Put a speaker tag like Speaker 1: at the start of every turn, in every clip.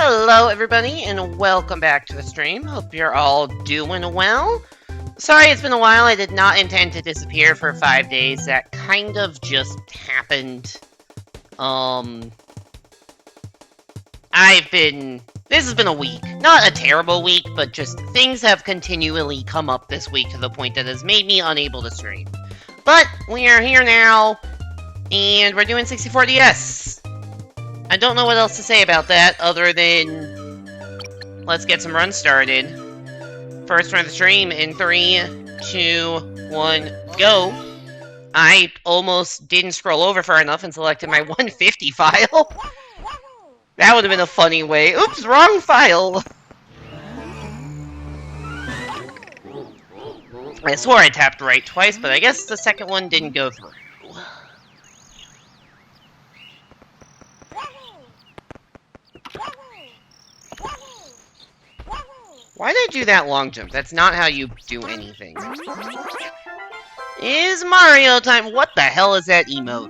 Speaker 1: Hello everybody and welcome back to the stream. Hope you're all doing well. Sorry it's been a while, I did not intend to disappear for 5 days. That kind of just happened. This has been a week. Not a terrible week, but just things have continually come up this week to the point that has made me unable to stream. But we are here now, and we're doing 64DS. I don't know what else to say about that, other than let's get some runs started. First run of the stream in 3, 2, 1, go. I almost didn't scroll over far enough and selected my 150 file. That would have been a funny way. Oops, wrong file. I swore I tapped right twice, but I guess the second one didn't go through. Why did I do that long jump? That's not how you do anything. Is Mario time? What the hell is that emote?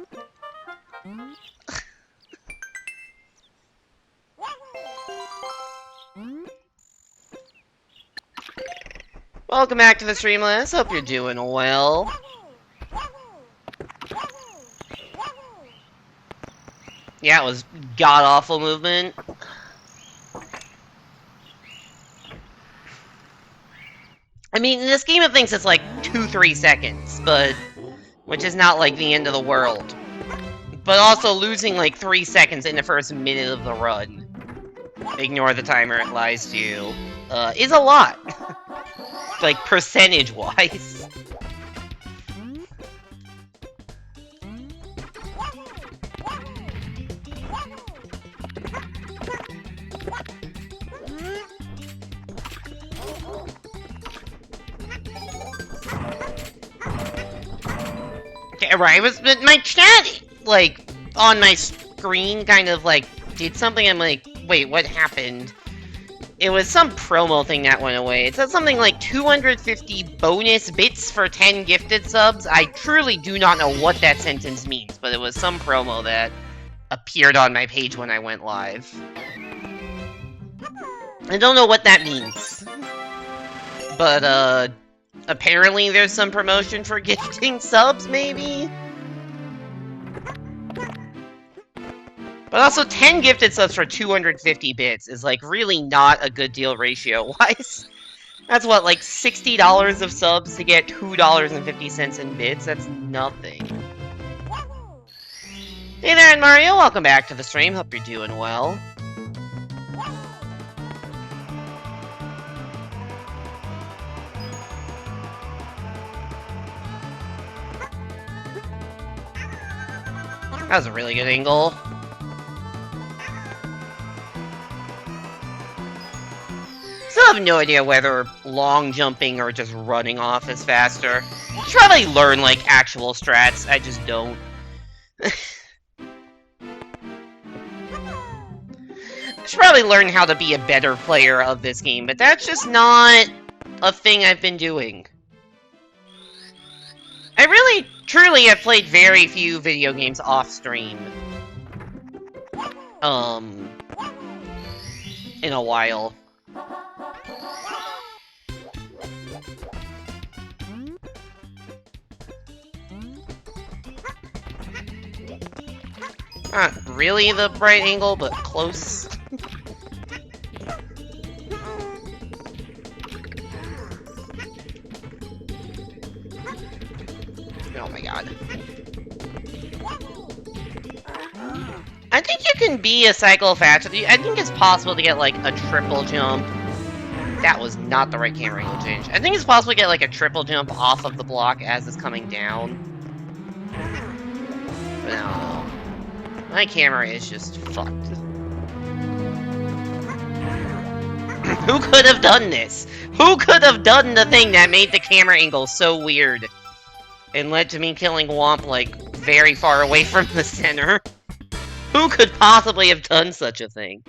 Speaker 1: Welcome back to the Streamless. Hope you're doing well. Yeah, it was god-awful movement. I mean, in the scheme of things, it's like 2-3 seconds, but which is not like the end of the world. But also losing like 3 seconds in the first minute of the run, ignore the timer, it lies to you, is a lot. Like, percentage-wise. Okay, right, it was my chat, like, on my screen kind of, like, did something. I'm like, wait, what happened? It was some promo thing that went away. It said something like 250 bonus bits for 10 gifted subs. I truly do not know what that sentence means, but it was some promo that appeared on my page when I went live. I don't know what that means. But, apparently there's some promotion for gifting subs, maybe? But also, 10 gifted subs for 250 bits is, like, really not a good deal ratio-wise. That's what, like, $60 of subs to get $2.50 in bits? That's nothing. Hey there, Mario. Welcome back to the stream. Hope you're doing well. That was a really good angle. Still have no idea whether long jumping or just running off is faster. Should probably learn, like, actual strats. I just don't. Should probably learn how to be a better player of this game, but that's just not a thing I've been doing. I really, truly have played very few video games off-stream. In a while. Not really the right angle, but close. Oh my god. I think you can be a cycle faster. I think it's possible to get, like, a triple jump. That was not the right camera angle change. I think it's possible to get, like, a triple jump off of the block as it's coming down. But I don't know. My camera is just fucked. Who could have done this? Who could have done the thing that made the camera angle so weird? And led to me killing Womp, like, very far away from the center? Who could possibly have done such a thing?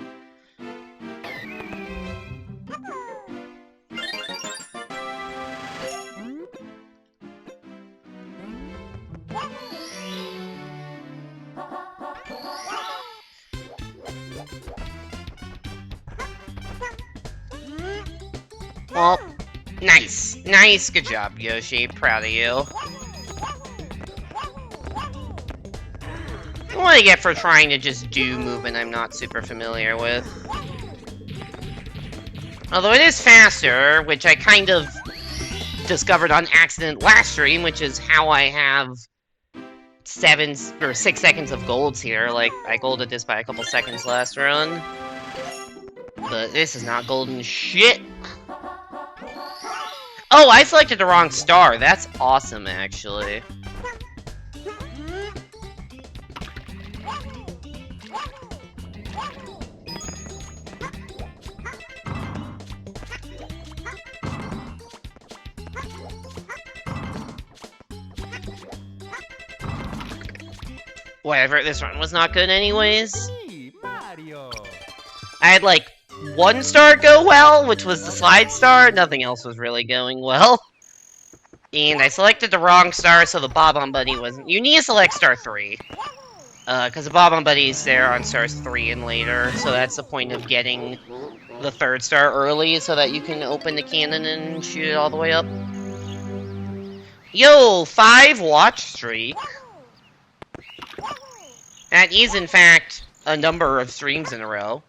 Speaker 1: Well, nice. Nice. Good job, Yoshi. Proud of you. What do I get for trying to just do movement I'm not super familiar with? Although it is faster, which I kind of discovered on accident last stream, which is how I have 6 seconds of golds here. Like, I golded this by a couple seconds last run. But this is not golden shit. Oh, I selected the wrong star. That's awesome, actually. Whatever, this run was not good anyways. I had like 1 star go well, which was the slide star. Nothing else was really going well. And I selected the wrong star, so the Bob-on Buddy wasn't. You need to select star 3. Because the Bob-on Buddy is there on stars 3 and later, so that's the point of getting the 3rd star early, so that you can open the cannon and shoot it all the way up. Yo, 5 watch streak. That is, in fact, a number of streams in a row.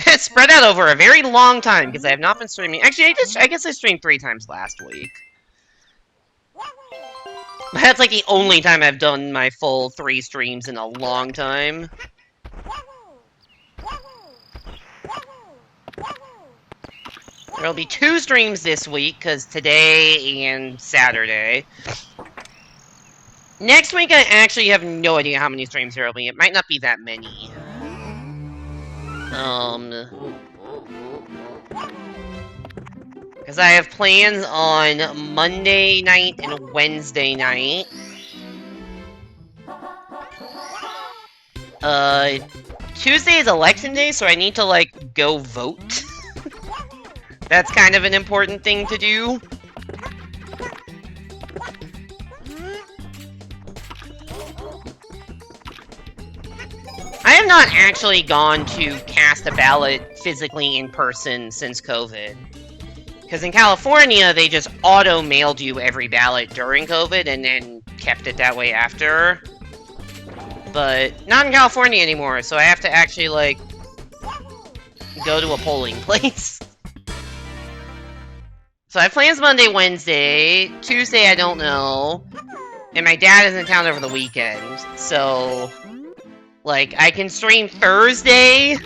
Speaker 1: It's spread out over a very long time, because I have not been streaming. Actually, I guess I streamed 3 times last week. That's like the only time I've done my full 3 streams in a long time. There'll be 2 streams this week, because today and Saturday. Next week, I actually have no idea how many streams there will be. It might not be that many. Because I have plans on Monday night and Wednesday night. Tuesday is election day, so I need to, like, go vote. That's kind of an important thing to do. I have not actually gone to cast a ballot physically in person since COVID. Because in California, they just auto-mailed you every ballot during COVID and then kept it that way after. But not in California anymore, so I have to actually, like, go to a polling place. So I have plans Monday, Wednesday. Tuesday, I don't know. And my dad is in town over the weekend, so... Like, I can stream Thursday.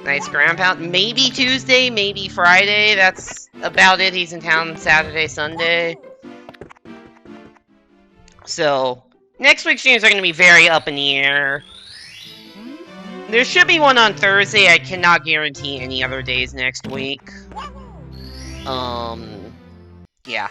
Speaker 1: Nice ground pound. Maybe Tuesday, maybe Friday. That's about it. He's in town Saturday, Sunday. So, next week's streams are going to be very up in the air. There should be one on Thursday. I cannot guarantee any other days next week. Yeah.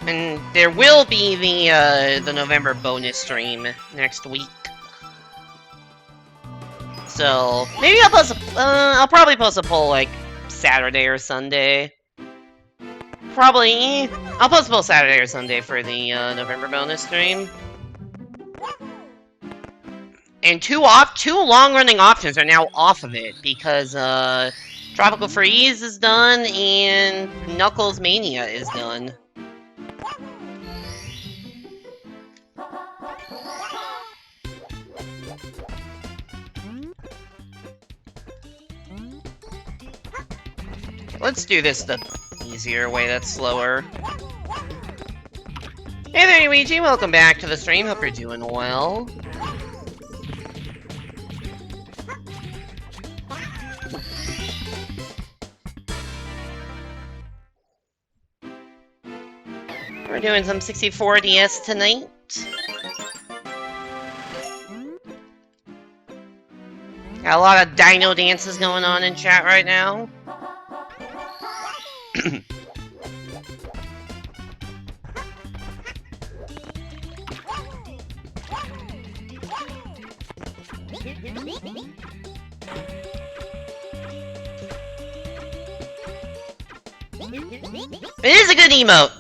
Speaker 1: And there will be the November bonus stream next week. So maybe I'll post I'll probably post a poll like Saturday or Sunday. Probably I'll post a poll Saturday or Sunday for the November bonus stream. And two long-running options are now off of it because Tropical Freeze is done and Knuckles Mania is done. Let's do this the easier way, that's slower. Hey there, Luigi, welcome back to the stream, hope you're doing well. We're doing some 64DS tonight. Got a lot of dino dances going on in chat right now. It is a good emote.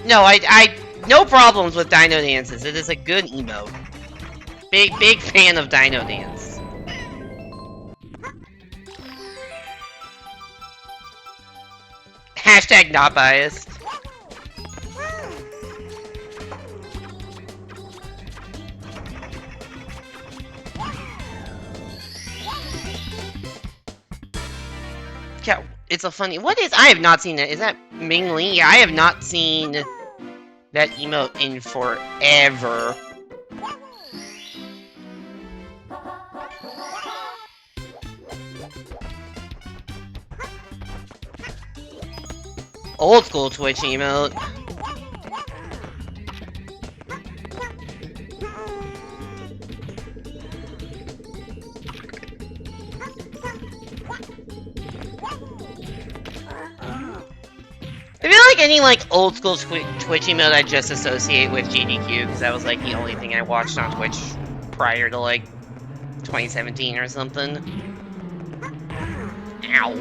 Speaker 1: No, I no problems with Dino Dances. It is a good emote. Big fan of Dino Dance. Hashtag not biased. Yeah, it's a funny. What is? I have not seen it. Is that Ming Li? Yeah, I have not seen that emote in forever. Old school Twitch emote. I feel like any old school Twitch emote I just associate with GDQ because that was like the only thing I watched on Twitch prior to 2017 or something. Ow.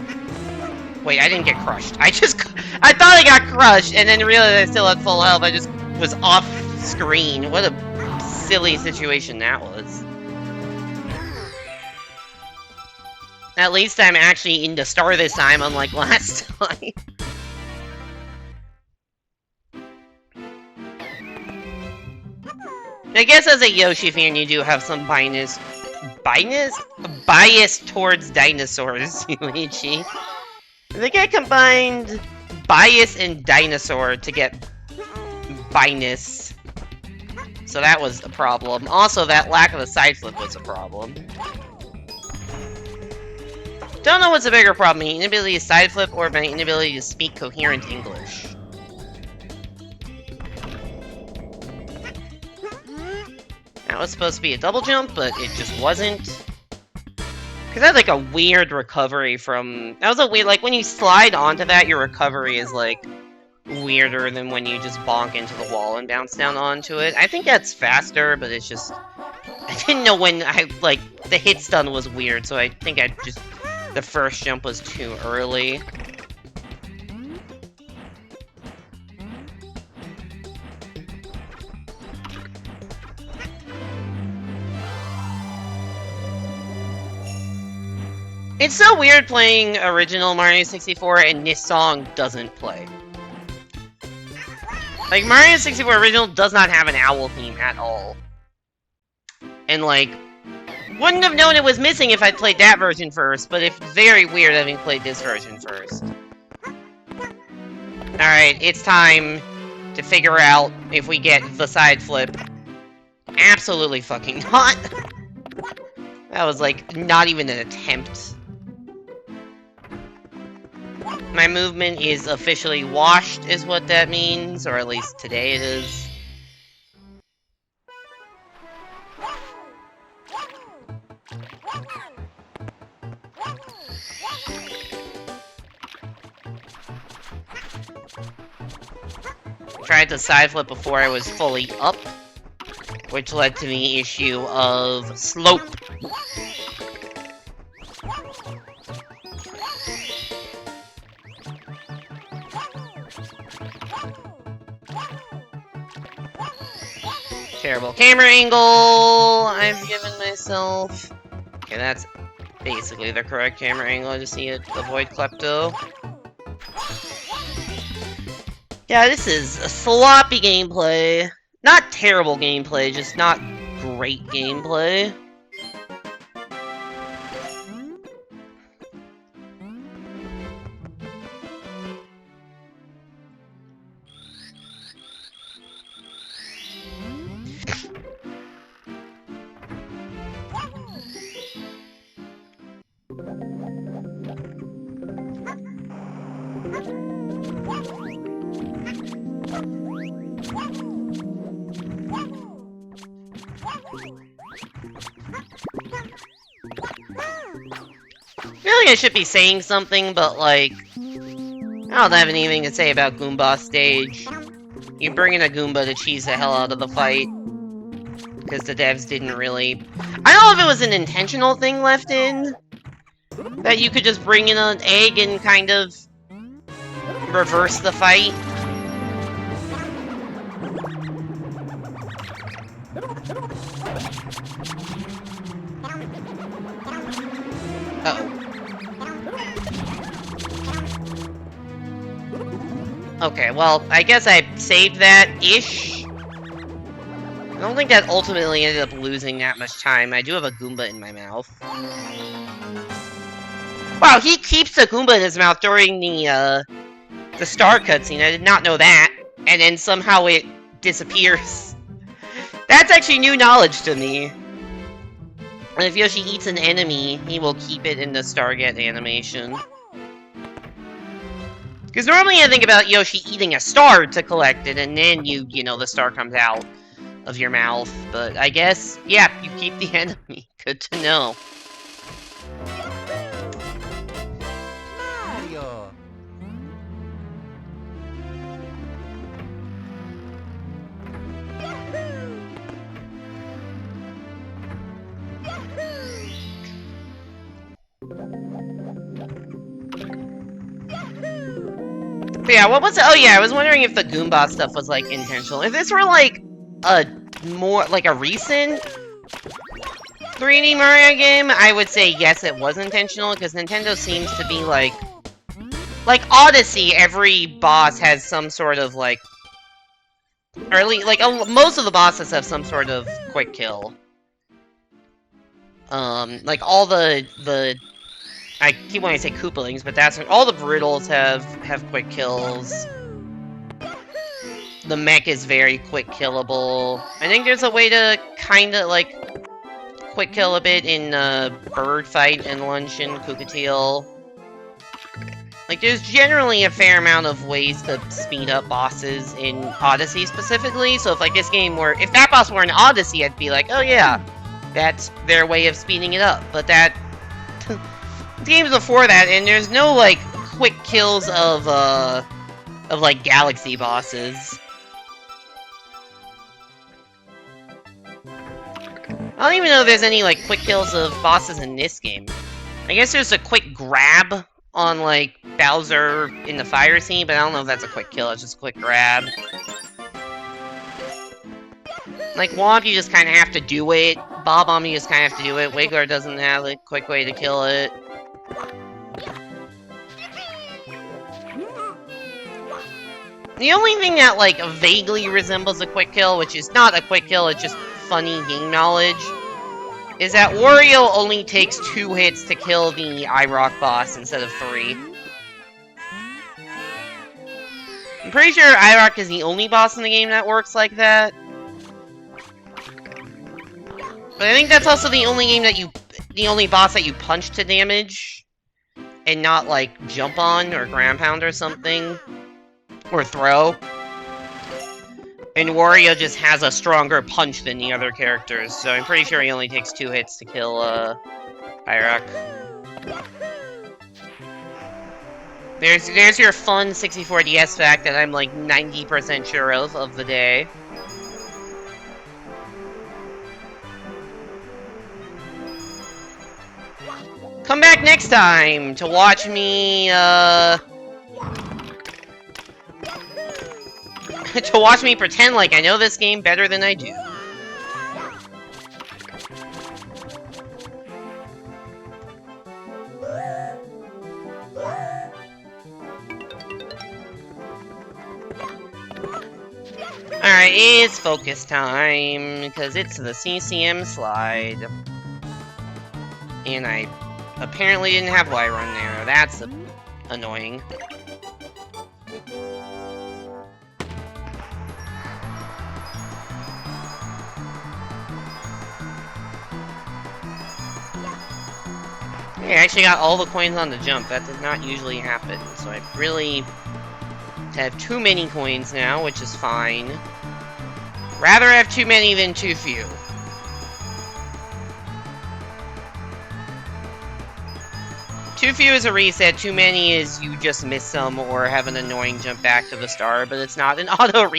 Speaker 1: Wait, I didn't get crushed. I thought I got crushed and then realized I still had full health. I just was off screen. What a silly situation that was. At least I'm actually in the star this time, unlike last time. I guess as a Yoshi fan, you do have some bias towards dinosaurs, Yuichi. I think I combined bias and dinosaur to get binus. So that was a problem. Also, that lack of a side flip was a problem. Don't know what's a bigger problem, my inability to side flip or my inability to speak coherent English. That was supposed to be a double jump, but it just wasn't. Because that's a weird recovery from... That was a weird... when you slide onto that, your recovery is, weirder than when you just bonk into the wall and bounce down onto it. I think that's faster, but it's just... I didn't know when the hit stun was weird, so I think the first jump was too early. It's so weird playing original Mario 64 and this song doesn't play. Mario 64 original does not have an owl theme at all. And wouldn't have known it was missing if I'd played that version first, but it's very weird having played this version first. Alright, it's time to figure out if we get the side flip. Absolutely fucking not. That was not even an attempt. My movement is officially washed, is what that means, or at least today it is. Tried to side flip before I was fully up, which led to the issue of slope. Terrible camera angle I've given myself. Okay, that's basically the correct camera angle. I just need to avoid Klepto. Yeah, this is a sloppy gameplay. Not terrible gameplay, just not great gameplay. I feel like I should be saying something, but I don't have anything to say about Goomba stage. You bring in a Goomba to cheese the hell out of the fight. Because the devs didn't really... I don't know if it was an intentional thing left in. That you could just bring in an egg and kind of reverse the fight. Uh-oh. Okay, well, I guess I saved that-ish. I don't think that ultimately ended up losing that much time. I do have a Goomba in my mouth. Wow, he keeps the Goomba in his mouth during the star cutscene. I did not know that. And then somehow it disappears. That's actually new knowledge to me. And if Yoshi eats an enemy, he will keep it in the Starget animation. Because normally I think about Yoshi eating a star to collect it, and then you know, the star comes out of your mouth. But I guess, yeah, you keep the enemy. Good to know.
Speaker 2: Mario.
Speaker 1: But yeah, what was it? Oh yeah, I was wondering if the Goomba stuff was, like, intentional. If this were, like, a recent 3D Mario game, I would say yes, it was intentional, because Nintendo seems to be, like Odyssey, every boss has some sort of, like, or at least, like, most of the bosses have some sort of quick kill. Like, all the I keep wanting to say Koopalings, but that's all the Brittles have quick kills. The mech is very quick killable. I think there's a way to kinda, like, quick kill a bit in Bird Fight and Luncheon Kukateel. Like, there's generally a fair amount of ways to speed up bosses in Odyssey specifically, so if, like, this game were... If that boss were in Odyssey, I'd be like, oh yeah, that's their way of speeding it up. But that... games before that, and there's no, like, quick kills of, like, Galaxy bosses. I don't even know if there's any, like, quick kills of bosses in this game. I guess there's a quick grab on, like, Bowser in the fire scene, but I don't know if that's a quick kill, it's just a quick grab. Like, Womp, you just kind of have to do it. Bob-omb, you just kind of have to do it. Wiggler doesn't have a quick way to kill it. The only thing that, like, vaguely resembles a quick kill, which is not a quick kill, it's just funny game knowledge, is that Wario only takes 2 hits to kill the iRock boss instead of 3. I'm pretty sure iRock is the only boss in the game that works like that. But I think that's also the only game that the only boss that you punch to damage, and not, like, jump on, or ground pound or something. Or throw. And Wario just has a stronger punch than the other characters, so I'm pretty sure he only takes 2 hits to kill, Irock. There's your fun 64DS fact that I'm, like, 90% sure of the day. Come back next time to watch me, to watch me pretend like I know this game better than I do. Alright, it's focus time, because it's the CCM slide. And I apparently didn't have Y-Run there. That's annoying. I actually got all the coins on the jump. That does not usually happen, so I really have too many coins now, which is fine. Rather have too many than too few. Too few is a reset, too many is you just miss some or have an annoying jump back to the star, but it's not an auto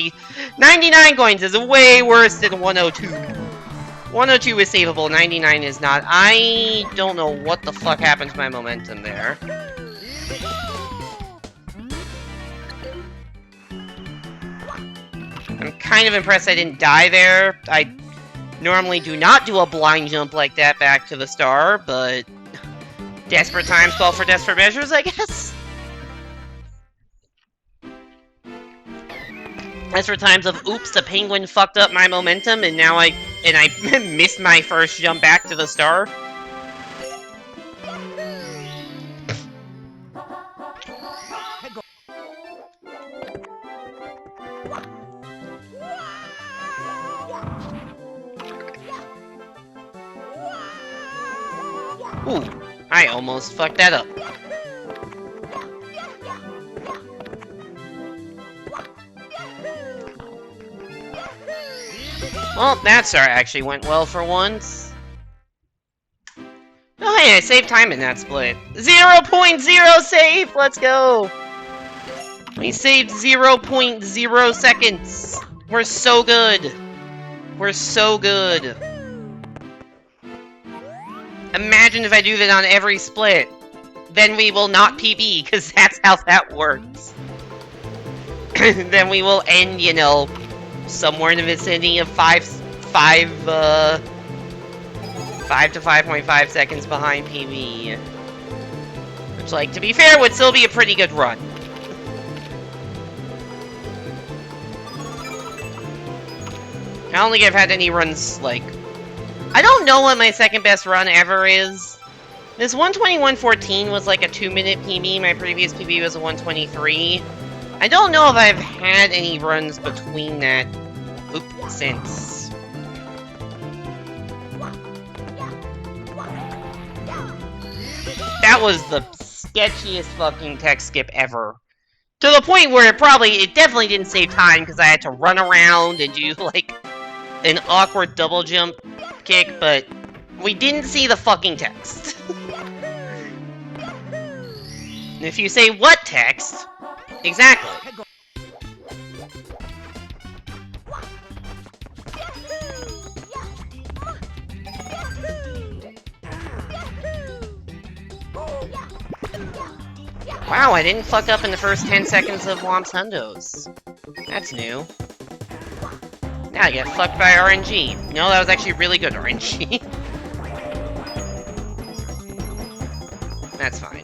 Speaker 1: 99 coins is way worse than 102. 102 is savable, 99 is not. I don't know what the fuck happened to my momentum there. I'm kind of impressed I didn't die there. Normally do not do a blind jump like that back to the star, but desperate times call for desperate measures, I guess. Desperate times of oops, the penguin fucked up my momentum, and now I missed my first jump back to the star. Ooh, I almost fucked that up. Well, that start actually went well for once. Oh hey, I saved time in that split. 0.0 save! Let's go! We saved 0.0 seconds! We're so good! We're so good! Imagine if I do that on every split. Then we will not PB, because that's how that works. Then we will end, you know, somewhere in the vicinity of 5 to 5.5 seconds behind PB. Which, like, to be fair, would still be a pretty good run. I don't think I've had any runs, like... I don't know what my second best run ever is. This 121.14 was like a 2-minute PB. My previous PB was a 123. I don't know if I've had any runs between that since. That was the sketchiest fucking tech skip ever. To the point where it definitely didn't save time because I had to run around and do like an awkward double jump kick, but we didn't see the fucking text. And if you say what text? Exactly. Wow, I didn't fuck up in the first 10 seconds of Womp's Hundos. That's new. Now I get fucked by RNG. No, that was actually really good RNG. That's fine.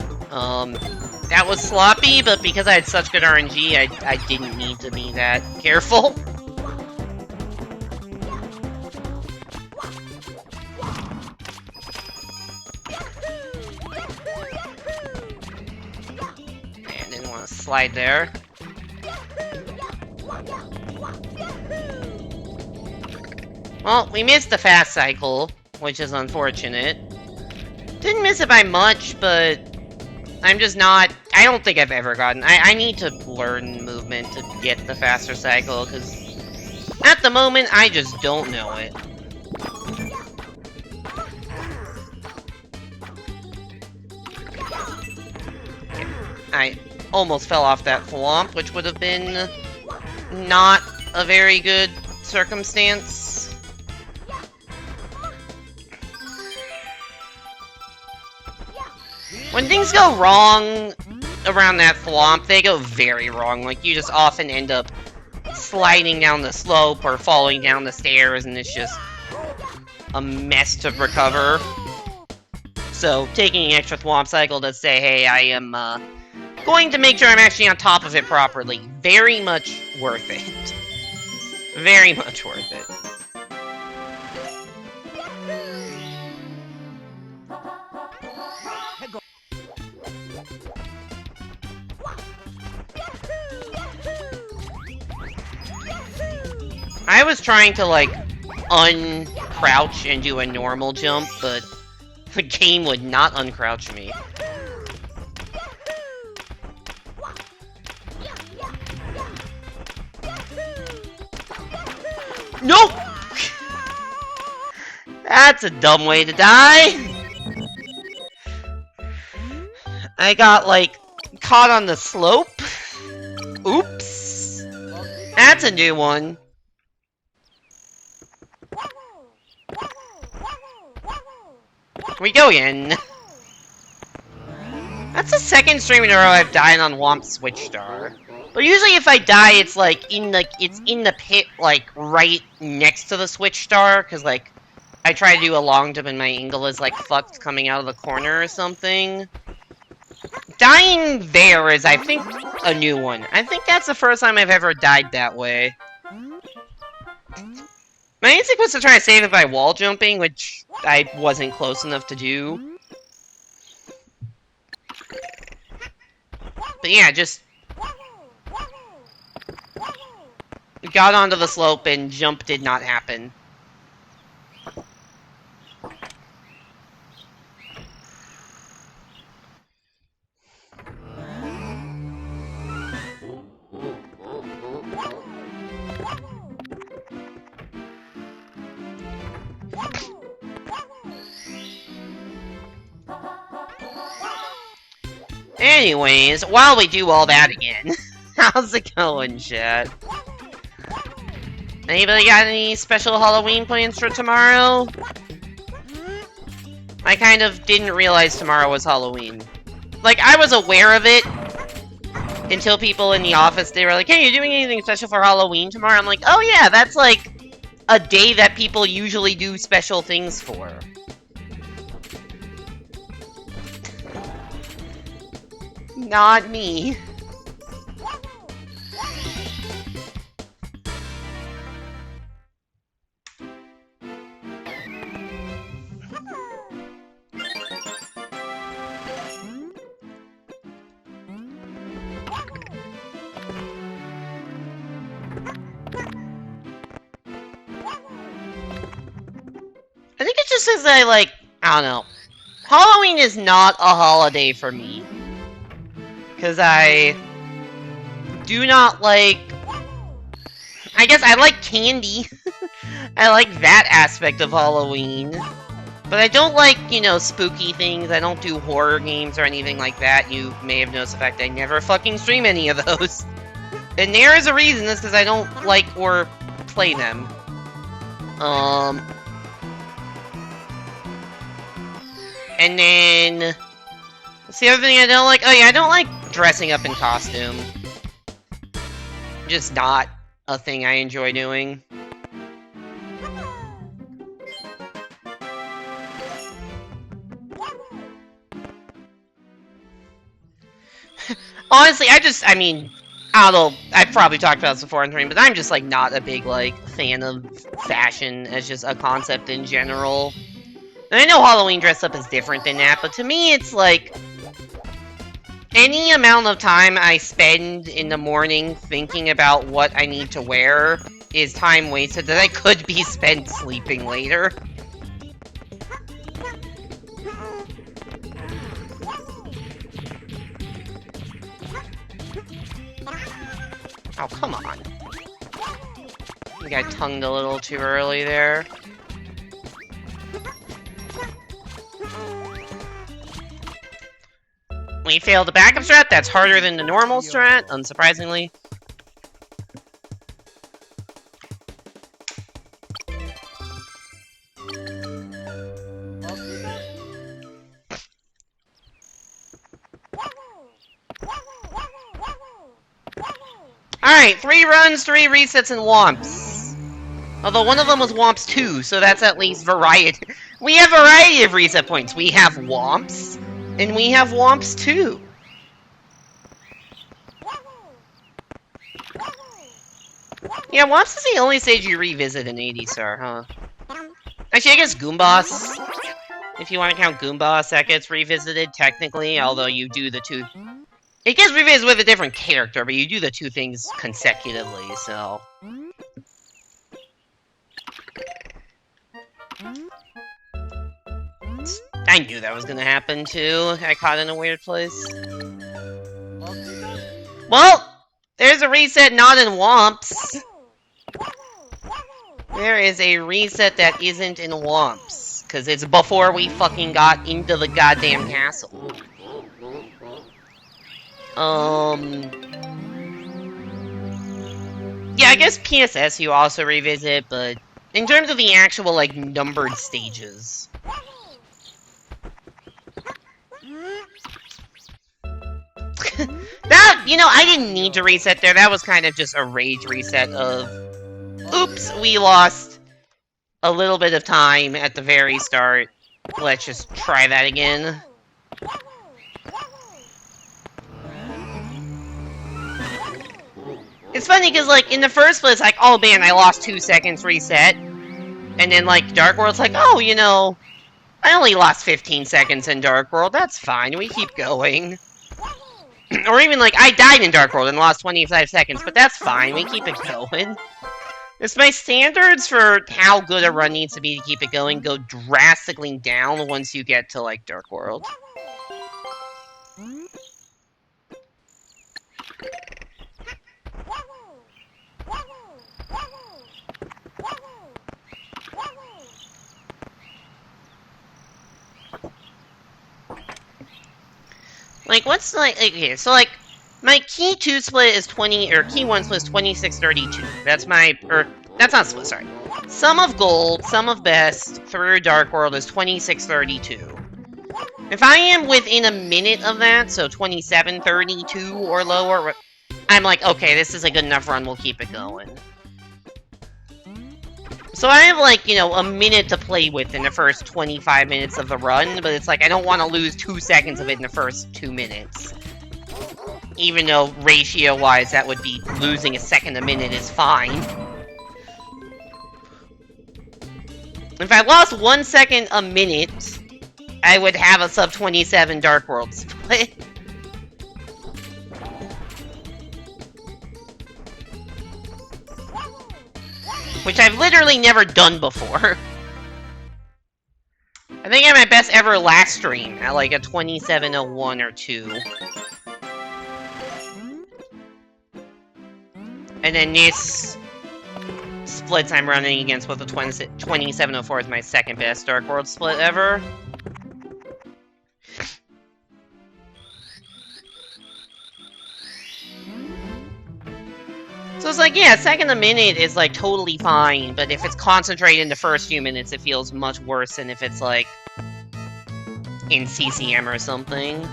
Speaker 1: That was sloppy, but because I had such good RNG, I didn't need to be that careful. Man, didn't want to slide there. Well, we missed the fast cycle, which is unfortunate. Didn't miss it by much, but I'm just not... I don't think I've ever gotten... I need to learn movement to get the faster cycle, because at the moment, I just don't know it. I almost fell off that thwomp, which would have been not a very good circumstance. When things go wrong around that thwomp, they go very wrong. Like, you just often end up sliding down the slope or falling down the stairs, and it's just a mess to recover. So, taking an extra thwomp cycle to say, hey, I am going to make sure I'm actually on top of it properly. Very much worth it. Very much worth it. I was trying to, like, uncrouch and do a normal jump, but the game would not uncrouch me. Nope! That's a dumb way to die! I got, like, caught on the slope. Oops. That's a new one. We go in. That's the second stream in a row I've died on Womp Switch Star. But usually if I die, it's like in the pit, like right next to the switch star, because like I try to do a long jump and my angle is like fucked coming out of the corner or something. Dying there is, I think, a new one. I think that's the first time I've ever died that way. My instinct was to try to save it by wall jumping, which I wasn't close enough to do. But yeah, just got onto the slope and jump did not happen. Anyways, while we do all that again, how's it going, chat? Anybody got any special Halloween plans for tomorrow? I kind of didn't realize tomorrow was Halloween. Like, I was aware of it until people in the office, they were like, hey, you doing anything special for Halloween tomorrow? I'm like, oh yeah, that's like a day that people usually do special things for. Not me. I think it's just because I don't know. Halloween is not a holiday for me. Because I do not like... I guess I like candy. I like that aspect of Halloween. But I don't like, you know, spooky things. I don't do horror games or anything like that. You may have noticed the fact I never fucking stream any of those. And there is a reason. That's because I don't like or play them. And then... What's the other thing I don't like? Oh yeah, I don't like dressing up in costume. Just not a thing I enjoy doing. Honestly, I mean, I don't know, I've probably talked about this before on stream, but I'm just, like, not a big, like, fan of fashion as just a concept in general. And I know Halloween dress up is different than that, but to me, it's like... Any amount of time I spend in the morning thinking about what I need to wear is time wasted that I could be spent sleeping later. Oh, come on. I think I tongued a little too early there. We failed the backup strat. That's harder than the normal strat, unsurprisingly. Alright, 3 runs, 3 resets, and Womps. Although one of them was Womps 2, so that's at least variety. We have variety of reset points. We have Womps, and we have Womps 2. Yeah, Womps is the only stage you revisit in 80 star, huh? Actually, I guess Goomboss. If you want to count Goomboss, that gets revisited, technically, although you do the 2... It gets revisited with a different character, but you do the 2 things consecutively, so... I knew that was gonna happen, too. I caught in a weird place. Well, there's a reset not in Womps. There is a reset that isn't in Womps. Because it's before we fucking got into the goddamn castle. Yeah, I guess PSS you also revisit, but in terms of the actual, like, numbered stages. That, you know, I didn't need to reset there. That was kind of just a rage reset of, oops, we lost a little bit of time at the very start. Let's just try that again. It's funny because, like, in the first place, like, oh man, I lost 2 seconds reset. And then, like, Dark World's like, oh, you know, I only lost 15 seconds in Dark World. That's fine. We keep going. Or even, like, I died in Dark World and lost 25 seconds, but that's fine. We keep it going. It's my standards for how good a run needs to be to keep it going go drastically down once you get to, like, Dark World. Like, what's, like, okay, so, like, my key 2 split is 20, or key 1 split is 2632. That's my, that's not split, sorry. Sum of gold, sum of best, through Dark World is 2632. If I am within a minute of that, so 2732 or lower, I'm like, okay, this is a good enough run, we'll keep it going. So I have, like, you know, a minute to play with in the first 25 minutes of the run, but it's like, I don't want to lose 2 seconds of it in the first 2 minutes. Even though, ratio-wise, that would be losing a second a minute is fine. If I lost 1 second a minute, I would have a sub-27 Dark World split. Which I've literally never done before. I think I had my best ever last stream at like a 27:01 or 2. And then this splits I'm running against with a 27:04 is my second best Dark World split ever. So it's like, yeah, second a minute is, like, totally fine, but if it's concentrated in the first few minutes, it feels much worse than if it's, like, in CCM or something.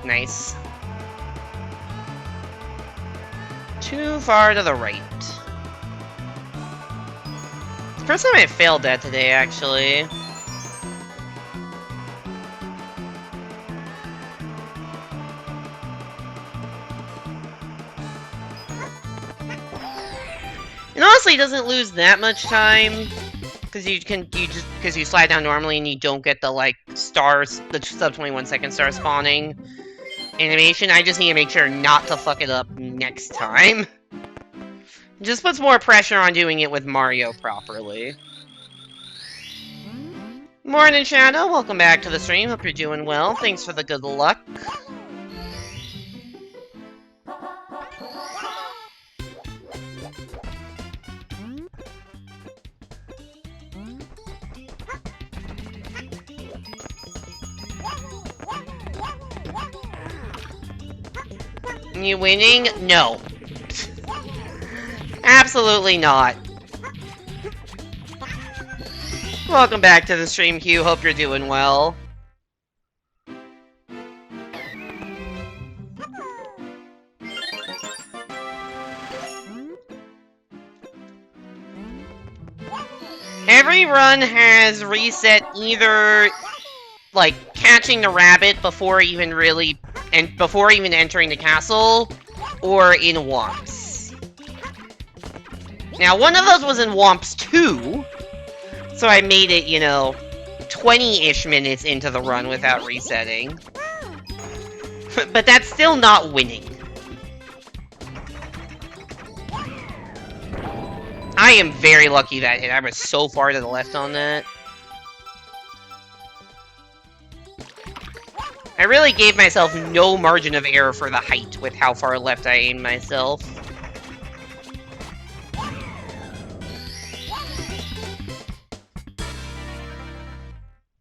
Speaker 1: Nice. Too far to the right. First time I failed that today, actually. And honestly, it doesn't lose that much time, because you slide down normally and you don't get the, like, stars, the sub 21 second star spawning animation. I just need to make sure not to fuck it up next time. It just puts more pressure on doing it with Mario properly. Morning, Shadow. Welcome back to the stream. Hope you're doing well. Thanks for the good luck. You winning? No. Absolutely not. Welcome back to the stream, Q. Hope you're doing well. Every run has reset either, like, catching the rabbit before even entering the castle, or in Womps. Now, one of those was in Womps 2, so I made it, you know, 20-ish minutes into the run without resetting. But that's still not winning. I am very lucky that hit. I was so far to the left on that. I really gave myself no margin of error for the height with how far left I aimed myself.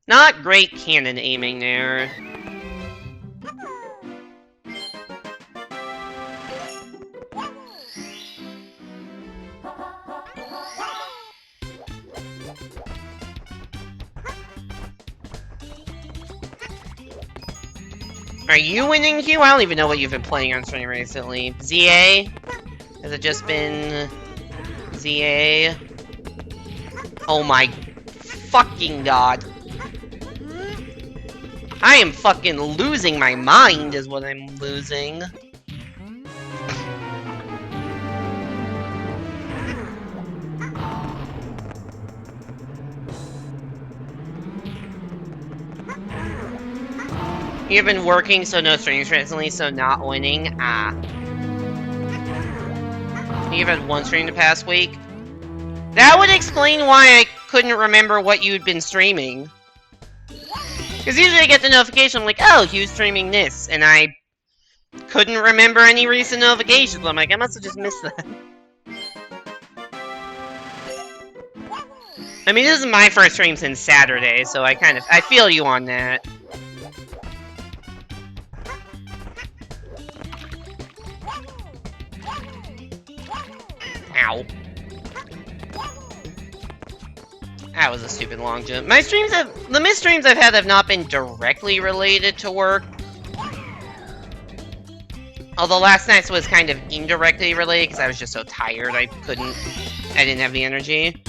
Speaker 1: Not great cannon aiming there. Are you winning, Hugh? I don't even know what you've been playing on stream recently. ZA? Has it just been ZA? Oh my fucking god. I am fucking losing my mind is what I'm losing. You've been working, so no streams recently, so not winning. Ah. You've had one stream the past week? That would explain why I couldn't remember what you'd been streaming. Because usually I get the notification, I'm like, oh, Hugh's streaming this, and I couldn't remember any recent notifications. I'm like, I must have just missed that. I mean, this is my first stream since Saturday, so I feel you on that. Ow. That was a stupid long jump. The missed streams I've had have not been directly related to work. Although last night's was kind of indirectly related because I was just so tired I didn't have the energy.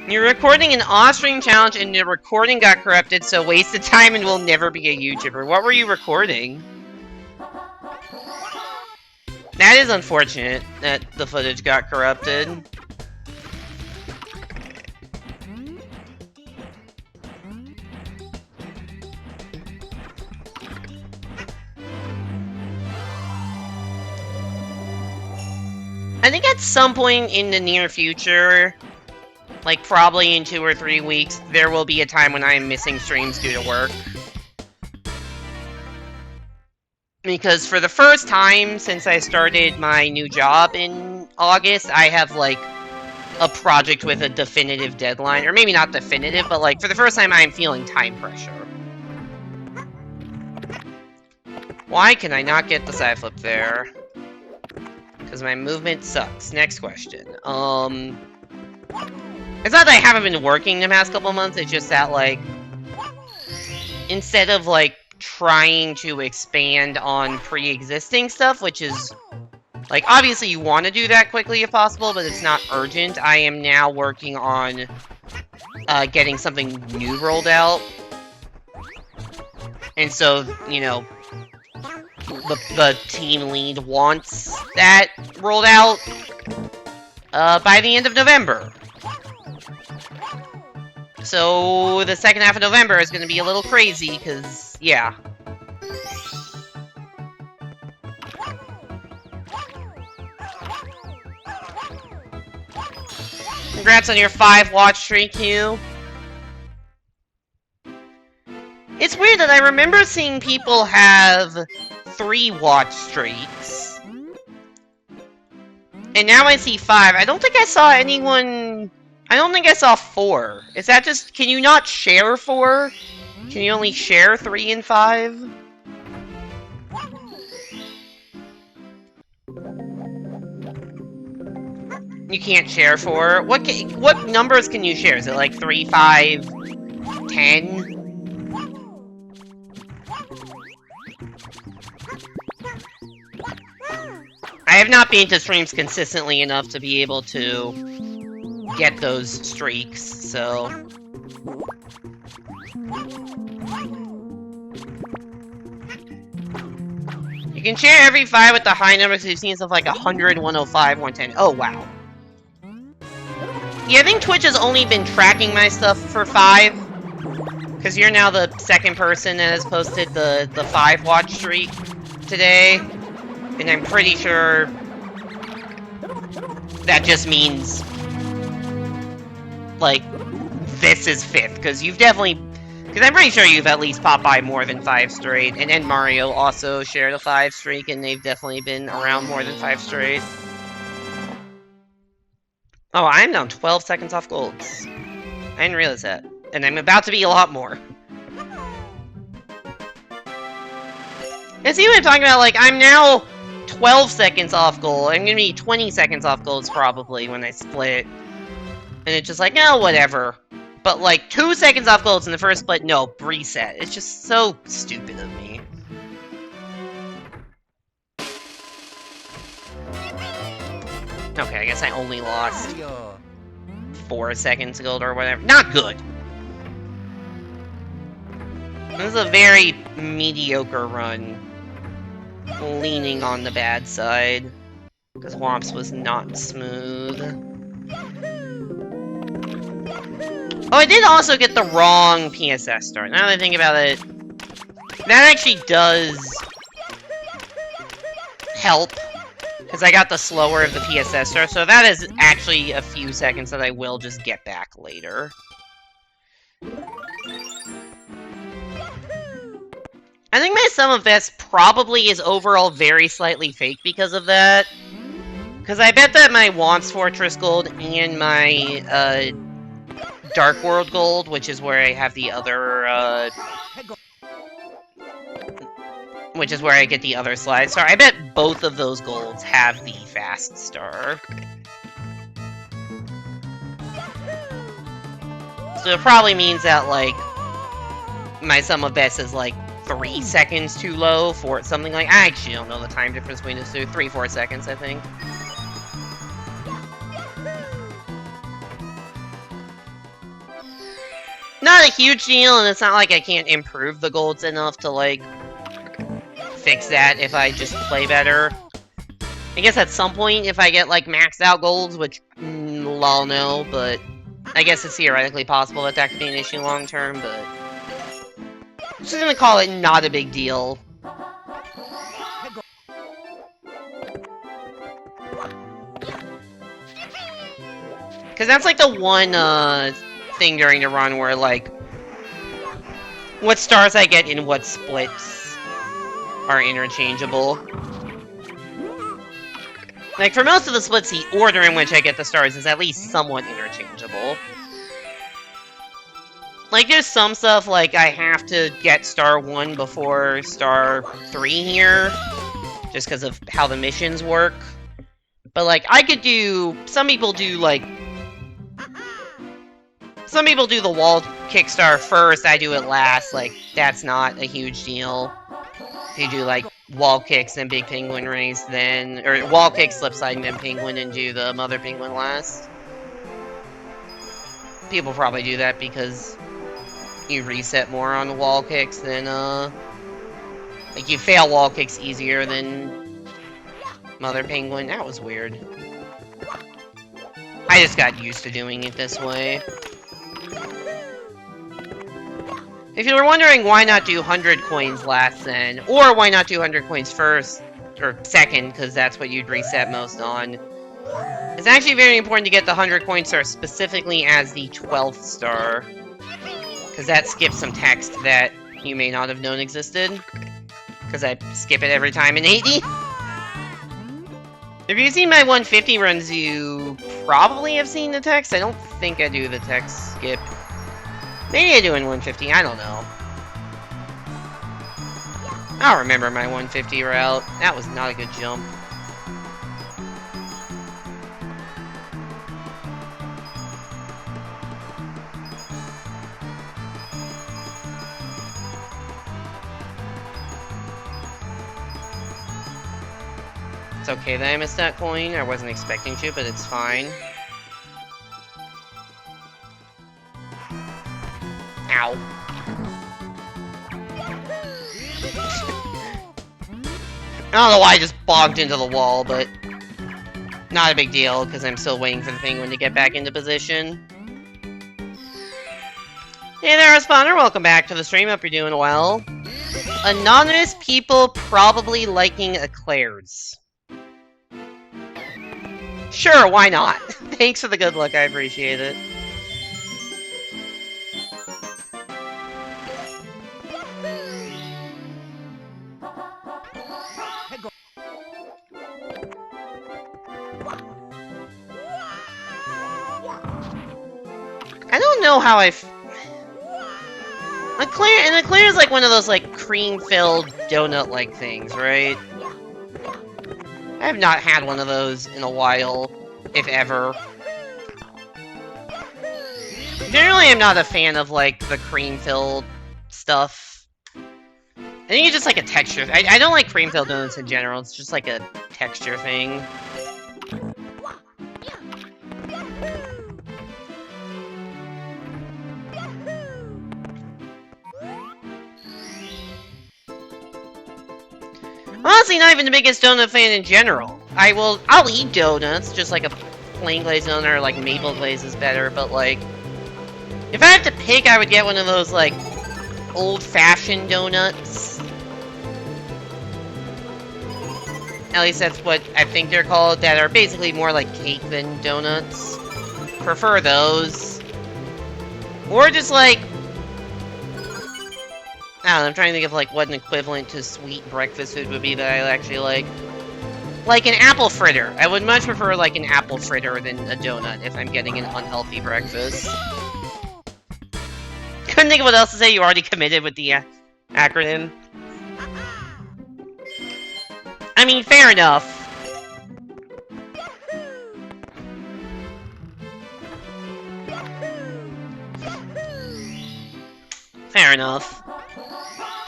Speaker 1: You're recording an off-stream challenge and the recording got corrupted, so wasted time and will never be a YouTuber. What were you recording? That is unfortunate that the footage got corrupted. I think at some point in the near future, like probably in 2 or 3 weeks, there will be a time when I am missing streams due to work. Because for the first time since I started my new job in August, I have, like, a project with a definitive deadline. Or maybe not definitive, but, like, for the first time I'm feeling time pressure. Why can I not get the side flip there? Because my movement sucks. Next question. It's not that I haven't been working the past couple months, it's just that, like, instead of, like, trying to expand on pre-existing stuff, which is, like, obviously you want to do that quickly if possible, but it's not urgent. I am now working on getting something new rolled out. And so, you know, the team lead wants that rolled out by the end of November. So the second half of November is going to be a little crazy, because, yeah. Congrats on your 5-watch streak, Hugh. It's weird that I remember seeing people have 3-watch streaks. And now I see 5. I don't think I saw anyone... I don't think I saw 4. Is that just... Can you not share 4? Can you only share 3 and 5? You can't share 4? What numbers can you share? Is it like 3, 5, 10? I have not been to streams consistently enough to be able to get those streaks, so... You can share every 5 with the high numbers, so you've seen stuff like 100, 105, 110. Oh, wow. Yeah, I think Twitch has only been tracking my stuff for 5. Because you're now the second person that has posted the 5-watch streak today. And I'm pretty sure that just means, like, this is 5th. Because you've definitely... Because I'm pretty sure you've at least popped by more than 5 straight. And then Mario also shared a 5 streak, and they've definitely been around more than 5 straight. Oh, I'm now 12 seconds off golds. I didn't realize that. And I'm about to be a lot more. And see what I'm talking about? Like, I'm now 12 seconds off gold. I'm gonna be 20 seconds off golds probably when I split. And it's just like, oh, whatever. But like 2 seconds off golds in the first split, no, reset. It's just so stupid of me. Okay, I guess I only lost 4 seconds gold or whatever. Not good. This is a very mediocre run. Leaning on the bad side. Because Womps was not smooth. Oh, I did also get the wrong PSS start. Now that I think about it, that actually does help. Because I got the slower of the PSS start, so that is actually a few seconds that I will just get back later. I think my sum of bets probably is overall very slightly fake because of that. Because I bet that my Wants Fortress gold and my Dark World gold, which is where I have the other, which is where I get the other slide star, I bet both of those golds have the fast star. So it probably means that, like, my sum of bets is, like, 3 seconds too low for something like... I actually don't know the time difference between those two. 3-4 seconds, I think. Not a huge deal, and it's not like I can't improve the golds enough to, like, fix that if I just play better. I guess at some point, if I get, like, maxed out golds, which, lol, no, but I guess it's theoretically possible that that could be an issue long-term, but... I'm just gonna call it not a big deal. Because that's, like, the one, thing during the run where, like, what stars I get in what splits are interchangeable. Like, for most of the splits, the order in which I get the stars is at least somewhat interchangeable. Like, there's some stuff, like, I have to get star 1 before star 3 here, just because of how the missions work. But, like, I could do... Some people do, like... Some people do the wall kick star first, I do it last. Like, that's not a huge deal. You do, like, wall kicks and big penguin race, then... Or wall kick, slip slide, and then penguin, and do the mother penguin last. People probably do that because... you reset more on the wall kicks than, like, you fail wall kicks easier than Mother Penguin. That was weird. I just got used to doing it this way. If you were wondering why not do 100 coins last then, or why not do 100 coins first, or second, because that's what you'd reset most on, it's actually very important to get the 100 coin star specifically as the 12th star. Because that skips some text that you may not have known existed. Because I skip it every time in 80. If you've seen my 150 runs, you probably have seen the text. I don't think I do the text skip. Maybe I do in 150, I don't know. I don't remember my 150 route. That was not a good jump. It's okay that I missed that coin. I wasn't expecting to, but it's fine. Ow. I don't know why I just bogged into the wall, but not a big deal, because I'm still waiting for the penguin to get back into position. Hey there, Responder. Welcome back to the stream. Hope you're doing well. Anonymous people probably liking eclairs. Sure, why not? Thanks for the good luck, I appreciate it. I don't know how an eclair is like one of those like cream-filled donut-like things, right? I have not had one of those in a while, if ever. Generally, I'm not a fan of, like, the cream-filled stuff. I think it's just, like, a texture. I don't like cream-filled donuts in general. It's just, like, a texture thing. Honestly, not even the biggest donut fan in general. I'll eat donuts, just like a plain glazed donut or like maple glaze is better, but like, if I had to pick, I would get one of those like old-fashioned donuts. At least that's what I think they're called, that are basically more like cake than donuts. Prefer those. Or just like, I don't know, I'm trying to think of like what an equivalent to sweet breakfast food would be that I actually like. Like an apple fritter. I would much prefer like an apple fritter than a donut if I'm getting an unhealthy breakfast. Couldn't think of what else to say. You already committed with the acronym. I mean, fair enough. Fair enough.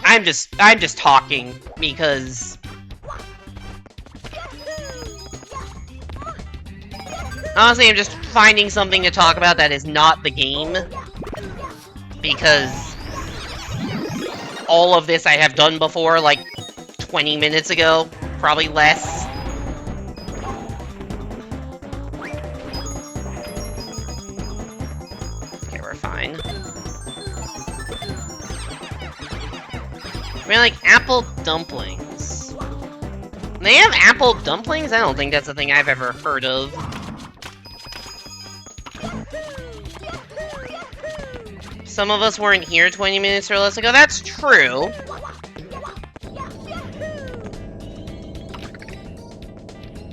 Speaker 1: I'm just talking because honestly, I'm just finding something to talk about that is not the game, because all of this I have done before, like 20 minutes ago, probably less. Okay, we're fine. I mean, like, apple dumplings. They have apple dumplings? I don't think that's a thing I've ever heard of. Some of us weren't here 20 minutes or less ago. That's true.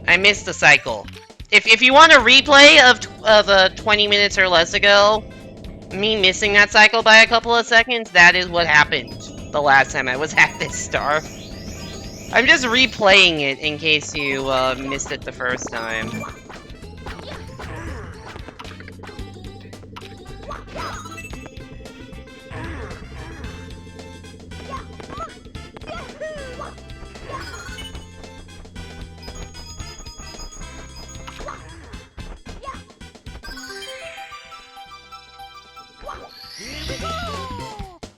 Speaker 1: I missed the cycle. If you want a replay of 20 minutes or less ago, me missing that cycle by a couple of seconds, that is what happened the last time I was at this star. I'm just replaying it in case you missed it the first time.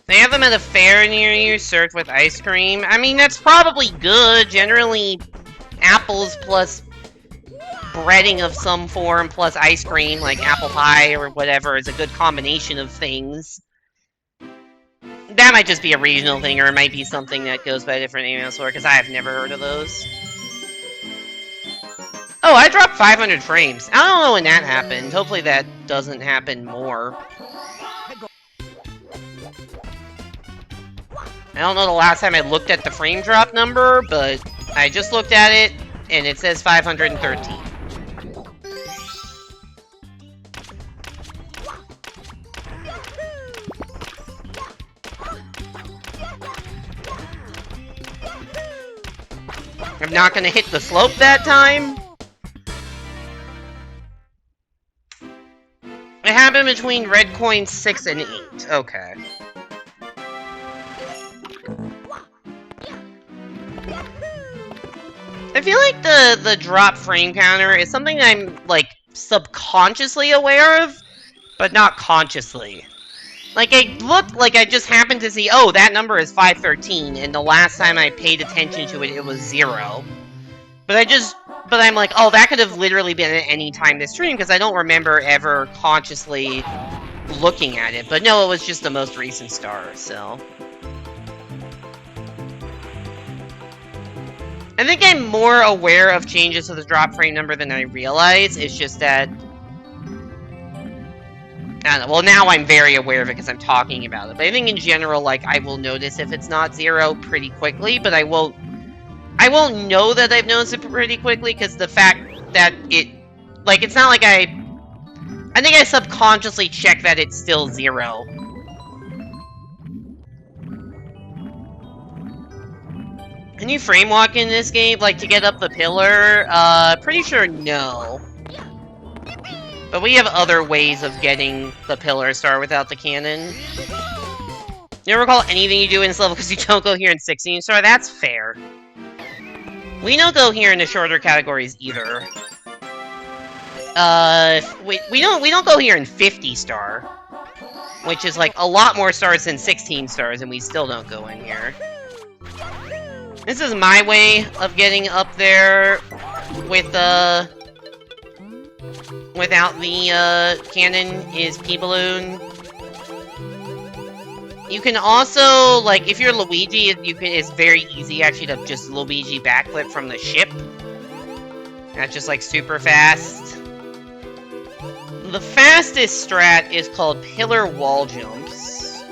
Speaker 1: They have them at a fair near you, served with ice cream. I mean, that's probably good. Generally, apples plus breading of some form plus ice cream, like apple pie or whatever, is a good combination of things. That might just be a regional thing, or it might be something that goes by a different name elsewhere, because I have never heard of those. Oh, I dropped 500 frames. I don't know when that happened. Hopefully that doesn't happen more. I don't know the last time I looked at the frame drop number, but I just looked at it, and it says 513. I'm not gonna hit the slope that time. It happened between red coins 6 and 8. Okay. I feel like the drop frame counter is something I'm, like, subconsciously aware of, but not consciously. Like, I looked, like, I just happened to see, oh, that number is 513, and the last time I paid attention to it, it was 0. But I'm like, oh, that could have literally been at any time this stream, because I don't remember ever consciously looking at it. But no, it was just the most recent star, so... I think I'm more aware of changes to the drop frame number than I realize. It's just that... I don't know. Well, now I'm very aware of it because I'm talking about it. But I think in general, like, I will notice if it's not 0 pretty quickly, but I won't know that I've noticed it pretty quickly because the fact that it... Like, it's not like I think I subconsciously check that it's still 0. Can you frame walk in this game, like, to get up the pillar? Pretty sure no. But we have other ways of getting the Pillar Star without the cannon. You don't recall anything you do in this level because you don't go here in 16 star? That's fair. We don't go here in the shorter categories either. We don't go here in 50 star, which is like a lot more stars than 16 stars, and we still don't go in here. This is my way of getting up there with without the cannon is P-Balloon. You can also, like, if you're Luigi, it's very easy actually to just Luigi backflip from the ship. That's just like super fast. The fastest strat is called Pillar Wall Jumps,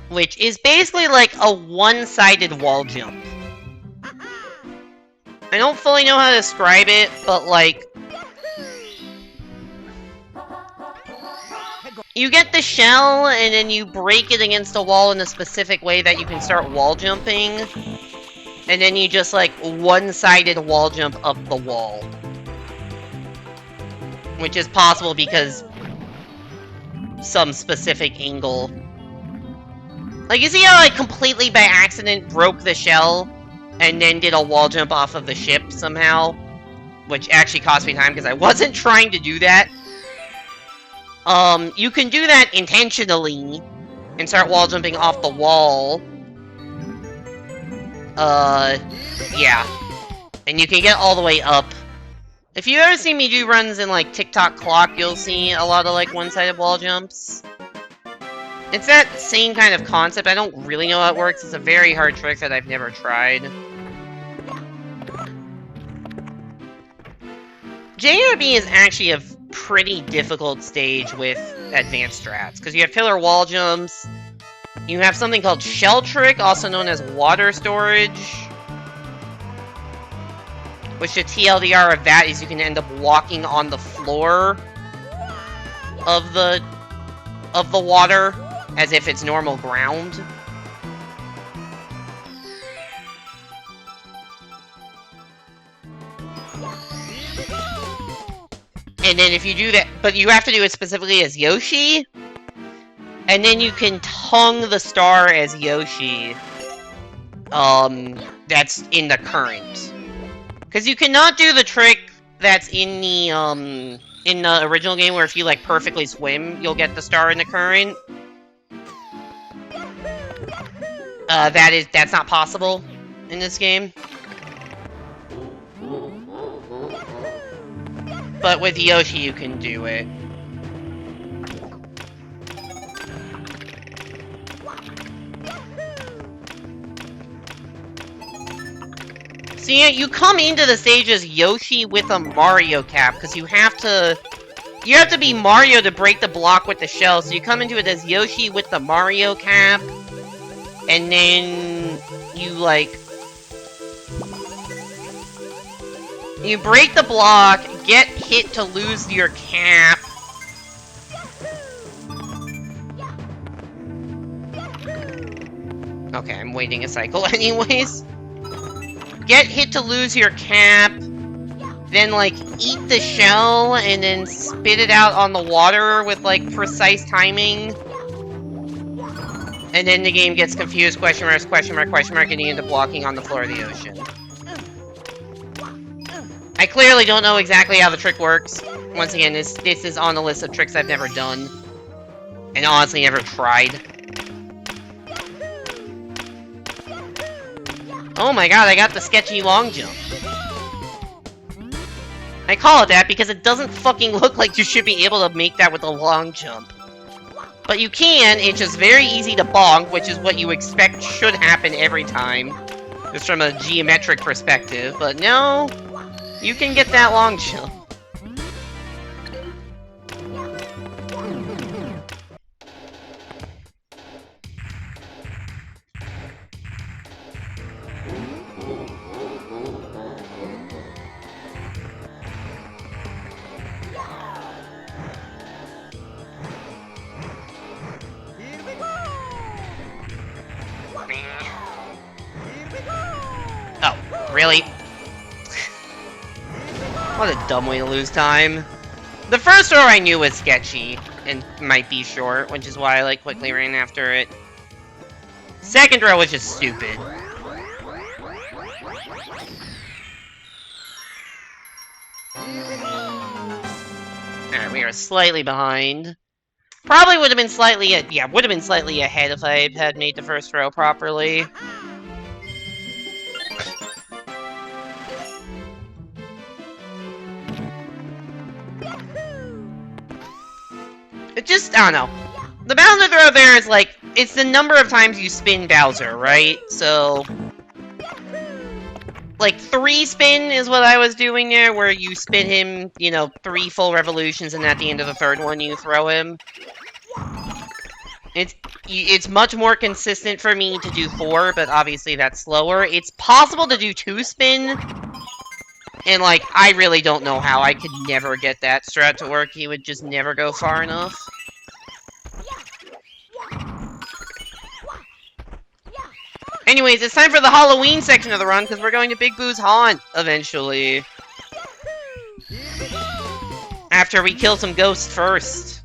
Speaker 1: which is basically like a one-sided wall jump. I don't fully know how to describe it, but like, you get the shell, and then you break it against a wall in a specific way that you can start wall jumping. And then you just, like, one-sided wall jump up the wall. Which is possible because some specific angle. Like, you see how I completely by accident broke the shell and then did a wall jump off of the ship somehow? Which actually cost me time because I wasn't trying to do that. You can do that intentionally and start wall jumping off the wall. Yeah. And you can get all the way up. If you ever see me do runs in, like, TikTok Clock, you'll see a lot of, like, one-sided wall jumps. It's that same kind of concept. I don't really know how it works. It's a very hard trick that I've never tried. JRB is actually a pretty difficult stage with advanced strats, because you have pillar wall jumps. You have something called Shell Trick, also known as Water Storage. Which the TLDR of that is you can end up walking on the floor of the water as if it's normal ground. And then if you do that, but you have to do it specifically as Yoshi. And then you can tongue the star as Yoshi. That's in the current. Because you cannot do the trick that's in the original game where if you, like, perfectly swim, you'll get the star in the current. That's not possible in this game. But with Yoshi, you can do it. See, you come into the stage as Yoshi with a Mario cap, because you have to be Mario to break the block with the shell, so you come into it as Yoshi with the Mario cap, and then you, like, you break the block, get hit to lose your cap. Okay, I'm waiting a cycle anyways. Get hit to lose your cap, then, like, eat the shell, and then spit it out on the water with, like, precise timing. And then the game gets confused, question mark, question mark, question mark, and you end up walking on the floor of the ocean. I clearly don't know exactly how the trick works. Once again, this is on the list of tricks I've never done. And honestly never tried. Oh my god, I got the sketchy long jump. I call it that because it doesn't fucking look like you should be able to make that with a long jump. But you can, it's just very easy to bonk, which is what you expect should happen every time. Just from a geometric perspective, but no, you can get that long jump. Oh, really? What a dumb way to lose time. The first row I knew was sketchy and might be short, which is why I like quickly ran after it. Second row was just stupid. Alright, we are slightly behind. Probably would have been slightly, yeah, would have been slightly ahead if I had made the first row properly. It just, I don't know. The Bowser throw there is like, it's the number of times you spin Bowser, right? So, like 3 spin is what I was doing there, where you spin him, you know, 3 full revolutions, and at the end of the third one you throw him. It's much more consistent for me to do 4, but obviously that's slower. It's possible to do 2 spin, and like, I really don't know how. I could never get that strat to work. He would just never go far enough. Anyways, it's time for the Halloween section of the run, because we're going to Big Boo's Haunt, eventually. After we kill some ghosts first.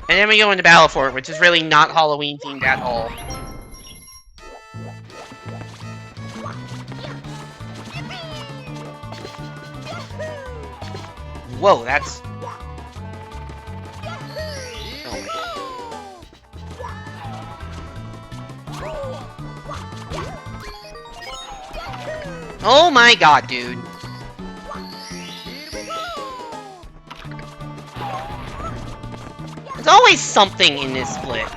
Speaker 1: And then we go into Battle Fort, which is really not Halloween-themed at all. Whoa, that's... Oh my god, dude. There's always something in this split.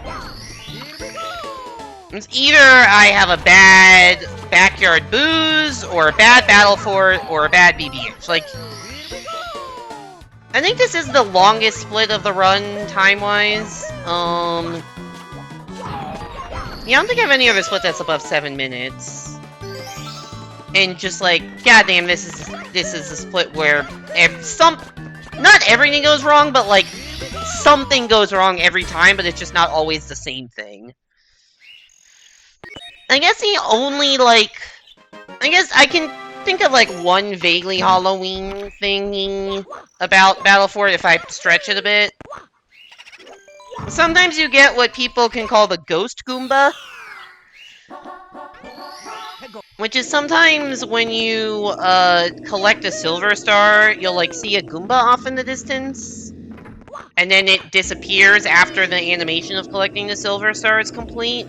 Speaker 1: It's either I have a bad backyard booze, or a bad Battle Fort, or a bad BBH. Like, I think this is the longest split of the run, time-wise. Yeah, I don't think I have any other split that's above 7 minutes. And just like, goddamn, this is a split where not everything goes wrong, but like, something goes wrong every time, but it's just not always the same thing. I guess the only, like, I guess I can think of, like, one vaguely Halloween thingy about Battle Fort if I stretch it a bit. Sometimes you get what people can call the Ghost Goomba. Which is sometimes when you, collect a Silver Star, you'll, like, see a Goomba off in the distance. And then it disappears after the animation of collecting the Silver Star is complete.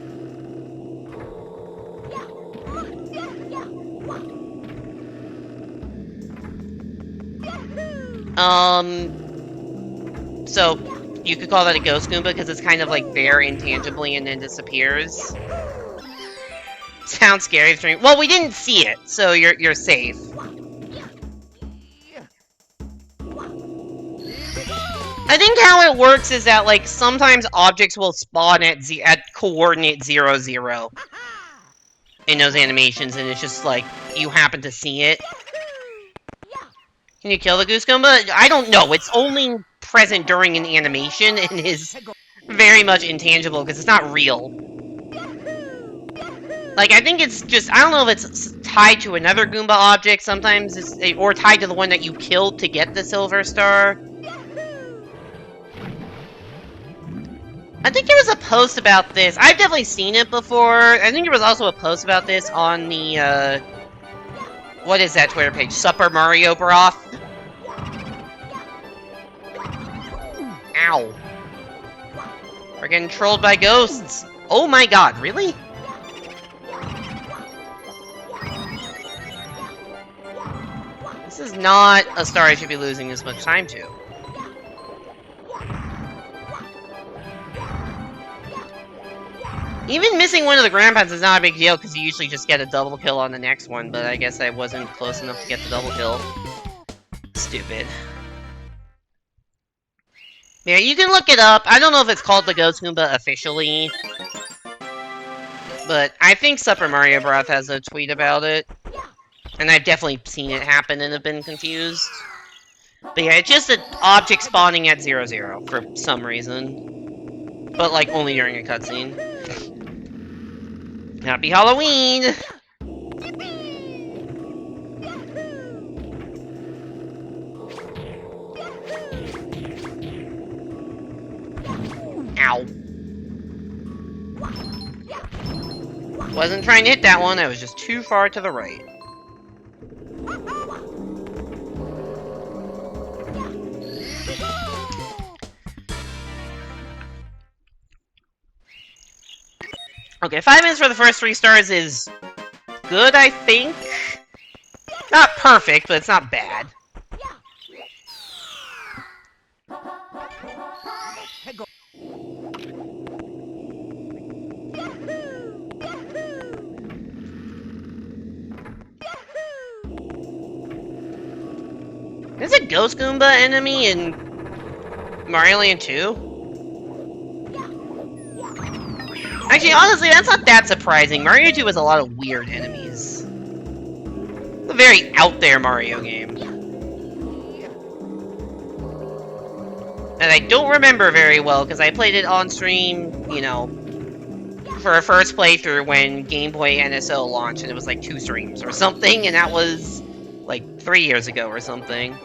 Speaker 1: So, you could call that a Ghost Goomba because it's kind of, like, there intangibly and then disappears. Sounds scary. Well, we didn't see it, so you're safe. I think how it works is that, like, sometimes objects will spawn at coordinate 0, 0 in those animations, and it's just, like, you happen to see it. Can you kill the Goose Goomba? I don't know. It's only present during an animation, and is very much intangible, because it's not real. Like, I think it's just, I don't know if it's tied to another Goomba object, sometimes it's, or tied to the one that you killed to get the Silver Star. I think there was a post about this. I've definitely seen it before. I think there was also a post about this on the, what is that Twitter page? Super Mario Broth? Ow. We're getting trolled by ghosts. Oh my god, really? This is not a star I should be losing this much time to. Even missing one of the ground pounds is not a big deal, because you usually just get a double kill on the next one, but I guess I wasn't close enough to get the double kill. Stupid. Yeah, you can look it up. I don't know if it's called the Ghost Goomba officially, but I think Super Mario Broth has a tweet about it. And I've definitely seen it happen and have been confused. But yeah, it's just an object spawning at 0, 0 for some reason. But, like, only during a cutscene. Happy Halloween! Wasn't trying to hit that one, I was just too far to the right. Okay, 5 minutes for the first 3 stars is good, I think. Not perfect, but it's not bad. There's a Ghost Goomba enemy in Mario Land 2? Actually, honestly, that's not that surprising. Mario 2 has a lot of weird enemies. It's a very out-there Mario game. And I don't remember very well, because I played it on stream, you know, for a first playthrough when Game Boy NSO launched, and it was like 2 streams or something, and that was like 3 years ago or something.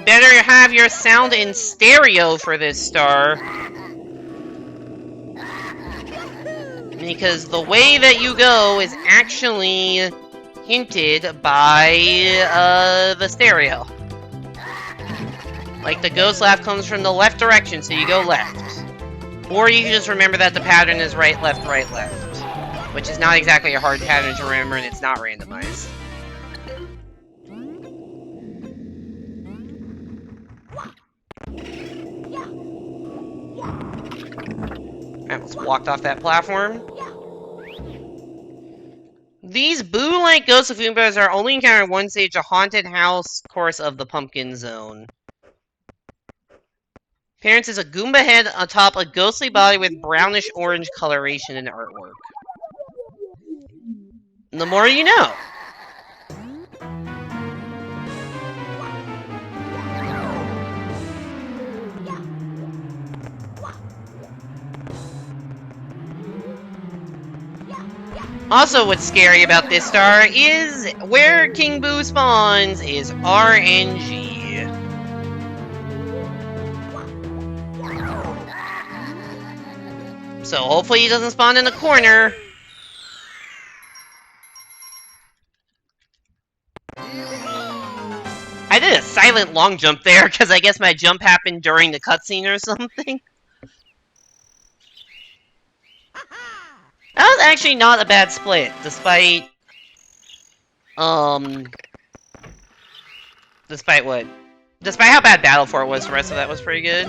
Speaker 1: Better have your sound in stereo for this star. Because the way that you go is actually hinted by the stereo. Like the ghost laugh comes from the left direction, so you go left. Or you can just remember that the pattern is right, left, which is not exactly a hard pattern to remember, and it's not randomized. Alright, let's walk off that platform. These boo-like Ghost of Goombas are only encountered in one stage, a haunted house course of the Pumpkin Zone. Appearance is a Goomba head atop a ghostly body with brownish-orange coloration and artwork. The more you know. Also, what's scary about this star is where King Boo spawns is RNG. So hopefully he doesn't spawn in the corner. I did a silent long jump there because I guess my jump happened during the cutscene or something. That was actually not a bad split, despite... Despite what? Despite how bad Battle for it was, the rest of that was pretty good.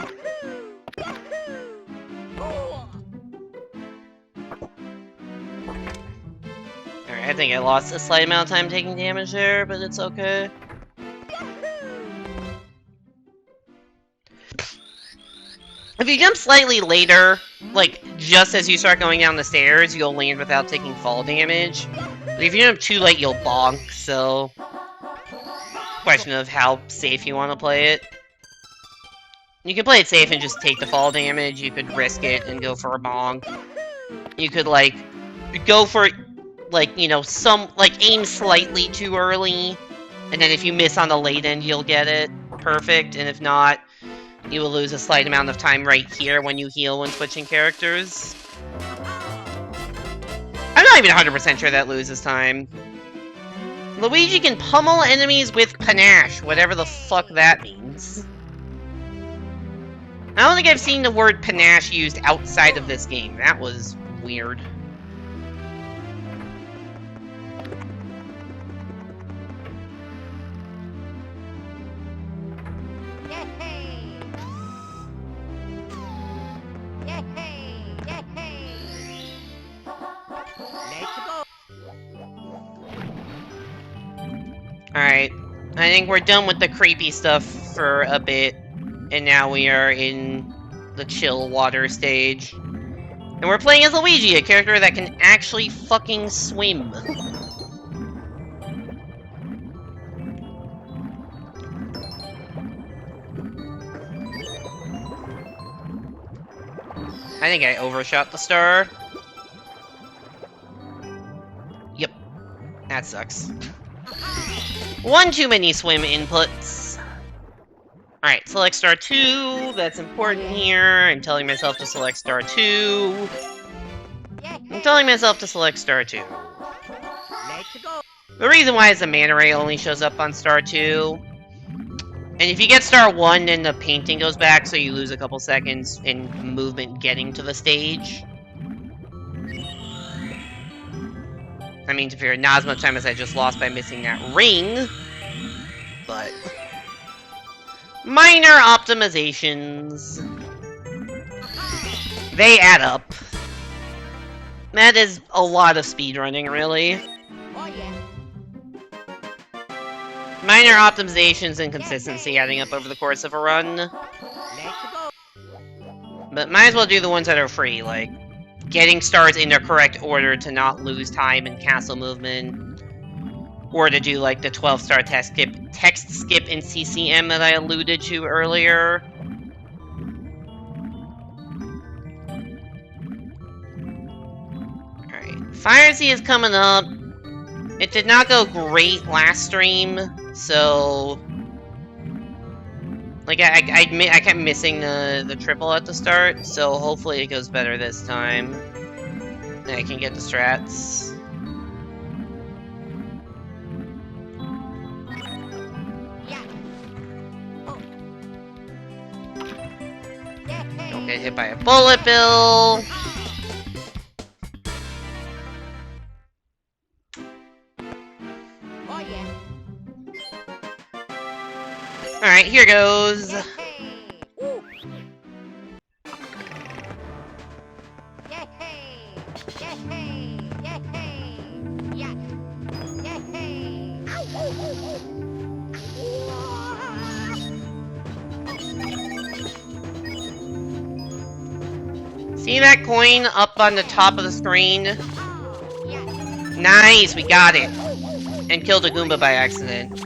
Speaker 1: Alright, I think I lost a slight amount of time taking damage there, but it's okay. If you jump slightly later, like, just as you start going down the stairs, you'll land without taking fall damage. But if you jump too late, you'll bonk, so... Question of how safe you want to play it. You can play it safe and just take the fall damage, you could risk it and go for a bonk. You could, like, go for, like, you know, aim slightly too early, and then if you miss on the late end, you'll get it perfect, and if not, you will lose a slight amount of time right here when you heal when switching characters. I'm not even 100% sure that loses time. Luigi can pummel enemies with panache, whatever the fuck that means. I don't think I've seen the word panache used outside of this game. That was weird. Alright, I think we're done with the creepy stuff for a bit, and now we are in the chill water stage. And we're playing as Luigi, a character that can actually fucking swim. I think I overshot the star. Yep, that sucks. One too many swim inputs. Alright, select star 2. That's important here. I'm telling myself to select star 2. I'm telling myself to select star 2. The reason why is the mana ray only shows up on star 2. And if you get star 1, then the painting goes back, so you lose a couple seconds in movement getting to the stage. I mean, to be fair, not as much time as I just lost by missing that ring. But minor optimizations. They add up. That is a lot of speedrunning, really. Minor optimizations and consistency adding up over the course of a run. But might as well do the ones that are free, like getting stars in their correct order to not lose time in castle movement. Or to do like the 12-star text skip in CCM that I alluded to earlier. Alright, Fire Sea is coming up. It did not go great last stream, so like I kept missing the triple at the start, so hopefully it goes better this time. And I can get the strats. Don't get hit by a bullet bill. Alright, here goes. See that coin up on the top of the screen? Nice, we got it. And killed a Goomba by accident.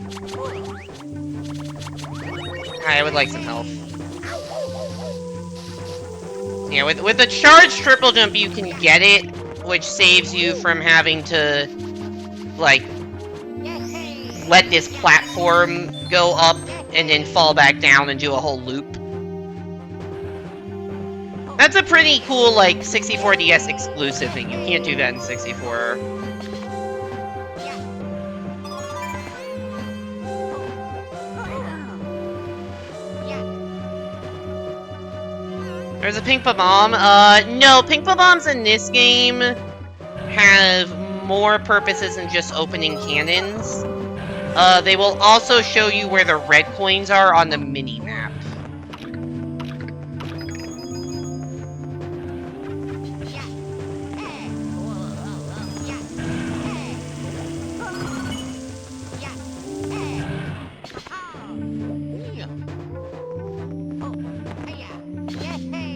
Speaker 1: I would like some health. Yeah, with the charged triple jump you can get it, which saves you from having to, like, let this platform go up and then fall back down and do a whole loop. That's a pretty cool, like, 64DS exclusive thing. You can't do that in 64. There's a pink bomb. No, pink bombs in this game have more purposes than just opening cannons. They will also show you where the red coins are on the mini-map.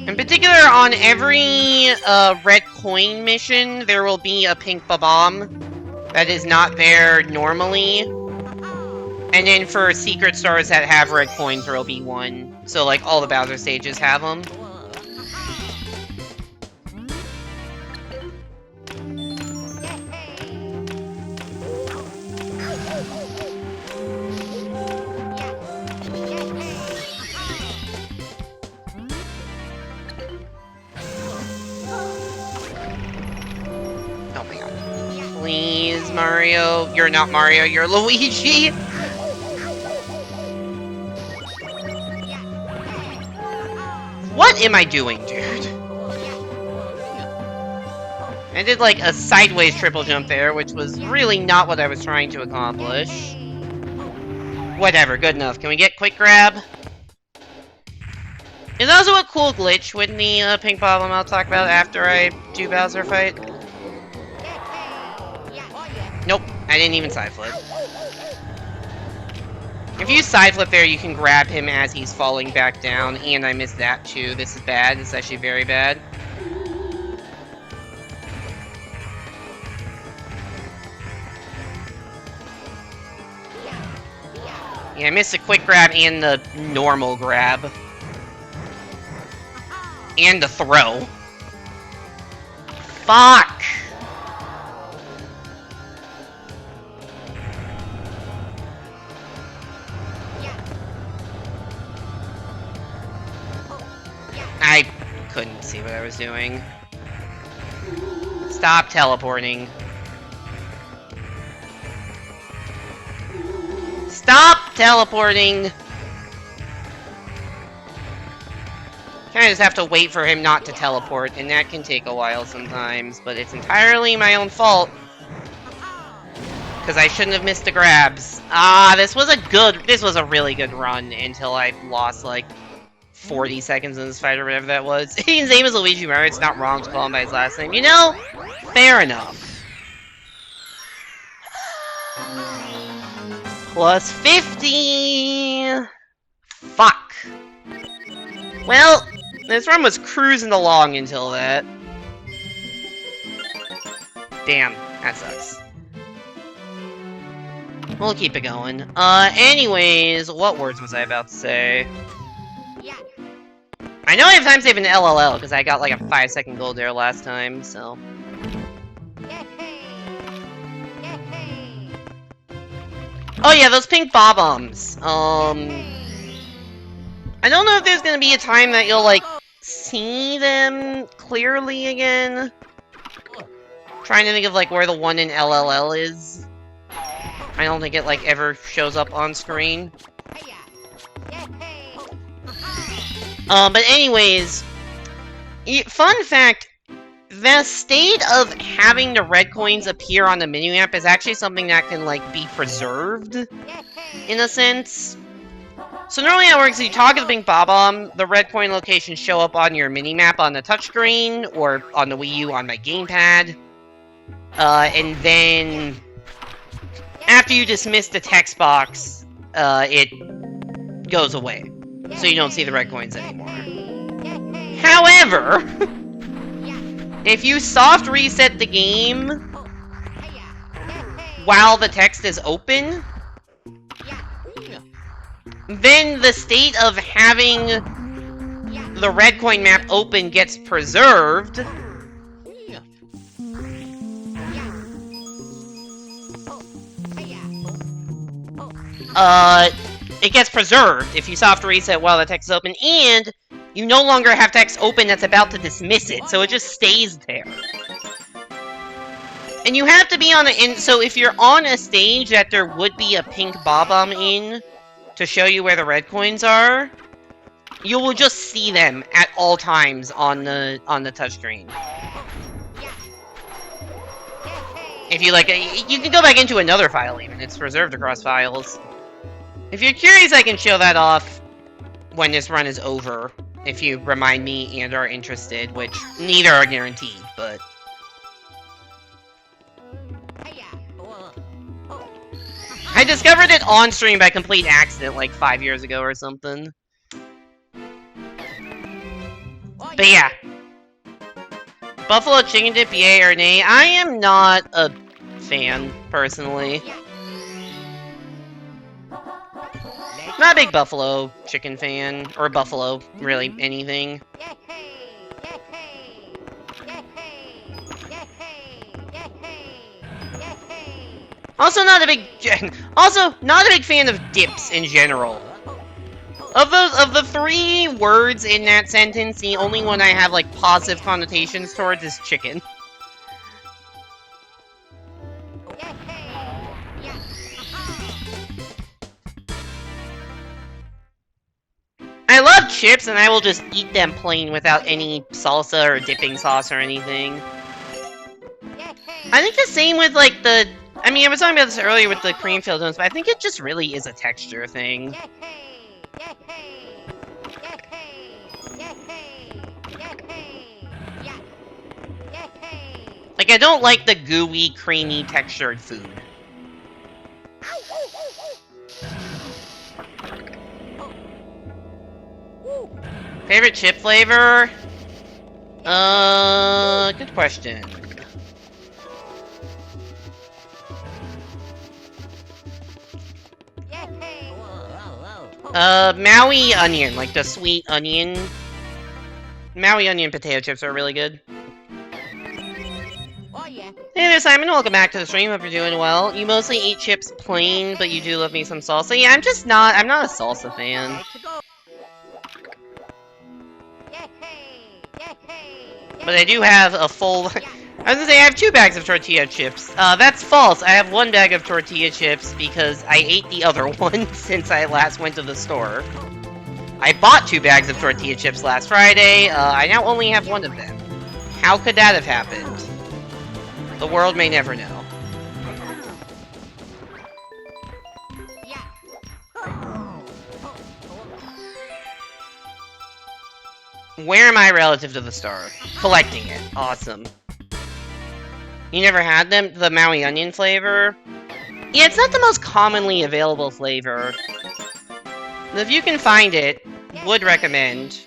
Speaker 1: In particular, on every red coin mission, there will be a pink bomb that is not there normally. And then for secret stars that have red coins, there will be one. So, like, all the Bowser stages have them. Please, Mario. You're not Mario, you're Luigi! What am I doing, dude? I did, like, a sideways triple jump there, which was really not what I was trying to accomplish. Whatever, good enough. Can we get quick grab? There's also a cool glitch with the pink bomb I'll talk about after I do Bowser fight. Nope, I didn't even side flip. If you side flip there, you can grab him as he's falling back down, and I missed that too. This is bad. This is actually very bad. Yeah, I missed the quick grab and the normal grab. And the throw. Fuck! I couldn't see what I was doing. Stop teleporting. Stop teleporting! I just have to wait for him not to teleport, and that can take a while sometimes, but it's entirely my own fault. Because I shouldn't have missed the grabs. This was a really good run until I lost, like, 40 seconds in this fight or whatever that was. His name is Luigi Mario, it's not wrong to call him by his last name. You know, fair enough. Plus 50! Fuck. Well, this run was cruising along until that. Damn, that sucks. We'll keep it going. Anyways, what words was I about to say? I know I have time save in LLL, because I got like a 5-second gold there last time, so... Oh yeah, those pink bob-ombs. I don't know if there's gonna be a time that you'll, like, see them clearly again. Trying to think of, like, where the one in LLL is. I don't think it, like, ever shows up on screen. But anyways, fun fact, the state of having the red coins appear on the minimap is actually something that can, like, be preserved, in a sense. So normally how it works is you talk to the pink bob-omb, the red coin locations show up on your minimap on the touchscreen, or on the Wii U on my gamepad. And then, after you dismiss the text box, it goes away. So you don't see the red coins anymore. However, if you soft reset the game while the text is open, then the state of having the red coin map open gets preserved. It gets preserved if you soft reset while the text is open, and you no longer have text open that's about to dismiss it, so it just stays there. And you have to be on so if you're on a stage that there would be a pink bob-omb in to show you where the red coins are, you will just see them at all times on the touchscreen. If you like, you can go back into another file even, it's preserved across files. If you're curious, I can show that off when this run is over, if you remind me and are interested, which neither are guaranteed, but... I discovered it on stream by complete accident like 5 years ago or something. But yeah. Buffalo chicken dip, yay or nay? I am not a fan, personally. Not a big buffalo chicken fan, or buffalo, really, anything. Also not a big fan of dips in general. Of the 3 words in that sentence, the only one I have like positive connotations towards is chicken. I love chips, and I will just eat them plain without any salsa or dipping sauce or anything. I think the same with, like, I was talking about this earlier with the cream-filled ones, but I think it just really is a texture thing. Like, I don't like the gooey, creamy, textured food. Favorite chip flavor? Good question. Maui onion, like the sweet onion. Maui onion potato chips are really good. Hey there, Simon. Welcome back to the stream. Hope you're doing well. You mostly eat chips plain, but you do love me some salsa. Yeah, I'm not a salsa fan. But I do have a full... I was gonna say I have 2 bags of tortilla chips. That's false. I have 1 bag of tortilla chips because I ate the other one since I last went to the store. I bought 2 bags of tortilla chips last Friday. I now only have 1 of them. How could that have happened? The world may never know. Where am I relative to the star? Collecting it. Awesome. You never had them? The Maui onion flavor? Yeah, it's not the most commonly available flavor. If you can find it, would recommend.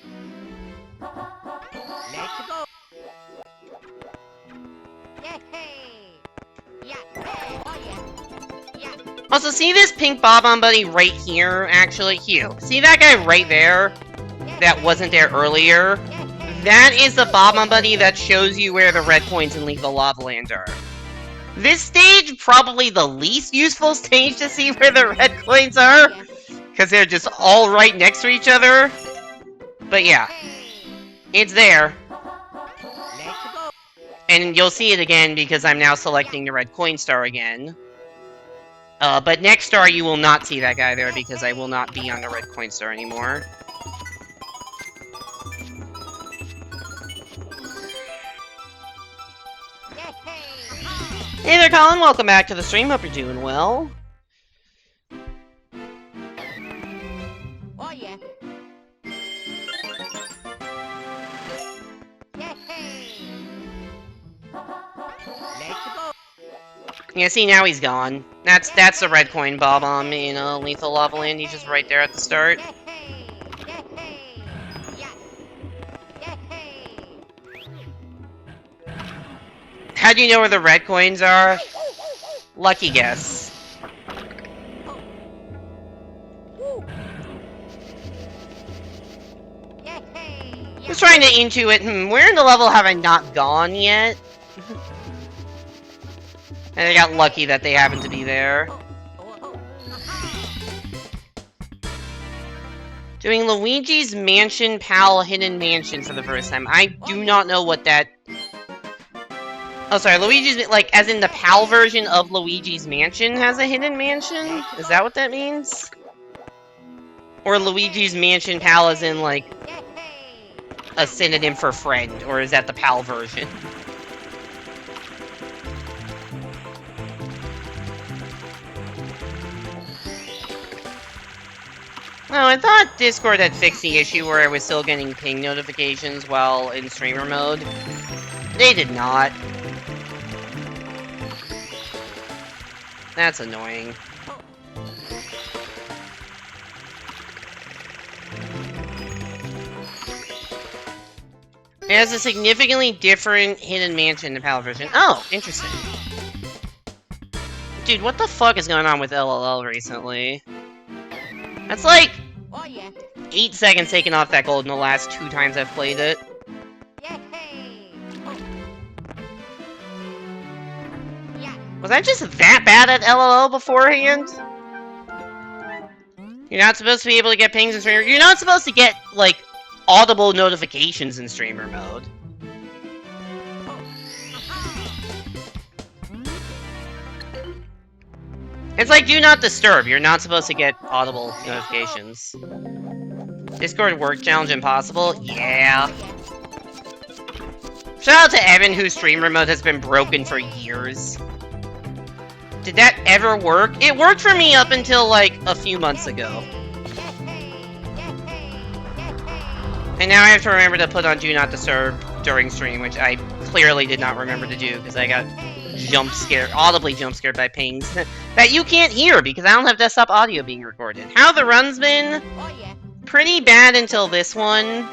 Speaker 1: Also, see this pink Bob-on buddy right here, actually? Here. See that guy right there? That wasn't there earlier? That is the Bob-on buddy that shows you where the red coins in Lethal Lava Land are. This stage, probably the least useful stage to see where the red coins are. Because they're just all right next to each other. But yeah. It's there. And you'll see it again because I'm now selecting the red coin star again. But next star you will not see that guy there because I will not be on the red coin star anymore. Hey there, Colin. Welcome back to the stream. Hope you're doing well. Oh, yeah. Yeah, see, now he's gone. That's the red coin Bob-omb in Lethal Lava Land. He's just right there at the start. How do you know where the red coins are? Lucky guess. Just trying to intuit, where in the level have I not gone yet? And I got lucky that they happened to be there. Doing Luigi's Mansion Pal Hidden Mansion for the first time. I do not know what that... Oh, sorry, Luigi's, like, as in the PAL version of Luigi's Mansion has a hidden mansion? Is that what that means? Or Luigi's Mansion PAL as in, like, a synonym for friend? Or is that the PAL version? Oh, I thought Discord had fixed the issue where I was still getting ping notifications while in streamer mode. They did not. That's annoying. It has a significantly different hidden mansion in the PAL version. Oh, interesting. Dude, what the fuck is going on with LLL recently? That's like 8 seconds taken off that gold in the last 2 times I've played it. Was I just that bad at LLL beforehand? You're not supposed to be able to get pings in streamer. You're not supposed to get, like, audible notifications in streamer mode. It's like do not disturb. You're not supposed to get audible notifications. Discord work challenge impossible? Yeah. Shout out to Evan, whose streamer mode has been broken for years. Did that ever work? It worked for me up until, like, a few months ago. And now I have to remember to put on Do Not Disturb during stream, which I clearly did not remember to do, because I got audibly jump scared by pings that you can't hear, because I don't have desktop audio being recorded. How the run's been? Pretty bad until this one,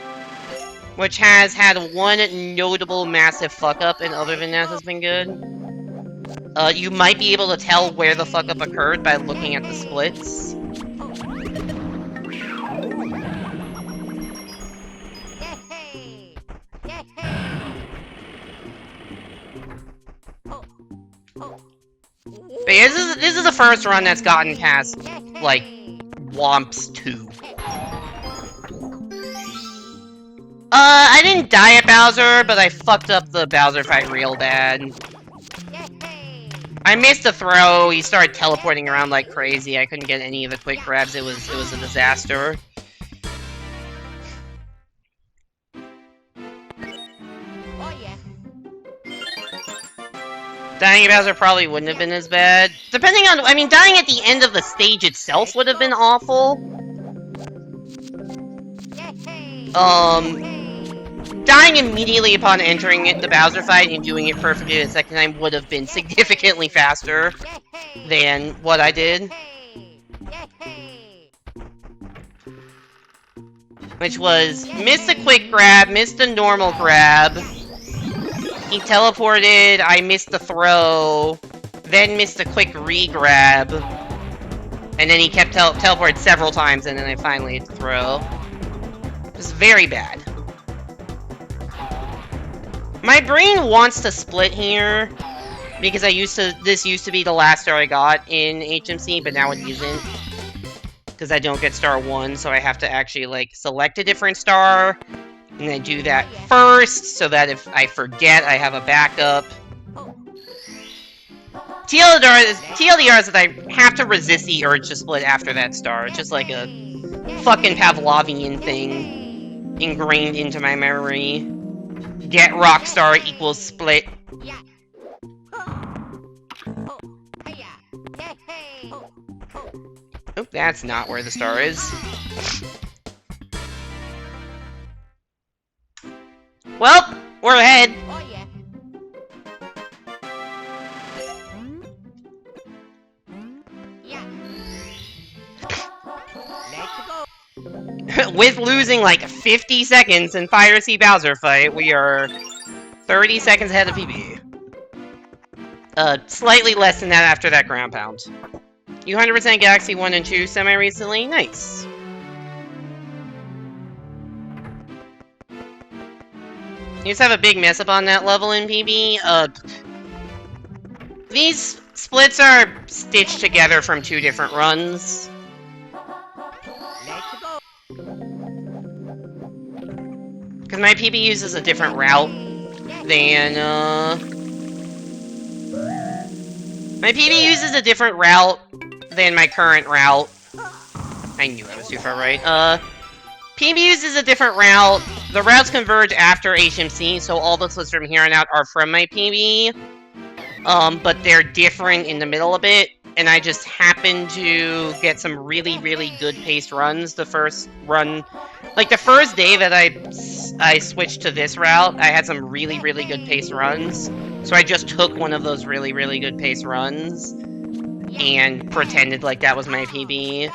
Speaker 1: which has had one notable massive fuck-up, and other than that has been good. You might be able to tell where the fuck-up occurred by looking at the splits. But yeah, this is the first run that's gotten past, like, Womps 2. I didn't die at Bowser, but I fucked up the Bowser fight real bad. I missed a throw, he started teleporting around like crazy, I couldn't get any of the quick grabs, it was a disaster. Dying at Bowser probably wouldn't have been as bad. Depending on, I mean, dying at the end of the stage itself would have been awful. Dying immediately upon entering the Bowser fight and doing it perfectly the second time would have been significantly faster than what I did. Which was, missed the quick grab, missed the normal grab. He teleported, I missed the throw, then missed the quick re-grab. And then he kept teleported several times and then I finally hit the throw. It was very bad. My brain wants to split here, because this used to be the last star I got in HMC, but now it isn't. Because I don't get star 1, so I have to actually, like, select a different star, and then do that first, so that if I forget, I have a backup. TLDR is that I have to resist the urge to split after that star. It's just like a fucking Pavlovian thing ingrained into my memory. Get Rockstar equals split. Oh, that's not where the star is. Well, we're ahead. With losing like 50 seconds in Fire Sea Bowser fight, we are 30 seconds ahead of PB. Slightly less than that after that ground pound. You 100% Galaxy 1 and 2 semi-recently? Nice. You just have a big mess up on that level in PB. These splits are stitched together from 2 different runs. Because my PB uses a different route than, my PB uses a different route than my current route. I knew I was too far right. PB uses a different route. The routes converge after HMC, so all the splits from here on out are from my PB. But they're different in the middle a bit, and I just happened to get some really, really good paced runs the first run. Like, the first day that I switched to this route, I had some really, really good paced runs. So I just took one of those really, really good paced runs and pretended like that was my PB.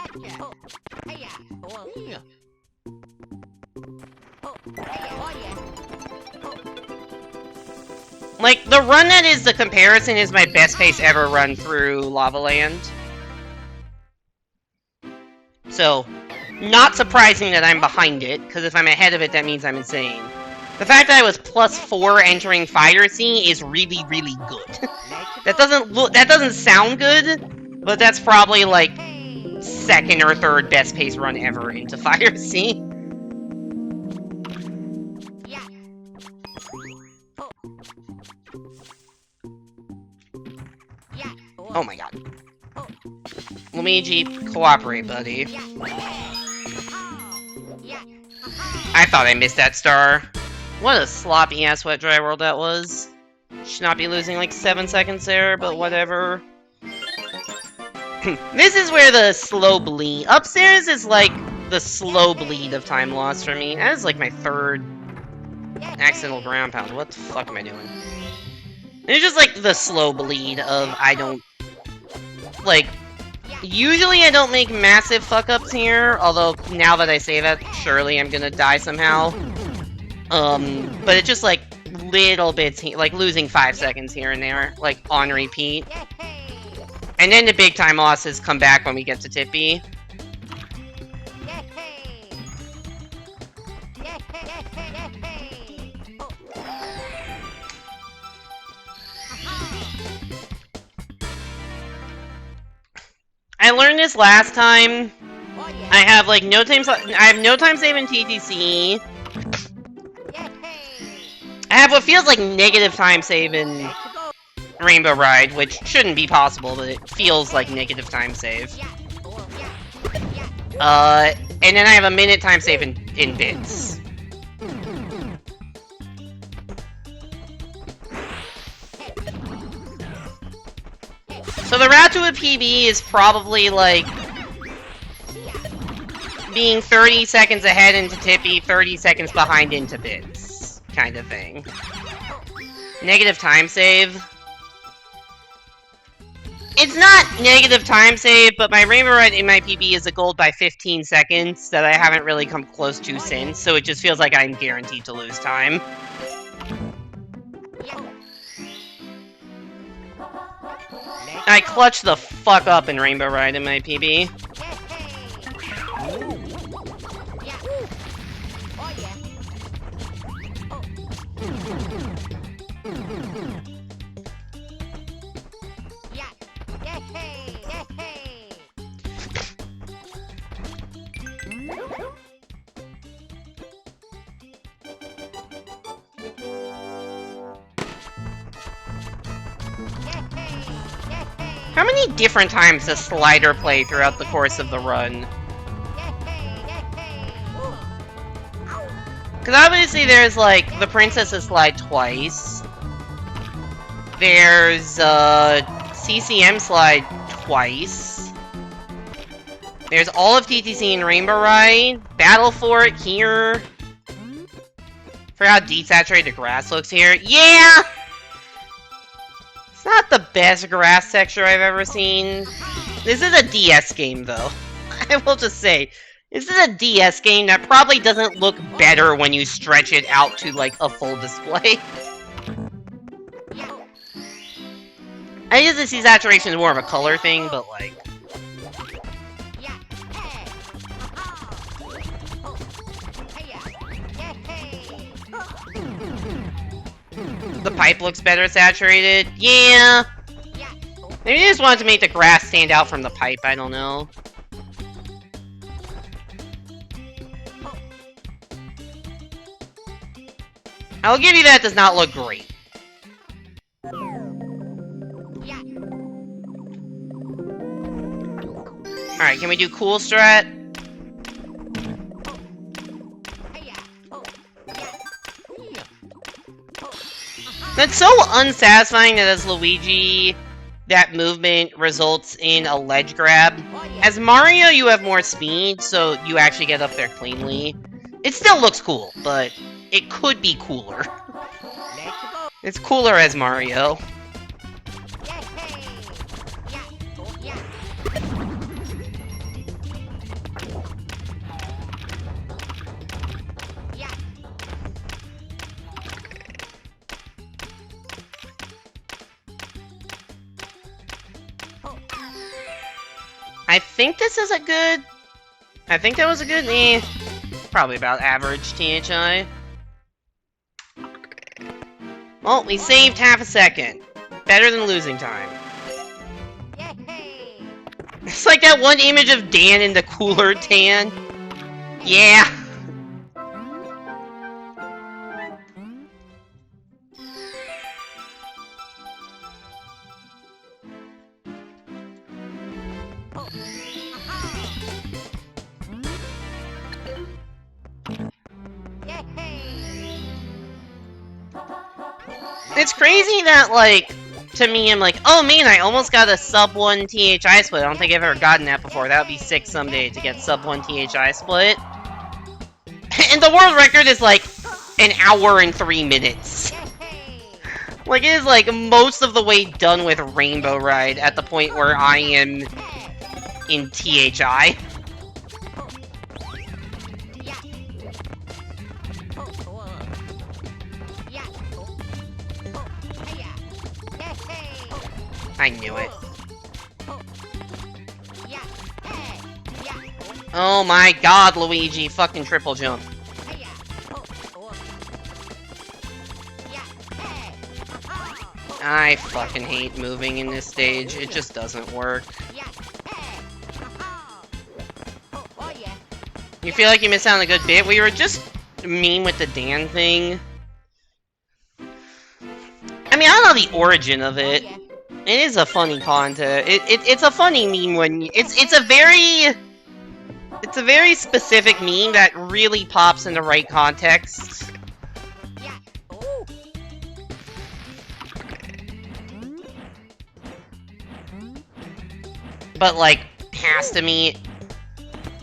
Speaker 1: Like, the run that is the comparison is my best pace ever run through Lava Land. So, not surprising that I'm behind it, because if I'm ahead of it, that means I'm insane. The fact that I was +4 entering Fire Sea is really, really good. That doesn't sound good, but that's probably, like, second or third best pace run ever into Fire Sea. Oh my god. Luigi, cooperate, buddy. I thought I missed that star. What a sloppy-ass wet dry world that was. Should not be losing like 7 seconds there, but whatever. This is where the slow bleed... Upstairs is like the slow bleed of time loss for me. That is like my 3rd accidental ground pound. What the fuck am I doing? It's just like the slow bleed of I don't... Like, usually I don't make massive fuck-ups here, although now that I say that, surely I'm gonna die somehow. But it's just like little bits, like losing 5 seconds here and there, like on repeat. And then the big time losses come back when we get to Tippy. I learned this last time. I have like no time. I have no time save in TTC. have what feels like negative time save in Rainbow Ride, which shouldn't be possible, but it feels like negative time save. And then I have a minute time save in bits. So the route to a PB is probably like being 30 seconds ahead into Tippy, 30 seconds behind into bits, kind of thing. Negative time save. It's not negative time save, but my Rainbow Ride in my PB is a gold by 15 seconds that I haven't really come close to since, so it just feels like I'm guaranteed to lose time. I clutched the fuck up in Rainbow Ride in my PB. How many different times does Slider play throughout the course of the run? Because obviously there's, like, the Princess's Slide twice. There's, CCM Slide twice. There's all of TTC and Rainbow Ride. Battle for it here. For how desaturated the grass looks here. Yeah! It's not the best grass texture I've ever seen. This is a DS game, though. I will just say, this is a DS game that probably doesn't look better when you stretch it out to, like, a full display. I guess the desaturation is more of a color thing, but, like... The pipe looks better saturated. Yeah! Maybe they just wanted to make the grass stand out from the pipe, I don't know. I'll give you that it does not look great. Alright, can we do cool strat? That's so unsatisfying that as Luigi, that movement results in a ledge grab. As Mario, you have more speed, so you actually get up there cleanly. It still looks cool, but it could be cooler. It's cooler as Mario. I think this is a good... I think that was a good... probably about average THI. Well, we saved half a second. Better than losing time. It's like that one image of Dan in the cooler tan. Yeah. It's crazy that, like, to me, I'm like, oh man, I almost got a sub 1 THI split. I don't think I've ever gotten that before. That would be sick someday to get sub 1 THI split. And the world record is like an hour and 3 minutes. Like, it is like most of the way done with Rainbow Ride at the point where I am in THI. I knew it. Oh my god, Luigi, fucking triple jump. I fucking hate moving in this stage. It just doesn't work. You feel like you missed out on a good bit? We were just mean with the Dan thing. mean, I don't know the origin of it. It is a funny content. It's a funny meme when it's a very specific meme that really pops in the right context. But like has to meet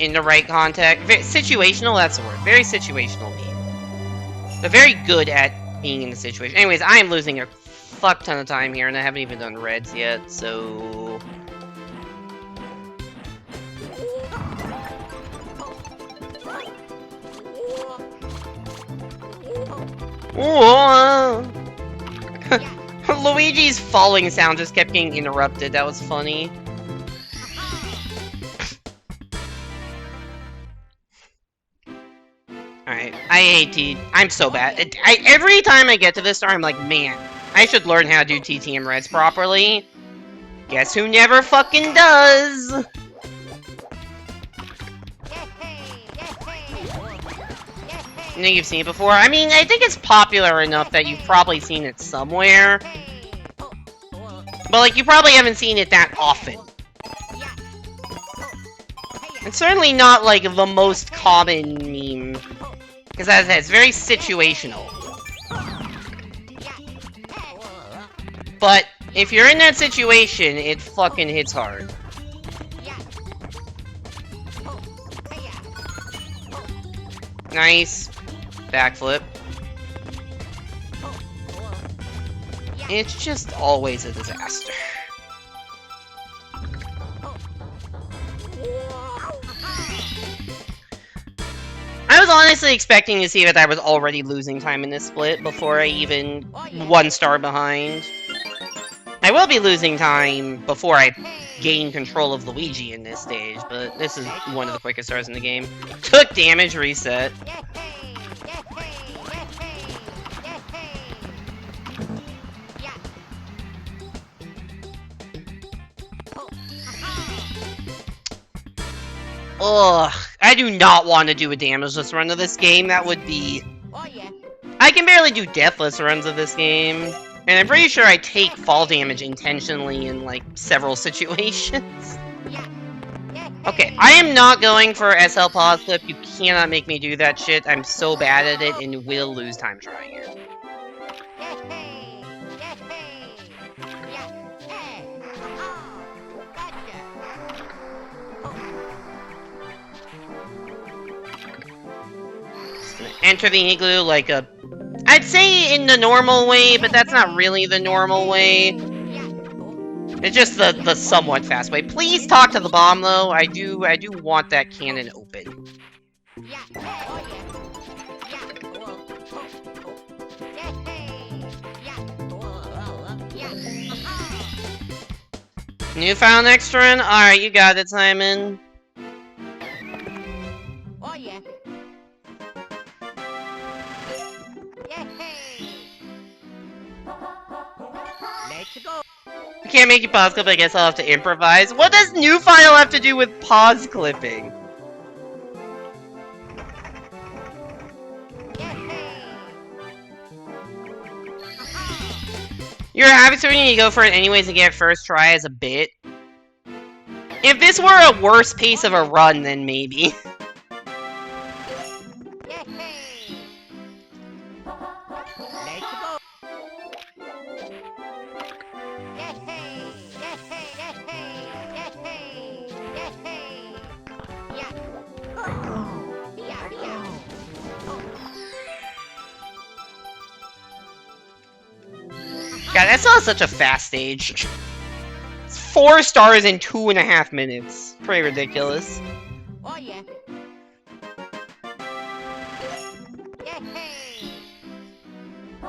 Speaker 1: in the right context. Situational, that's the word. Very situational meme. But very good at being in the situation. Anyways, I am losing a fuck ton of time here, and I haven't even done reds yet, so... Luigi's falling sound just kept getting interrupted. That was funny. Alright, I hate T. I'm so bad. Every time I get to this star, I'm like, man, I should learn how to do TTM reds properly. Guess who never fucking does? I think you've seen it before. I mean, I think it's popular enough that you've probably seen it somewhere. But, like, you probably haven't seen it that often. It's certainly not, like, the most common meme. Because, as I said, it's very situational. But, if you're in that situation, it fucking hits hard. Nice. Backflip. It's just always a disaster. I was honestly expecting to see that I was already losing time in this split before I even 1 star behind. I will be losing time before I gain control of Luigi in this stage, but this is one of the quickest stars in the game. Took damage, reset. Ugh, I do not want to do a damageless run of this game. That would be... I can barely do deathless runs of this game. And I'm pretty sure I take fall damage intentionally in, like, several situations. Okay, I am not going for SL pause clip. You cannot make me do that shit. I'm so bad at it and will lose time trying it. Enter the igloo like a... I'd say in the normal way, but that's not really the normal way. It's just the somewhat fast way. Please talk to the bomb, though. I do want that cannon open. Newfound extra run? Alright, you got it, Simon. I can't make you pause clip, I guess I'll have to improvise. What does new file have to do with pause clipping? You're happy to when you go for it anyways and get first try as a bit. If this were a worse pace of a run, then maybe. God, that's not such a fast stage. It's 4 stars in 2.5 minutes. Pretty ridiculous.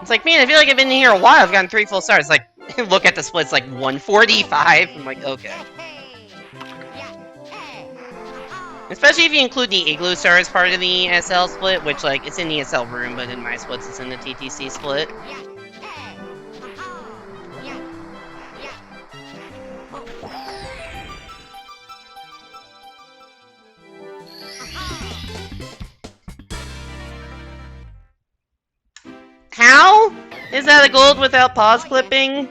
Speaker 1: It's like, man, I feel like I've been here a while. I've gotten 3 full stars. Like, look at the splits, like 145. I'm like, okay. Especially if you include the Igloo Star as part of the SL split, which, like, it's in the SL room, but in my splits, it's in the TTC split. How? Is that a gold without pause clipping?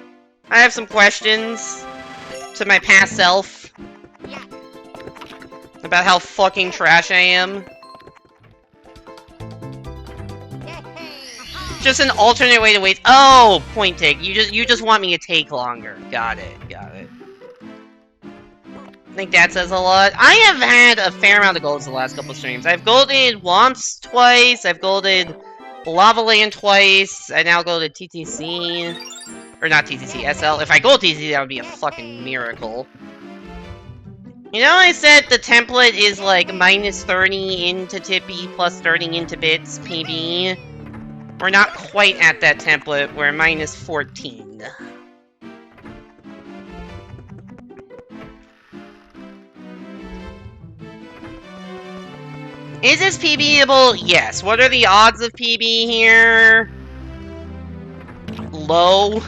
Speaker 1: I have some questions to my past self about how fucking trash I am. Just an alternate way to wait. Oh, point take. You just want me to take longer. Got it. I think that says a lot. I have had a fair amount of golds the last couple streams. I've golded Womps twice. I've golded Lava Land twice. I now golded TTC. Or not TTC, SL. If I gold TTC, that would be a fucking miracle. You know, I said the template is like minus 30 into Tippy plus 30 into bits PB. We're not quite at that template. We're minus 14. Is this PB-able? Yes. What are the odds of PB here? Low.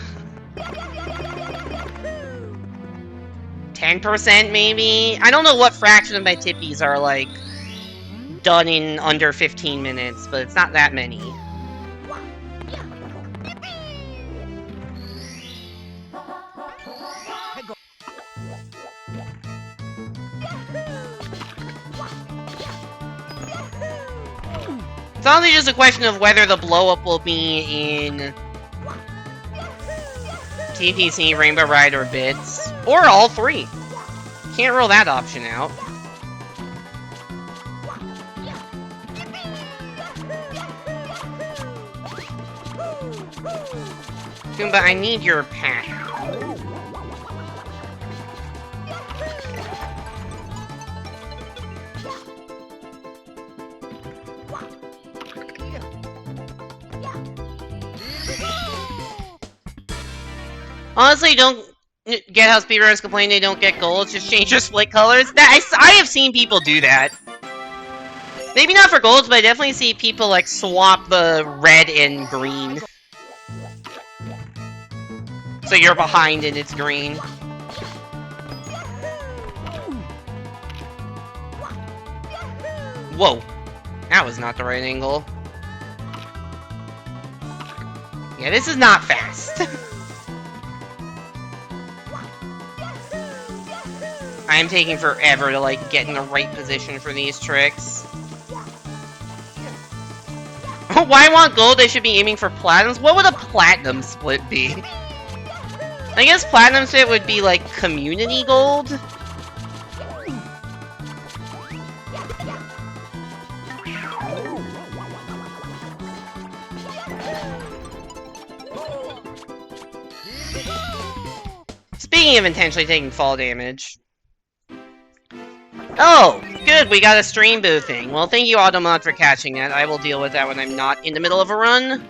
Speaker 1: 10% maybe? I don't know what fraction of my tippies are, like, done in under 15 minutes, but it's not that many. It's honestly just a question of whether the blow-up will be in TTC, Rainbow Ride, or Bits. Or all three. Can't rule that option out. Goomba, I need your pack. Honestly, don't get how speedrunners complain they don't get golds, just change your split colors. I have seen people do that. Maybe not for golds, but I definitely see people, like, swap the red and green. So you're behind and it's green. Whoa. That was not the right angle. Yeah, this is not fast. I'm taking forever to, like, get in the right position for these tricks. Why want gold? They should be aiming for platinums? What would a platinum split be? I guess platinum split would be, like, community gold? Speaking of intentionally taking fall damage. Oh, good, we got a stream boothing. Well, thank you, Automod, for catching that. I will deal with that when I'm not in the middle of a run.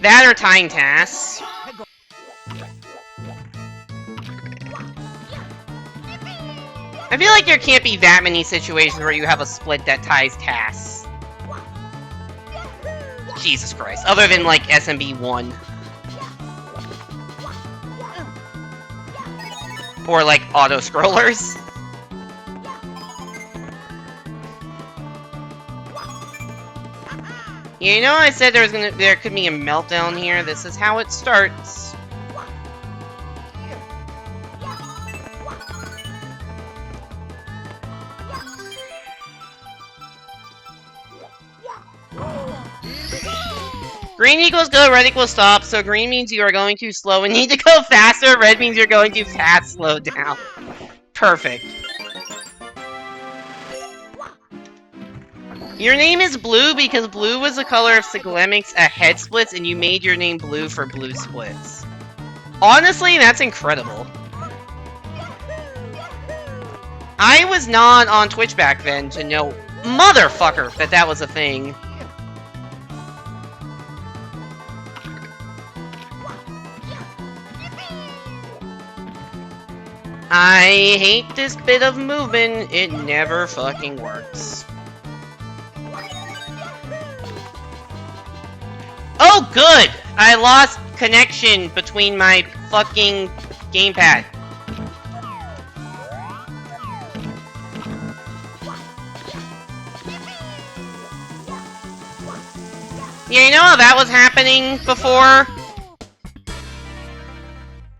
Speaker 1: That or tying tasks. I feel like there can't be that many situations where you have a split that ties tasks. Jesus Christ. Other than, like, SMB1. Or, like, auto-scrollers. You know, I said there could be a meltdown here. This is how it starts. Green equals go, red equals stop. So green means you are going too slow and need to go faster. Red means you're going too fast, slow down. Perfect. Your name is blue because blue was the color of Siglemic's head splits, and you made your name blue for blue splits. Honestly, that's incredible. I was not on Twitch back then to know, motherfucker, that was a thing. I hate this bit of movement. It never fucking works. Oh, good! I lost connection between my fucking gamepad. Yeah, you know how that was happening before?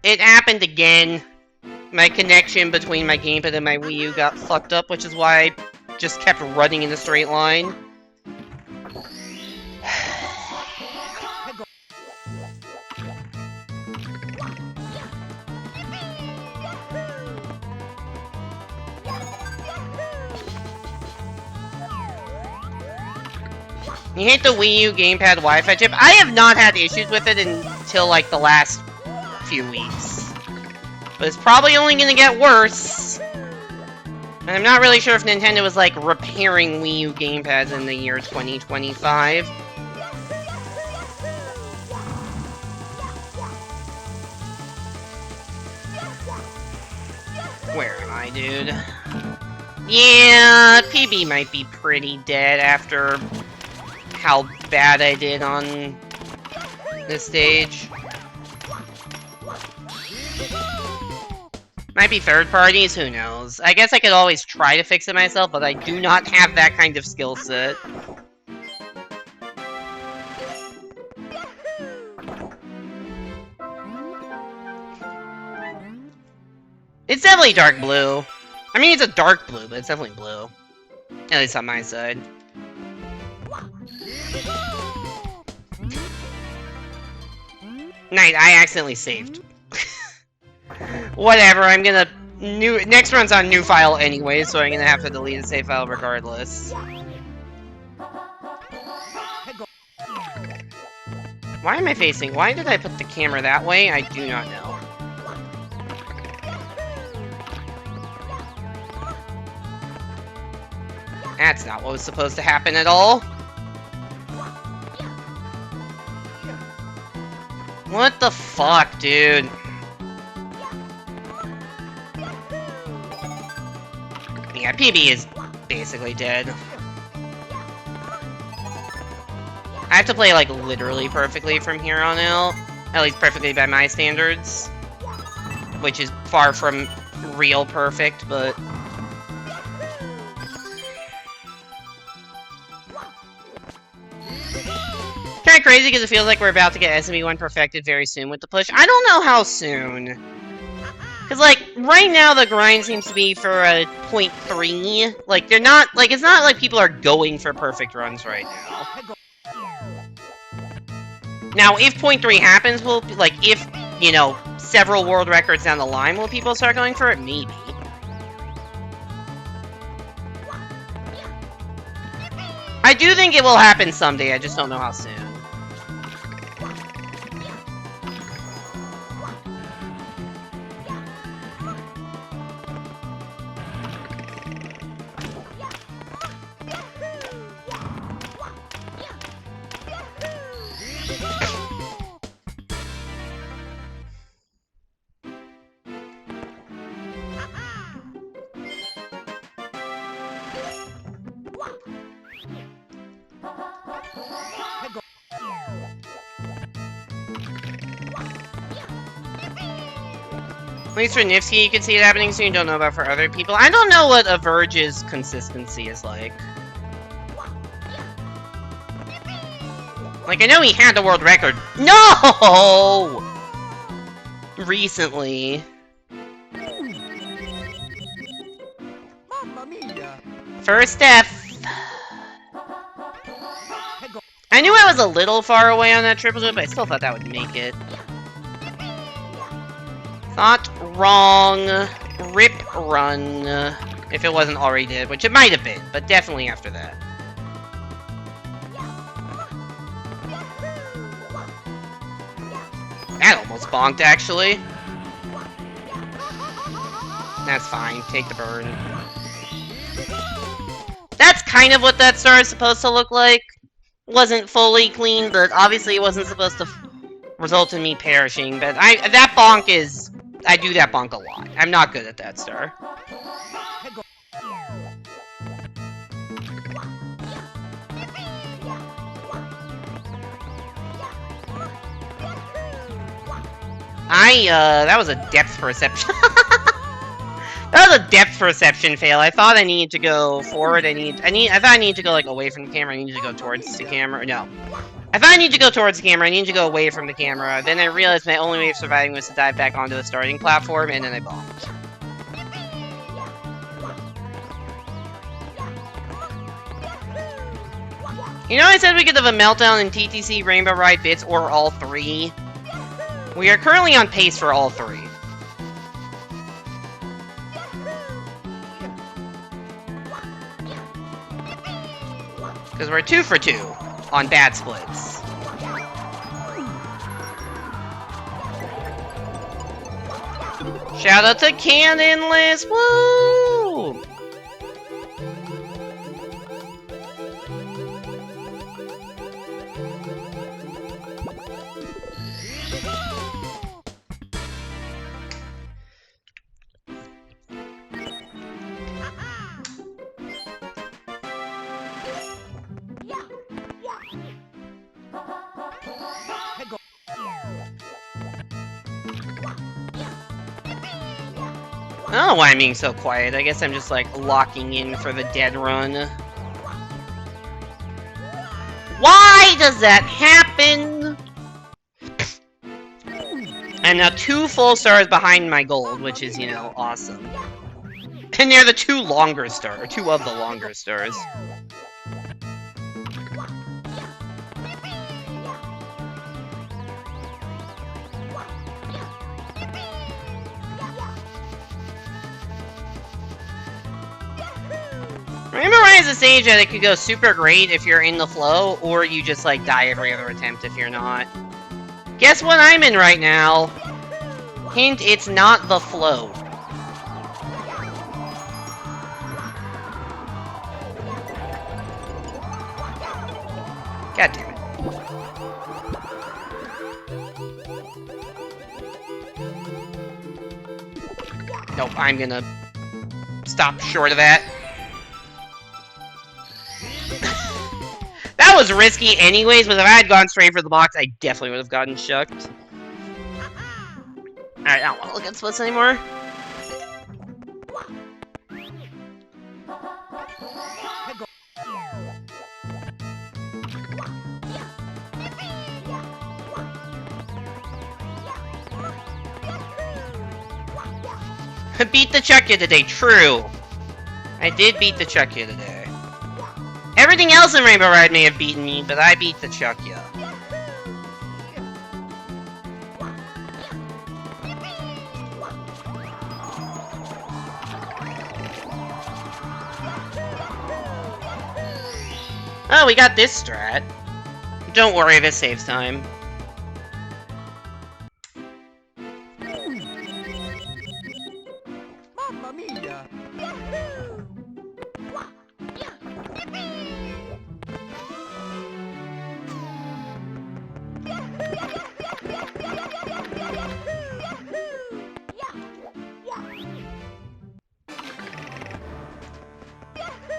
Speaker 1: It happened again. My connection between my gamepad and my Wii U got fucked up, which is why I just kept running in a straight line. You hit the Wii U gamepad Wi-Fi chip. I have not had issues with it until like the last few weeks. But it's probably only gonna get worse. And I'm not really sure if Nintendo is like repairing Wii U gamepads in the year 2025. Where am I, dude? Yeah, PB might be pretty dead after how bad I did on this stage. Might be third parties, who knows? I guess I could always try to fix it myself, but I do not have that kind of skill set. It's definitely dark blue. I mean, it's a dark blue, but it's definitely blue. At least on my side. Night, I accidentally saved. Whatever, I'm gonna... Next run's on new file anyway, so I'm gonna have to delete the save file regardless. Why am I facing? Why did I put the camera that way? I do not know. That's not what was supposed to happen at all. What the fuck, dude? Yeah, PB is basically dead. I have to play, like, literally perfectly from here on out. At least perfectly by my standards. Which is far from real perfect, but... Kinda crazy because it feels like we're about to get SME1 perfected very soon with the push. I don't know how soon. Because, like, right now the grind seems to be for a 0.3. Like, they're not, like, it's not like people are going for perfect runs right now. Now, if 0.3 happens, will like, if, you know, several world records down the line, will people start going for it? Maybe. I do think it will happen someday, I just don't know how soon. At least for Nifty, you can see it happening soon. Don't know about for other people. I don't know what a Verge's consistency is like. Like, I know he had the world record. No! Recently. First F. I knew I was a little far away on that triple jump, but I still thought that would make it. Thought wrong. Rip run. If it wasn't already dead, which it might have been, but definitely after that. That almost bonked, actually. That's fine. Take the burn. That's kind of what that star is supposed to look like. Wasn't fully clean, but obviously it wasn't supposed to result in me perishing. But that bonk is... I do that bonk a lot. I'm not good at that star. That was a depth perception. That was a depth perception fail. I thought I needed to go forward. I thought I needed to go, like, away from the camera. I needed to go towards the camera. No. I thought I need to go towards the camera. I need to go away from the camera. Then I realized my only way of surviving was to dive back onto the starting platform, and then I bombed. You know I said we could have a meltdown in TTC, Rainbow Ride, Bits, or all three? We are currently on pace for all three. Because we're 2 for 2 on bad splits. Shout out to Cannonless! Woo! I don't know why I'm being so quiet. I guess I'm just like locking in for the dead run. Why does that happen? I'm now 2 full stars behind my gold, which is, you know, awesome. And they're the 2 longer stars, or 2 of the longer stars. Rainbow Ride is a stage that it could go super great if you're in the flow, or you just like die every other attempt if you're not. Guess what I'm in right now? Hint, it's not the flow. God damn it. Nope, I'm gonna stop short of that. That was risky anyways, but if I had gone straight for the box, I definitely would have gotten shucked. Alright, I don't want to look at splits anymore. Beat the Chuckya today, true. I did beat the Chuckya today. Everything else in Rainbow Ride may have beaten me, but I beat the Chuckya. Oh, we got this strat. Don't worry, this saves time.
Speaker 2: Mamma mia!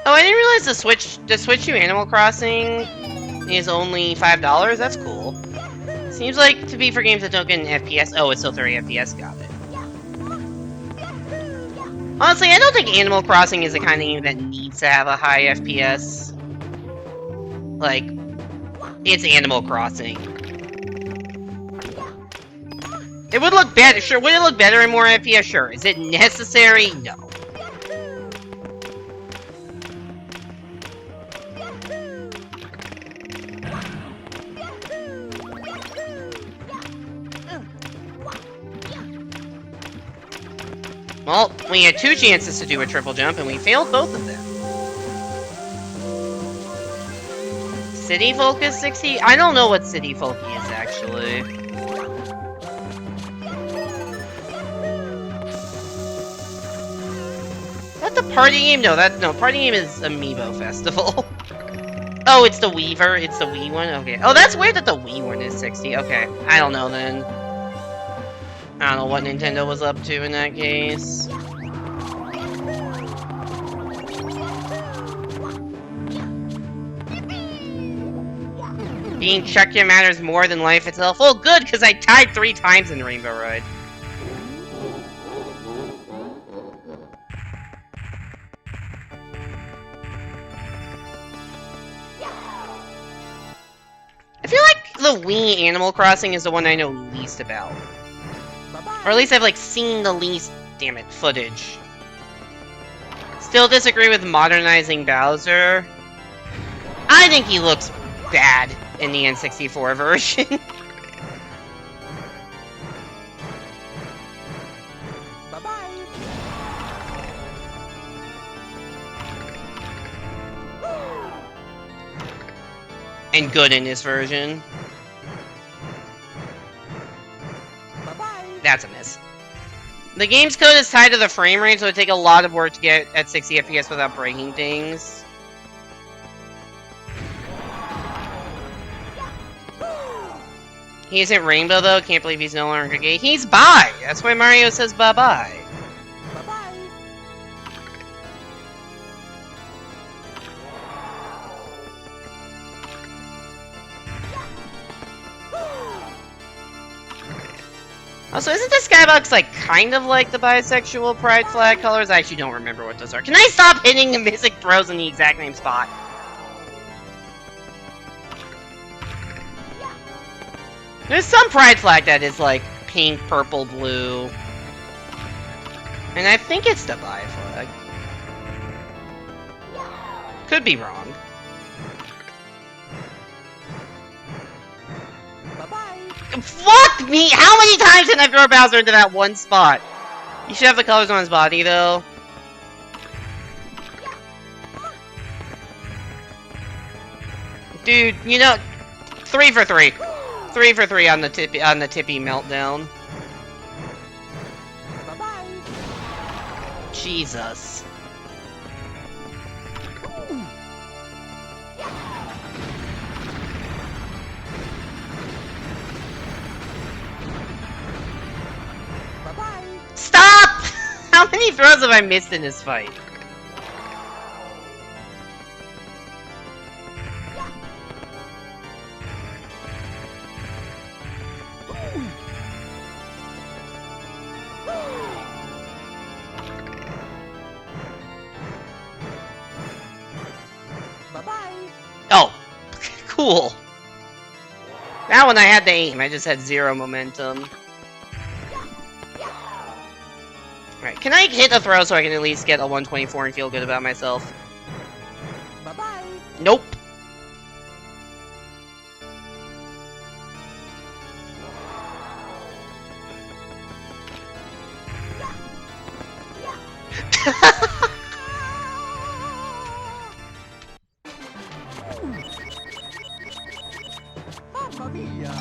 Speaker 1: Oh, I didn't realize the switch to Animal Crossing is only $5. That's cool. Seems like to be for games that don't get an FPS. Oh, it's still 30 FPS. Got it. Honestly, I don't think Animal Crossing is the kind of game that needs to have a high FPS. Like, it's Animal Crossing. It would look better, sure. Would it look better in more FPS? Sure. Is it necessary? No. Well, we had 2 chances to do a triple jump, and we failed both of them. City Focus 60? I don't know what City Focus is, actually. Is that the party game? No, party game is Amiibo Festival. Oh, it's the Weaver? It's the Wii one? Okay. Oh, that's weird that the Wii one is 60. Okay. I don't know, then. I don't know what Nintendo was up to in that case. Being Chuckya matters more than life itself. Well, good, because I died 3 times in Rainbow Ride. I feel the Wii, Animal Crossing is the one I know least about. Or at least I've, like, seen the least, damn it, footage. Still disagree with modernizing Bowser. I think he looks bad in the N64 version. And good in this version. That's a miss. The game's code is tied to the frame rate, so it would take a lot of work to get at 60 FPS without breaking things. He isn't Rainbow, though. Can't believe he's no longer gay. He's bi! That's why Mario says bye-bye. Also, isn't the skybox, like, kind of like the bisexual pride flag colors? I actually don't remember what those are. Can I stop hitting the Mystic throws in the exact same spot? There's some pride flag that is, like, pink, purple, blue. And I think it's the bi flag. Could be wrong. Fuck me! How many times did I throw Bowser into that one spot? You should have the colors on his body, though. Dude, you know, 3 for 3. 3 for 3 on the tippy meltdown. Jesus. Stop! How many throws have I missed in this fight? Oh, cool. That one I had to aim, I just had 0 momentum. Alright, can I hit a throw so I can at least get a 124 and feel good about myself? Bye-bye. Nope. Mamma mia!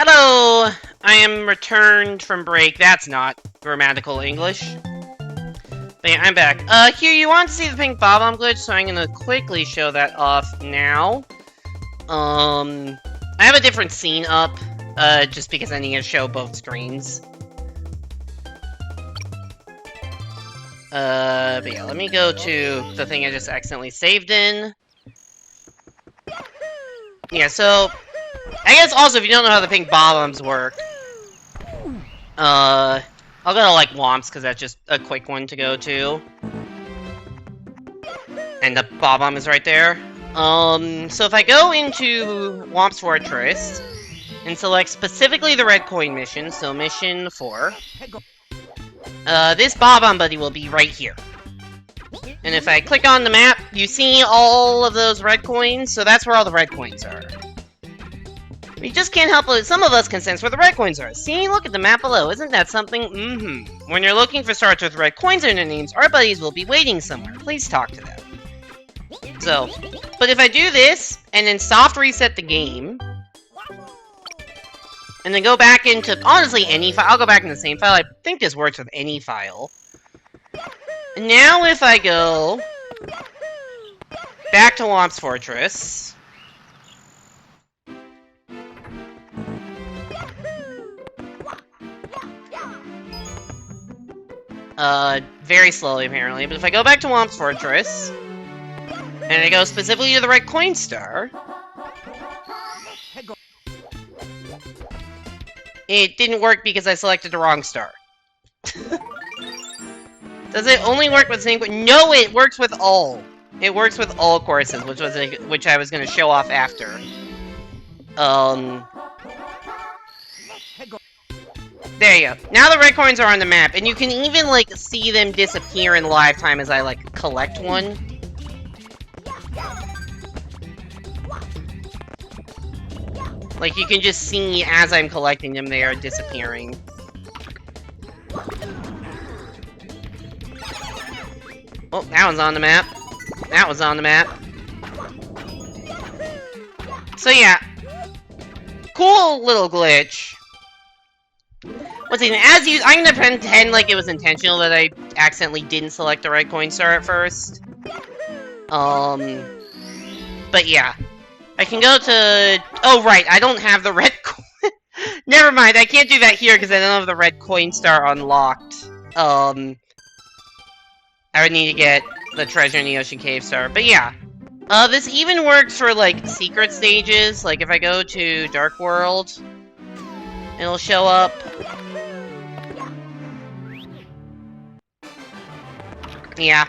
Speaker 1: Hello! I am returned from break. That's not grammatical English. But yeah, I'm back. Hugh, you want to see the pink bob-omb glitch, so I'm gonna quickly show that off now. I have a different scene up, just because I need to show both screens. But yeah, let me go to the thing I just accidentally saved in. Yeah, so, I guess also, if you don't know how the pink bob-ombs work, I'll go to, like, Womps, because that's just a quick one to go to. And the bob-omb is right there. So if I go into Womps Fortress, and select specifically the red coin mission, so mission 4, this bob-omb buddy will be right here. And if I click on the map, you see all of those red coins, so that's where all the red coins are. We just can't help it. Some of us can sense where the red coins are. See, look at the map below. Isn't that something? Mm-hmm. When you're looking for stars with red coins in their names, our buddies will be waiting somewhere. Please talk to them. So, but if I do this, and then soft reset the game, and then go back into, honestly, any file. I'll go back in the same file. I think this works with any file. And now if I go back to Womps Fortress, very slowly apparently, but if I go back to Womps Fortress, and I go specifically to the red coin star, it didn't work because I selected the wrong star. Does it only work with the same coin? No, it works with all. It works with all courses, which I was going to show off after. There you go. Now the red coins are on the map, and you can even, like, see them disappear in live time as I, like, collect one. Like, you can just see as I'm collecting them, they are disappearing. Oh, that one's on the map. That was on the map. So yeah. Cool little glitch. Once again, I'm gonna pretend like it was intentional that I accidentally didn't select the red coin star at first. But yeah. I can go to... Oh, right, I don't have the red coin... Never mind, I can't do that here because I don't have the red coin star unlocked. I would need to get the treasure in the Ocean Cave star. But yeah. This even works for, like, secret stages. Like, if I go to Dark World, it'll show up. Yeah.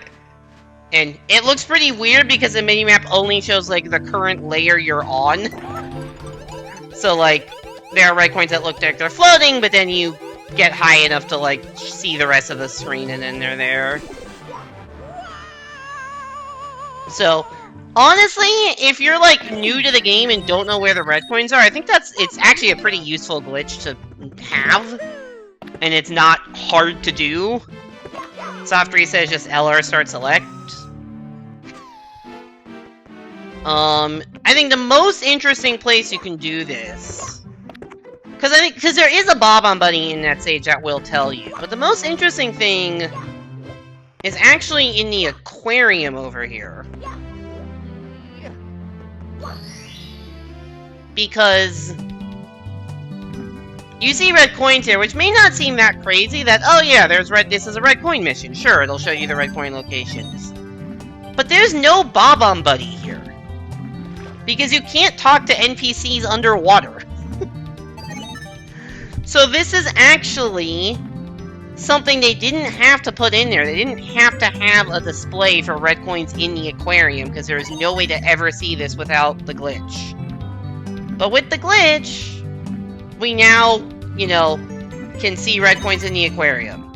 Speaker 1: And it looks pretty weird because the minimap only shows, like, the current layer you're on. So, like, there are red coins that look like they're floating, but then you get high enough to, like, see the rest of the screen and then they're there. So, honestly, if you're, like, new to the game and don't know where the red coins are, I think it's actually a pretty useful glitch to have. And it's not hard to do. Soft reset is just LR start select. I think the most interesting place you can do this, because there is a bob-omb buddy in that stage that will tell you, but the most interesting thing is actually in the aquarium over here. Because you see red coins here, which may not seem that crazy, that, oh yeah, this is a red coin mission. Sure, it'll show you the red coin locations. But there's no bob-omb buddy here. Because you can't talk to NPCs underwater. So this is actually something they didn't have to put in there. They didn't have to have a display for red coins in the aquarium, because there's no way to ever see this without the glitch. But with the glitch, we now, you know, can see red coins in the aquarium.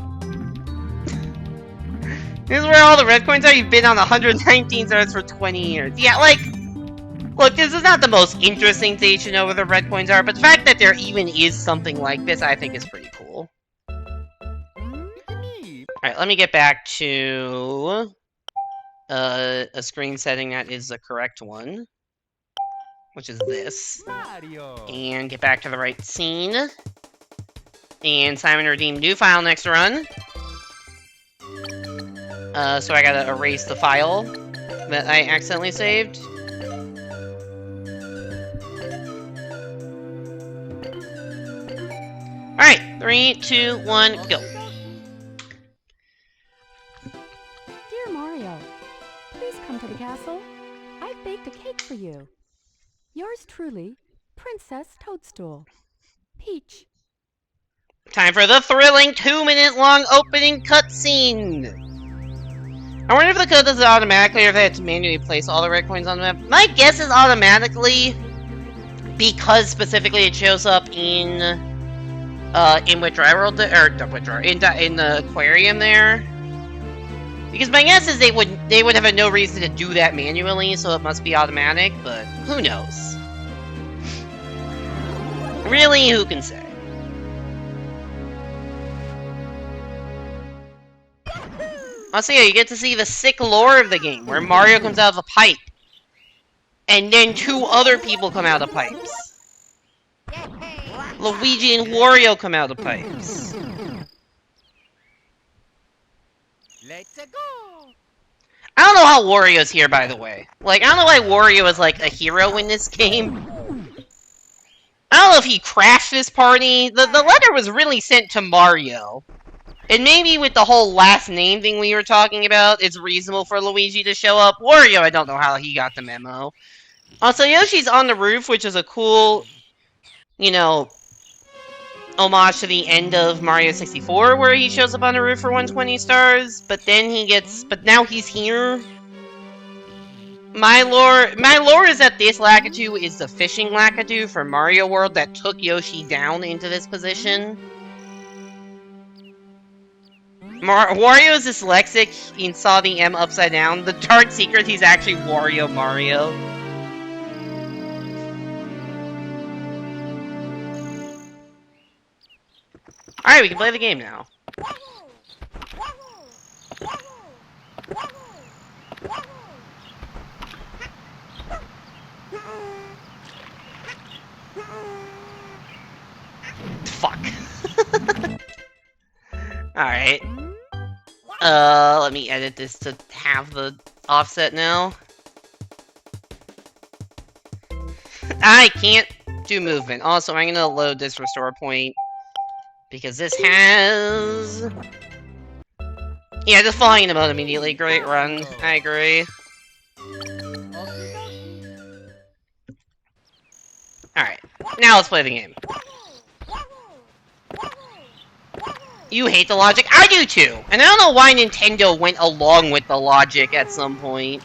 Speaker 1: This is where all the red coins are? You've been on 119 servers for 20 years. Yeah, like... Look, this is not the most interesting stage to know where the red coins are, but the fact that there even is something like this, I think is pretty cool. Alright, let me get back to... a screen setting that is the correct one. which is this. And get back to the right scene. And Simon redeemed new file next run. So I gotta erase the file that I accidentally saved. Alright, 3, 2, 1, go.
Speaker 2: Dear Mario, please come to the castle. I've baked a cake for you. Yours truly, Princess Toadstool. Peach.
Speaker 1: Time for the thrilling 2-minute-long opening cutscene! I wonder if the code does it automatically or if they have to manually place all the red coins on the map. My guess is automatically, because specifically it shows up in Withdrawal World, or Withdrawal, in the aquarium there. Because my guess is they would have no reason to do that manually, so it must be automatic, but who knows? Really, who can say? Also, yeah, you get to see the sick lore of the game, where Mario comes out of a pipe. And then 2 other people come out of pipes. Luigi and Wario come out of pipes.
Speaker 3: Let's go.
Speaker 1: I don't know how Wario's here, by the way. Like, I don't know why Wario is, like, a hero in this game. I don't know if he crashed this party. The letter was really sent to Mario. And maybe with the whole last name thing we were talking about, it's reasonable for Luigi to show up. Wario, I don't know how he got the memo. Also, Yoshi's on the roof, which is a cool, you know, homage to the end of Mario 64, where he shows up on the roof for 120 stars, but now he's here. My lore is that this Lakitu is the fishing Lakitu from Mario World that took Yoshi down into this position. Wario is dyslexic and saw the M upside down. The dark secret, he's actually Wario Mario. Alright, we can play the game now. Fuck. Alright. Let me edit this to have the offset now. I can't do movement. Also, I'm gonna load this restore point. Because this has... Yeah, just falling into mode immediately. Great run. I agree. Alright. Now let's play the game. You hate the logic? I do too! And I don't know why Nintendo went along with the logic at some point.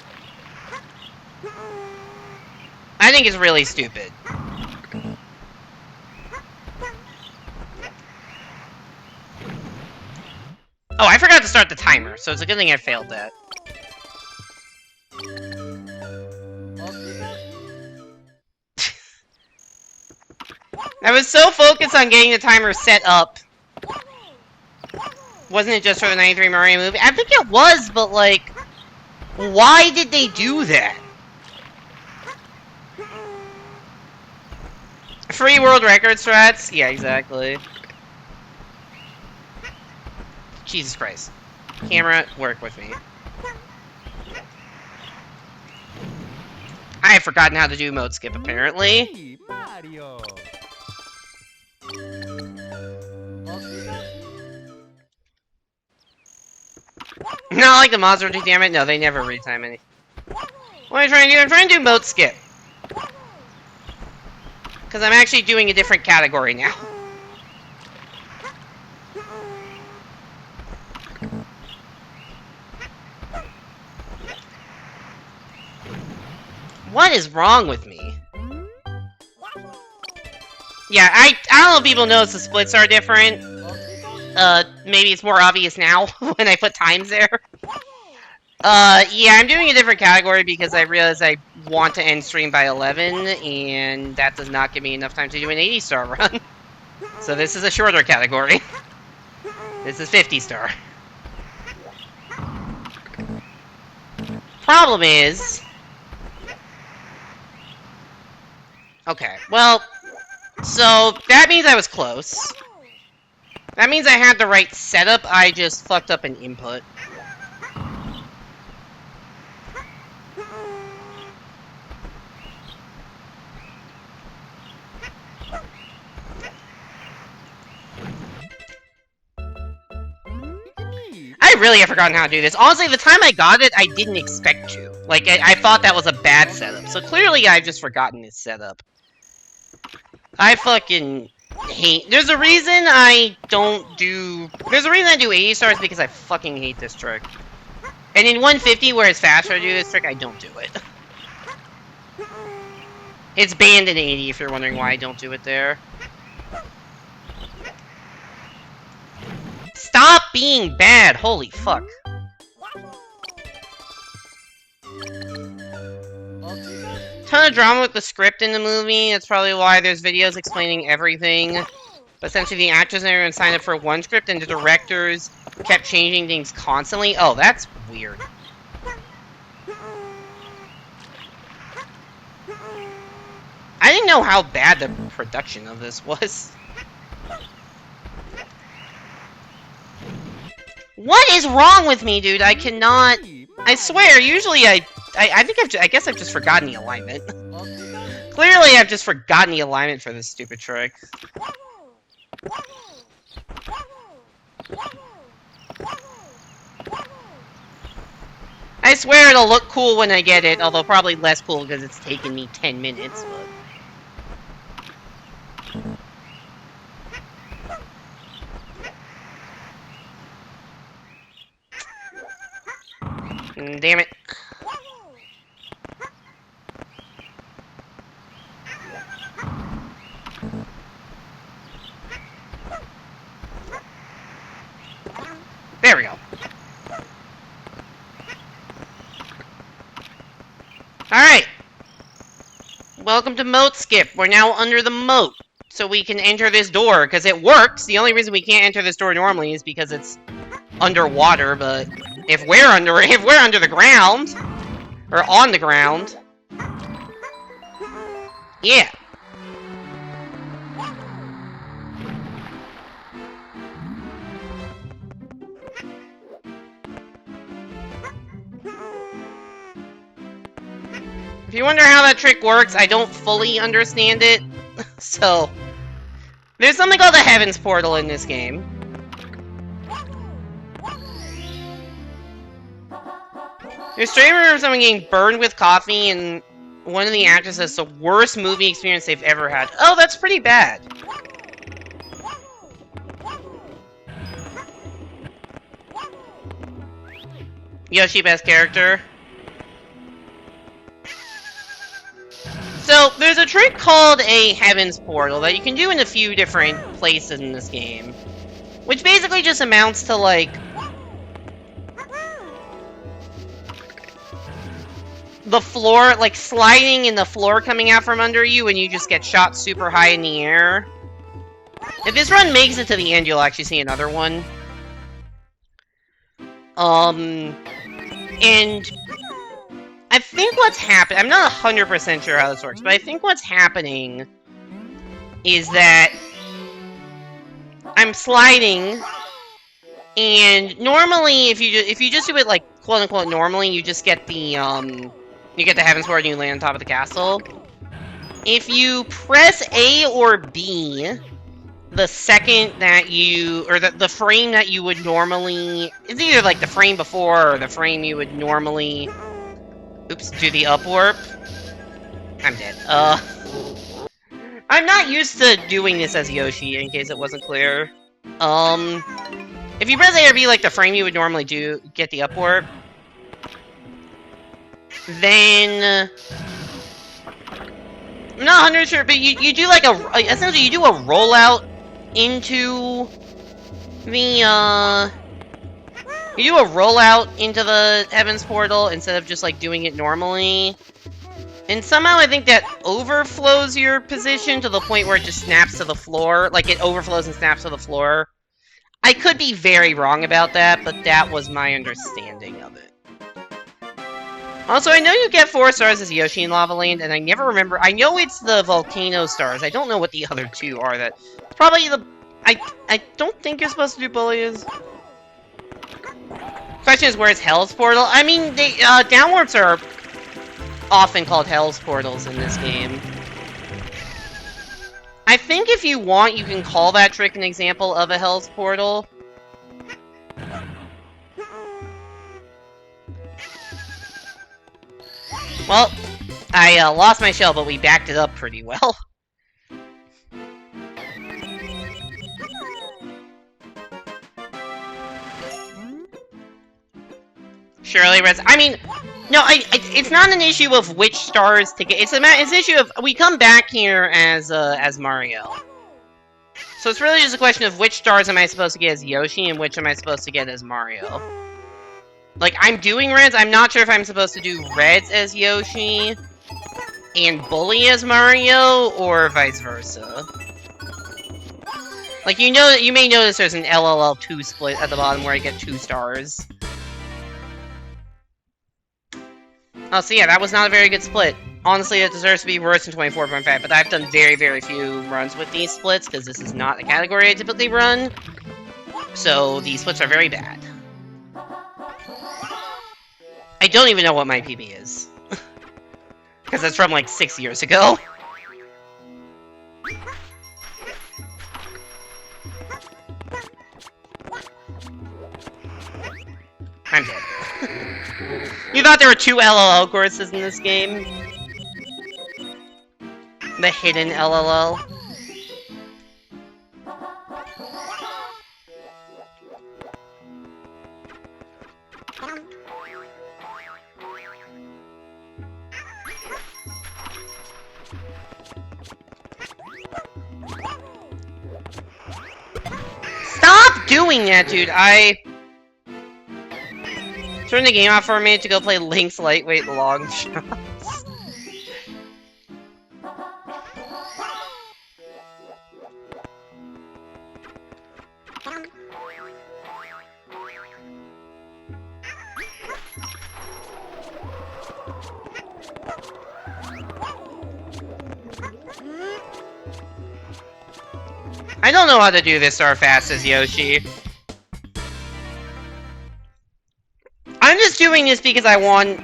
Speaker 1: I think it's really stupid. Oh, I forgot to start the timer, so it's a good thing I failed that. I was so focused on getting the timer set up. Wasn't it just for the 93 Mario movie? I think it was, but like, why did they do that? Free world record strats? Yeah, exactly. Jesus Christ. Camera, work with me. I have forgotten how to do mode skip, apparently.
Speaker 3: Hey, Mario.
Speaker 1: Not like the monster, damn it. No, they never retime any. What am I trying to do? I'm trying to do mode skip. Because I'm actually doing a different category now. What is wrong with me? Yeah, I don't know if people notice the splits are different. Maybe it's more obvious now when I put times there. Yeah, I'm doing a different category because I realize I want to end stream by 11, and that does not give me enough time to do an 80-star run. So this is a shorter category. This is 50-star. Problem is... Okay, well, so that means I was close. That means I had the right setup, I just fucked up an input. I really have forgotten how to do this. Honestly, the time I got it, I didn't expect to. Like, I thought that was a bad setup. So clearly I've just forgotten this setup. I fucking hate... There's a reason I don't do... There's a reason I do 80 stars because I fucking hate this trick. And in 150, where it's faster to do this trick, I don't do it. It's banned in 80, if you're wondering why I don't do it there. Stop being bad! Holy fuck. Ton of drama with the script in the movie. That's probably why there's videos explaining everything. But essentially, the actors and everyone signed up for one script, and the directors kept changing things constantly. Oh, that's weird. I didn't know how bad the production of this was. What is wrong with me, dude? I cannot... I swear, usually I guess I've just forgotten the alignment. Clearly, I've just forgotten the alignment for this stupid trick. I swear it'll look cool when I get it, although probably less cool because it's taken me 10 minutes, but... Damn it. There we go. Alright. Welcome to Moat Skip. We're now under the moat. So we can enter this door, because it works. The only reason we can't enter this door normally is because it's underwater, but if we're under the ground, or on the ground, yeah. If you wonder how that trick works, I don't fully understand it. So, there's something called the Heavens Portal in this game. I straight remember someone getting burned with coffee, and one of the actors says it's the worst movie experience they've ever had. Oh, that's pretty bad. Yoshi best character. So, there's a trick called a Heavens Portal that you can do in a few different places in this game. Which basically just amounts to, like... the floor, like, sliding and the floor coming out from under you, and you just get shot super high in the air. If this run makes it to the end, you'll actually see another one. And... I think what's happening... I'm not 100% sure how this works, but I think what's happening is that I'm sliding, and normally if you just do it like quote unquote normally, you just get the Heavens Portal and you land on top of the castle. If you press A or B, the second that you, or the frame that you would normally, it's either like the frame before or the frame you would normally, oops, do the up warp. I'm dead. I'm not used to doing this as Yoshi, in case it wasn't clear. If you press A or B like the frame you would normally do, get the up warp, then... I'm not 100% sure, but you do like essentially you do a rollout into the, you do a rollout into the Heavens Portal instead of just like doing it normally. And somehow I think that overflows your position to the point where it just snaps to the floor. Like, it overflows and snaps to the floor. I could be very wrong about that, but that was my understanding of it. Also, I know you get 4 stars as Yoshi in Lava Land, and I never remember. I know it's the volcano stars. I don't know what the other 2 are. That probably the. I don't think you're supposed to do bullies. Question is, where's Hell's Portal? I mean, they downwarps are often called Hell's Portals in this game. I think if you want, you can call that trick an example of a Hell's Portal. Well, I lost my shell, but we backed it up pretty well. Surely, I mean, no, it's not an issue of which stars to get. It's an issue of we come back here as Mario. So it's really just a question of which stars am I supposed to get as Yoshi and which am I supposed to get as Mario. Like, I'm doing reds. I'm not sure if I'm supposed to do reds as Yoshi and bully as Mario or vice versa. Like, you may notice there's an LLL2 split at the bottom where I get 2 stars. Oh, so yeah, that was not a very good split. Honestly, it deserves to be worse than 24.5, but I've done very, very few runs with these splits, because this is not a category I typically run. So, these splits are very bad. I don't even know what my PB is. Because it's from, like, 6 years ago. I'm dead. You thought there were 2 LLL courses in this game? The hidden LLL. Stop doing that, dude! Turn the game off for a minute to go play Link's Lightweight Long Shots. I don't know how to do this star fast as Yoshi. I'm just doing this because I want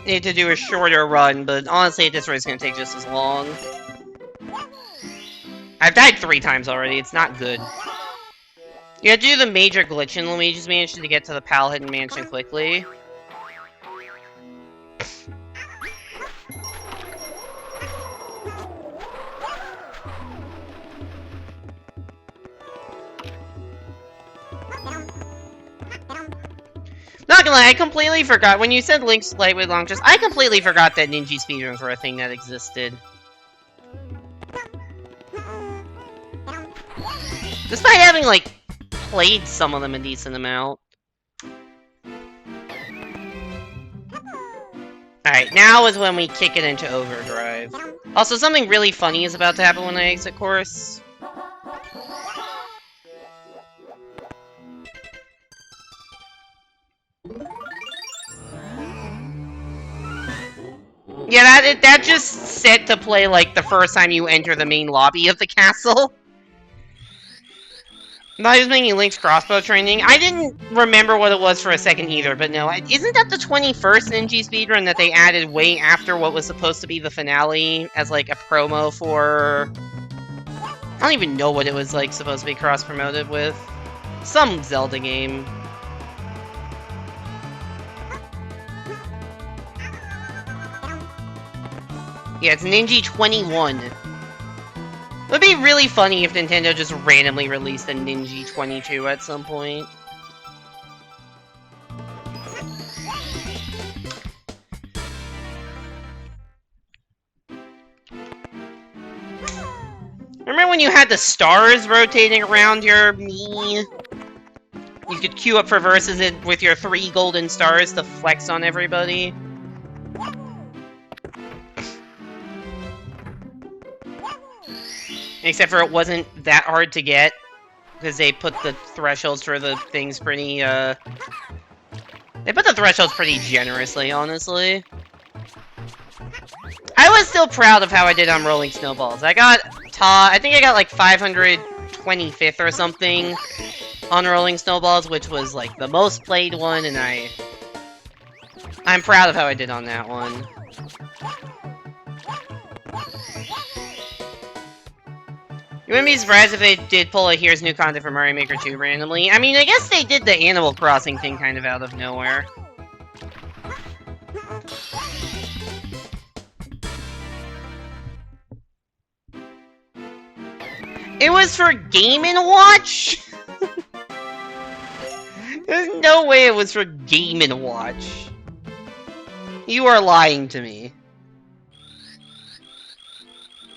Speaker 1: it to do a shorter run, but honestly, this race is going to take just as long. I've died 3 times already, it's not good. You gotta do the major glitch in Luigi's Mansion to get to the Pal Hidden Mansion quickly. Not gonna lie, I completely forgot. When you said Link's Lightweight Long Shots, I completely forgot that Ninja speedruns were a thing that existed. Despite having, like, played some of them a decent amount. Alright, now is when we kick it into overdrive. Also, something really funny is about to happen when I exit course. Yeah, that just set to play, like, the first time you enter the main lobby of the castle. I thought he was making Link's crossbow training. I didn't remember what it was for a second either, but no. Isn't that the 21st Ninja speedrun that they added way after what was supposed to be the finale as, like, a promo for... I don't even know what it was, like, supposed to be cross-promoted with. Some Zelda game. Yeah, it's Ninja 21. It would be really funny if Nintendo just randomly released a Ninja 22 at some point. Remember when you had the stars rotating around your Mii? You could queue up for verses with your 3 golden stars to flex on everybody. Except for it wasn't that hard to get, because they put the thresholds for the things pretty, they put the thresholds pretty generously, honestly. I was still proud of how I did on Rolling Snowballs. I got I think I got like 525th or something on Rolling Snowballs, which was like the most played one, and I'm proud of how I did on that one. You wouldn't be surprised if they did pull a Here's New Content for Mario Maker 2 randomly. I mean, I guess they did the Animal Crossing thing kind of out of nowhere. It was for Game & Watch? There's no way it was for Game & Watch. You are lying to me.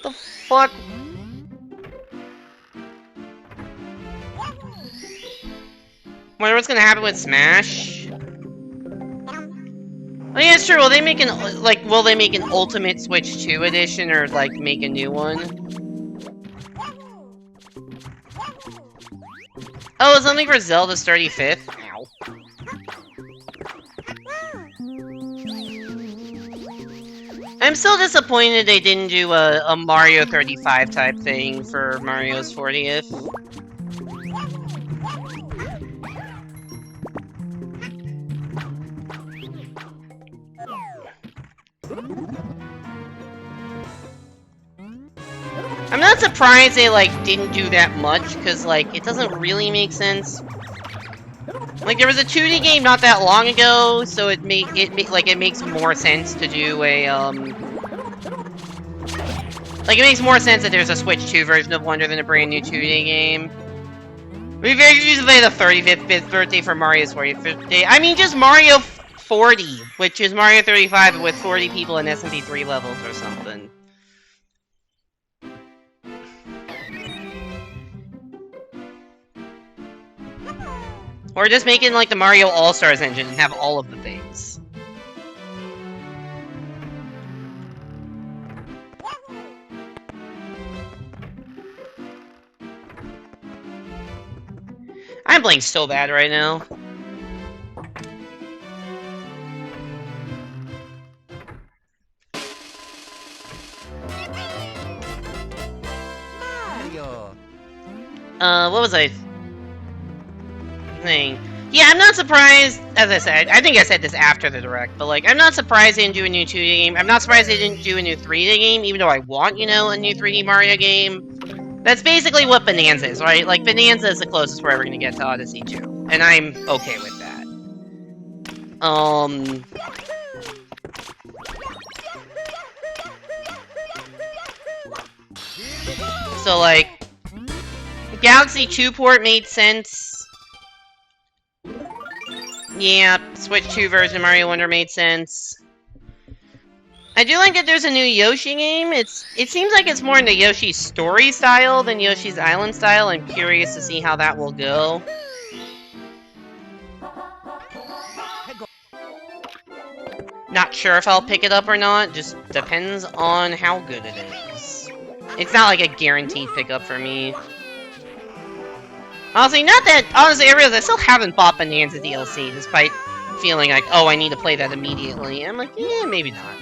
Speaker 1: The fuck? Wonder what's gonna happen with Smash? Oh yeah, it's true. Will they make an will they make an Ultimate Switch 2 edition or like make a new one? Oh, something for Zelda's 35th? Ow. I'm still disappointed they didn't do a Mario 35 type thing for Mario's 40th. I'm not surprised they, like, didn't do that much, because, like, it doesn't really make sense. Like, there was a 2D game not that long ago, so it makes more sense to do a, like, it makes more sense that there's a Switch 2 version of Wonder than a brand new 2D game. We very usually the 35th birthday for Mario's 40th birthday. I mean, just Mario 40, which is Mario 35 with 40 people in SMP3 levels or something. Or just make it like the Mario All-Stars engine and have all of the things. I'm playing so bad right now.
Speaker 3: Mario.
Speaker 1: What was I saying? Yeah, I'm not surprised, as I said, I think I said this after the Direct, but, like, I'm not surprised they didn't do a new 2D game. I'm not surprised they didn't do a new 3D game, even though I want, you know, a new 3D Mario game. That's basically what Bonanza is, right? Like, Bonanza is the closest we're ever gonna get to Odyssey 2, and I'm okay with that. So, like, the Galaxy 2 port made sense. Yeah, Switch 2 version of Mario Wonder made sense. I do like that there's a new Yoshi game. It seems like it's more in the Yoshi's story style than Yoshi's Island style. I'm curious to see how that will go. Not sure if I'll pick it up or not. Just depends on how good it is. It's not like a guaranteed pickup for me. Honestly, I realize I still haven't bought Bonanza DLC, despite feeling like, oh, I need to play that immediately. And I'm like, yeah, maybe not.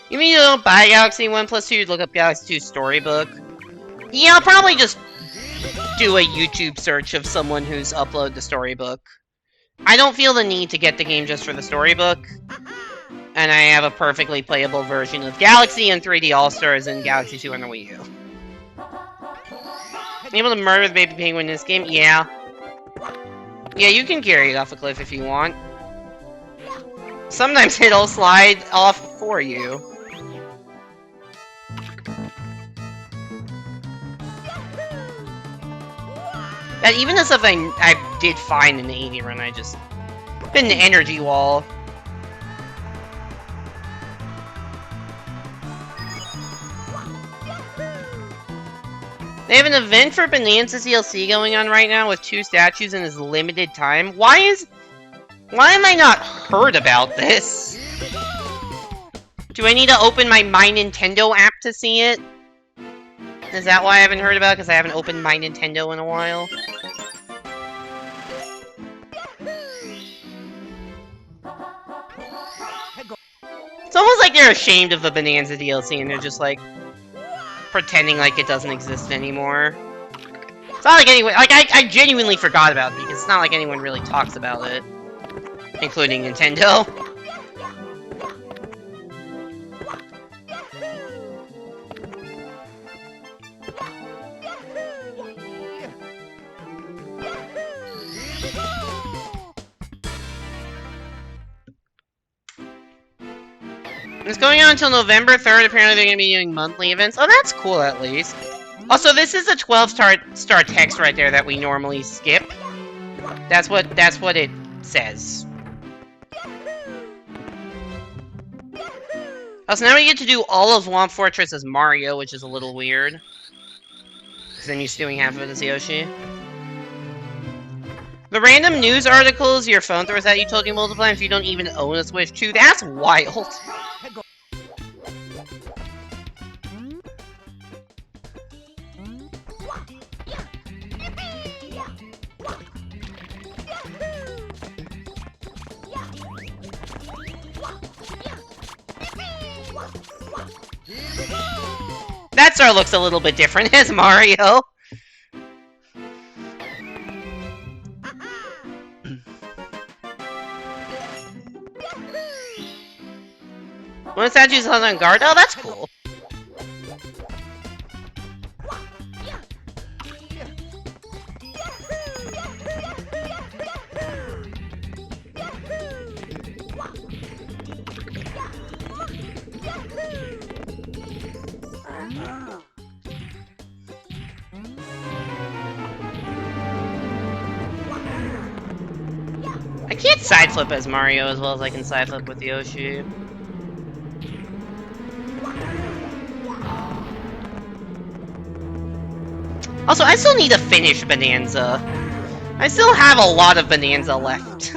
Speaker 1: You mean you don't buy Galaxy 1 plus 2, you'd look up Galaxy 2 Storybook? Yeah, I'll probably just do a YouTube search of someone who's uploaded the Storybook. I don't feel the need to get the game just for the Storybook. And I have a perfectly playable version of Galaxy and 3D All-Stars and Galaxy 2 on the Wii U. Able to murder the baby penguin in this game? Yeah. Yeah, you can carry it off a cliff if you want. Sometimes it'll slide off for you. And even the stuff I did find in the 80 run, I just... been the energy wall. They have an event for Bonanza DLC going on right now with 2 statues in this limited time. Why have I not heard about this? Do I need to open my My Nintendo app to see it? Is that why I haven't heard about it? Because I haven't opened My Nintendo in a while? they're ashamed of the Bonanza DLC and they're just like pretending like it doesn't exist anymore. It's not like anyone, like I genuinely forgot about it because it's not like anyone really talks about it, including Nintendo. It's going on until November 3rd. Apparently they're going to be doing monthly events. Oh, that's cool at least. Also, this is a 12-star text right there that we normally skip. That's what it says. Also, now we get to do all of Swamp Fortress as Mario, which is a little weird. Because I'm used to doing half of it as Yoshi. The random news articles your phone throws at you told you multiple times you don't even own a Switch 2. That's wild. That star looks a little bit different as Mario. One statue's held on guard. Oh, that's cool. I can't side flip as Mario as well as I can side flip with Yoshi. Also, I still need to finish Bonanza. I still have a lot of Bonanza left.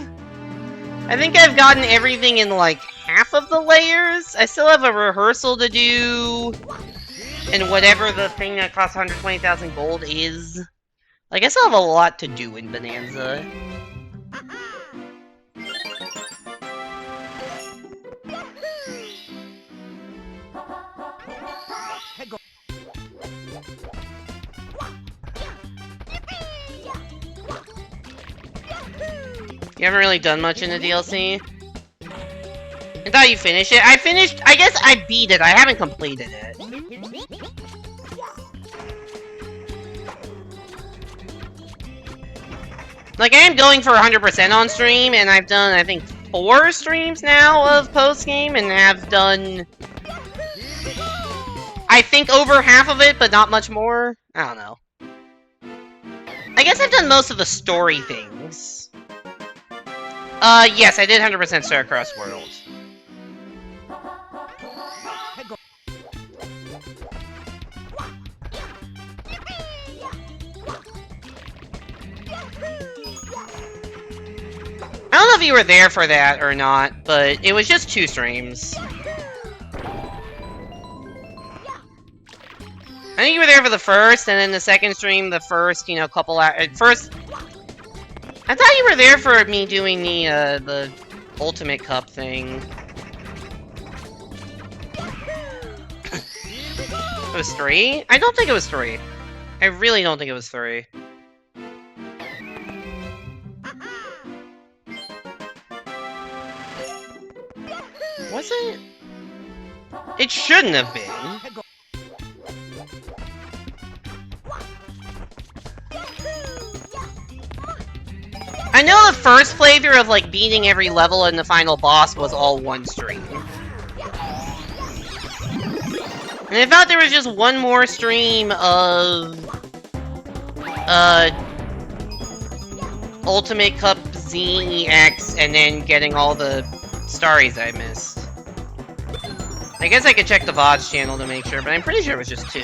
Speaker 1: I think I've gotten everything in like half of the layers. I still have a rehearsal to do. And whatever the thing that costs 120,000 gold is. Like, I still have a lot to do in Bonanza. You haven't really done much in the DLC? I thought you finished it. I guess I beat it. I haven't completed it. Like, I am going for 100% on stream, and I've done, I think, 4 streams now of post-game, and have done, I think, over half of it, but not much more. I don't know. I guess I've done most of the story things. Yes, I did 100% Star Cross World. I don't know if you were there for that or not, but it was just 2 streams. I think you were there for the first, and then the second stream, the first, you know, couple hours. First, I thought you were there for me doing the Ultimate Cup thing. It was 3? I don't think it was 3. I really don't think it was 3. Was it? It shouldn't have been. I know the first playthrough of, like, beating every level and the final boss was all 1 stream. And I thought there was just one more stream of... Ultimate Cup ZEX and then getting all the Starries I missed. I guess I could check the VODs channel to make sure, but I'm pretty sure it was just 2.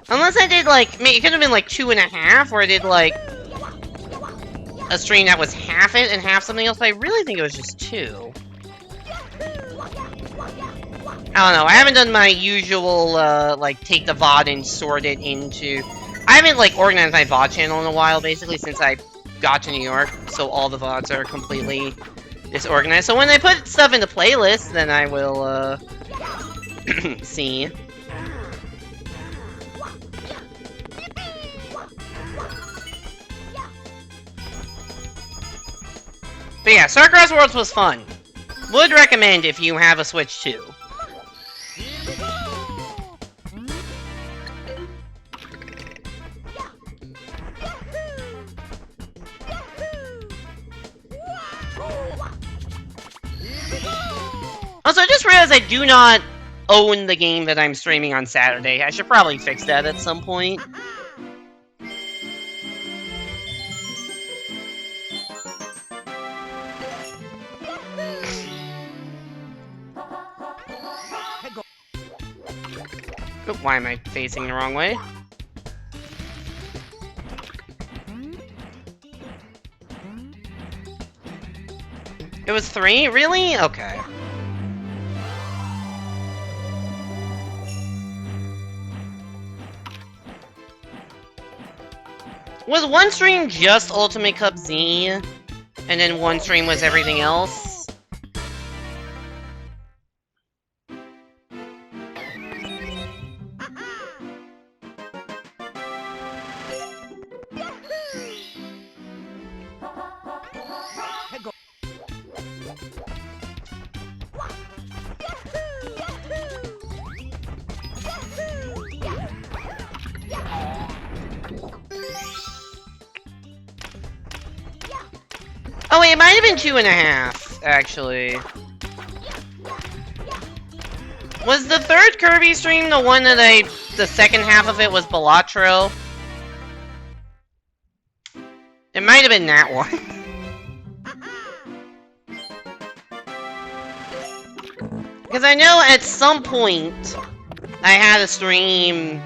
Speaker 1: Unless I did, like, it could have been, like, 2.5, or I did, like, a stream that was half it and half something else, but I really think it was just 2. I don't know, I haven't done my usual, like, take the VOD and sort it into... I haven't, like, organized my VOD channel in a while, basically, since I got to New York, so all the VODs are completely disorganized. So when I put stuff into playlists, then I will, see. But yeah, Starcross Worlds was fun. Would recommend if you have a Switch 2. Also, I just realized I do not own the game that I'm streaming on Saturday. I should probably fix that at some point. Oh, why am I facing the wrong way? It was 3? Really? Okay. Was one stream just Ultimate Cup Z? And then one stream was everything else? Oh wait, it might have been 2.5, actually. Was the third Kirby stream the one that the second half of it was Balatro? It might have been that one. Because I know at some point I had a stream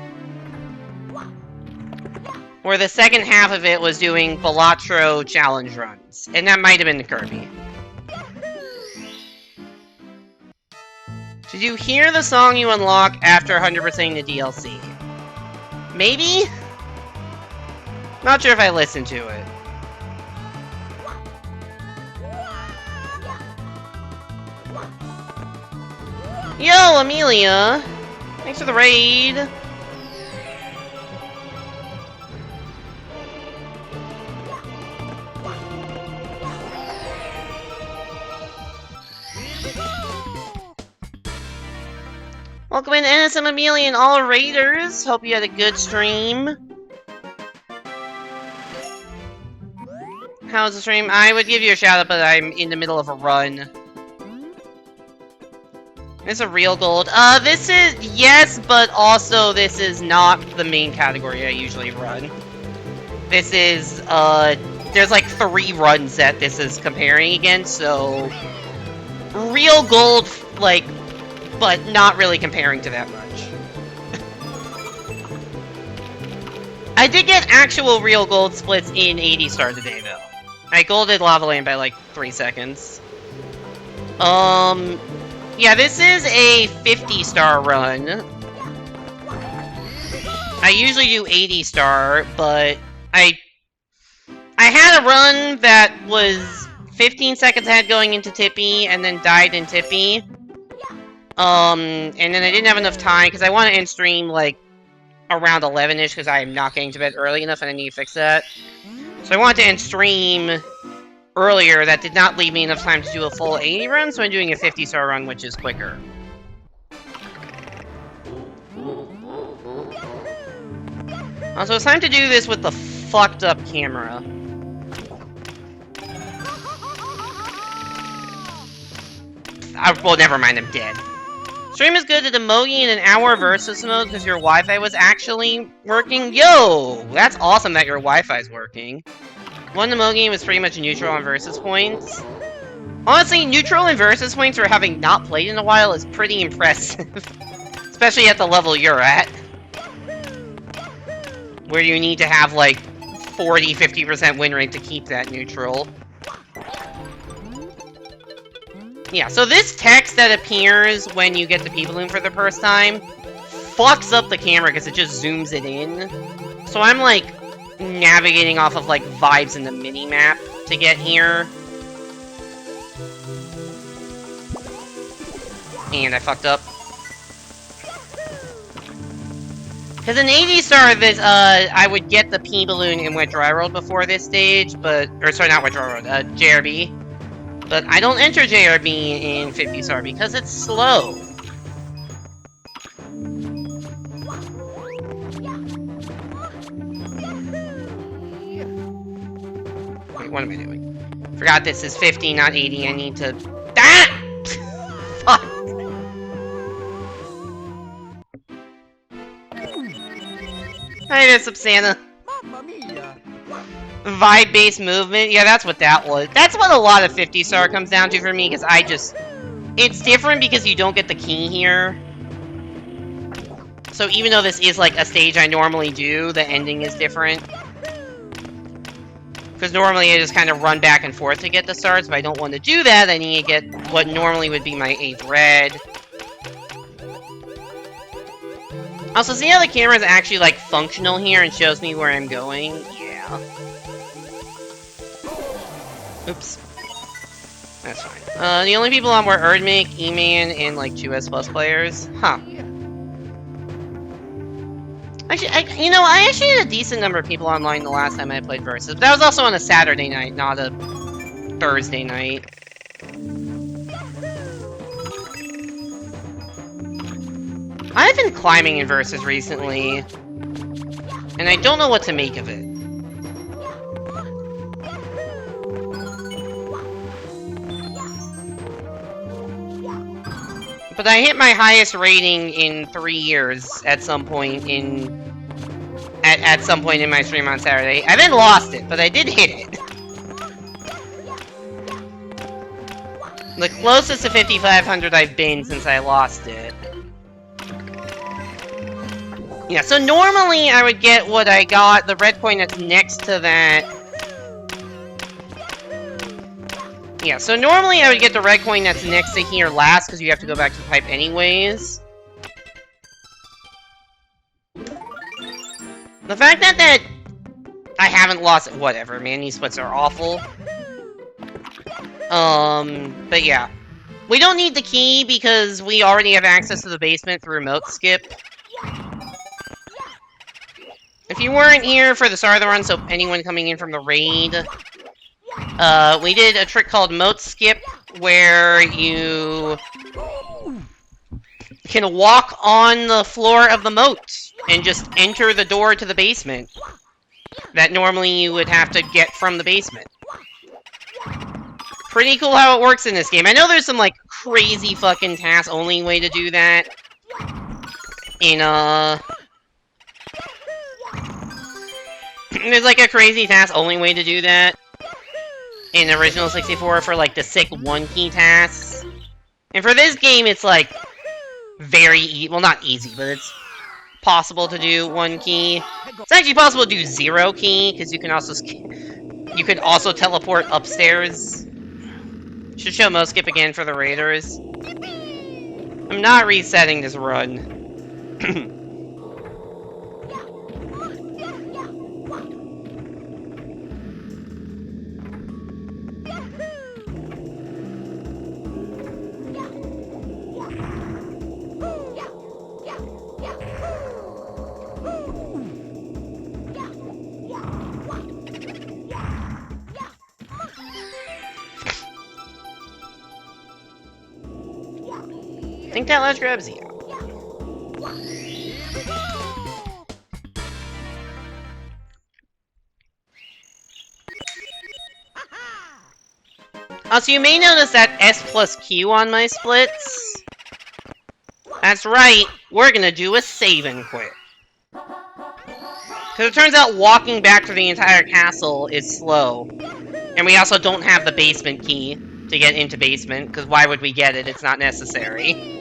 Speaker 1: where the second half of it was doing Balatro challenge runs. And that might have been the Kirby. Did you hear the song you unlock after 100%ing the DLC? Maybe? Not sure if I listened to it. Yo, Amelia! Thanks for the raid! Welcome in NSM Amelia and all raiders. Hope you had a good stream. How's the stream? I would give you a shout out, but I'm in the middle of a run. It's a real gold. This is, yes, but also this is not the main category I usually run. This is, there's like 3 runs that this is comparing against, so... Real gold, like, but not really comparing to that much. I did get actual real gold splits in 80 star today, though. I golded Lava Land by like 3 seconds. Yeah, this is a 50 star run. I usually do 80 star, but I had a run that was 15 seconds ahead going into Tippy, and then died in Tippy. And then I didn't have enough time, because I want to end stream, like, around 11-ish, because I am not getting to bed early enough, and I need to fix that. So I wanted to end stream earlier. That did not leave me enough time to do a full 80 run, so I'm doing a 50-star run, which is quicker. Also, it's time to do this with the fucked up camera. Well, never mind, I'm dead. Stream is good at emoji in an hour versus mode because your Wi-Fi was actually working. Yo! That's awesome that your Wi-Fi's working. One emoji was pretty much neutral on versus points. Honestly, neutral and versus points for having not played in a while is pretty impressive. Especially at the level you're at. Where you need to have like 40-50% win rate to keep that neutral. Yeah, so this text that appears when you get the P-Balloon for the first time fucks up the camera because it just zooms it in. So I'm, like, navigating off of, like, vibes in the mini-map to get here. And I fucked up. Because in 80 Star, this, I would get the P-Balloon in Wet Dry World before this stage, but... Or, sorry, not Wet Dry World, JRB. But I don't enter JRB in 50 Star because it's slow. Wait, what am I doing? Forgot this is 50, not 80. I need to... Ah! Fuck! Hi there, Subsana.
Speaker 3: Mamma mia!
Speaker 1: Vibe-based movement? Yeah, that's what that was. That's what a lot of 50 Star comes down to for me, because I just... It's different because you don't get the key here. So even though this is, like, a stage I normally do, the ending is different. Because normally I just kind of run back and forth to get the stars, but I don't want to do that. I need to get what normally would be my 8th red. Also, see how the camera is actually, like, functional here and shows me where I'm going? Yeah. Oops. That's fine. The only people on were Erdmik, E-Man, and, like, 2S+ players. Huh. Actually, I actually had a decent number of people online the last time I played Versus. But that was also on a Saturday night, not a Thursday night. I've been climbing in Versus recently, and I don't know what to make of it. But I hit my highest rating in 3 years at some point at some point in my stream on Saturday. I then lost it, but I did hit it. The closest to 5,500 I've been since I lost it. Yeah, so normally I would get what I got, the red coin that's next to that. Yeah, so normally I would get the red coin that's next to here last, because you have to go back to the pipe anyways. The fact that I haven't lost... Whatever, man, these splits are awful. But yeah. We don't need the key, because we already have access to the basement through remote skip. If you weren't here for the start of the run, so anyone coming in from the raid... we did a trick called Moat Skip, where you can walk on the floor of the moat and just enter the door to the basement that normally you would have to get from the basement. Pretty cool how it works in this game. I know there's some, like, crazy fucking task-only way to do that in, there's, like, a crazy task-only way to do that in original 64 for, like, the sick one-key tasks. And for this game, it's, like, very well, not easy, but it's possible to do one key. It's actually possible to do 0 key, because you can also teleport upstairs. Should show Mo Skip again for the raiders. I'm not resetting this run. I think that last grabs you. Also, you may notice that S plus Q on my splits. That's right, we're gonna do a save and quit. Because it turns out walking back to the entire castle is slow. And we also don't have the basement key to get into basement, because why would we get it? It's not necessary.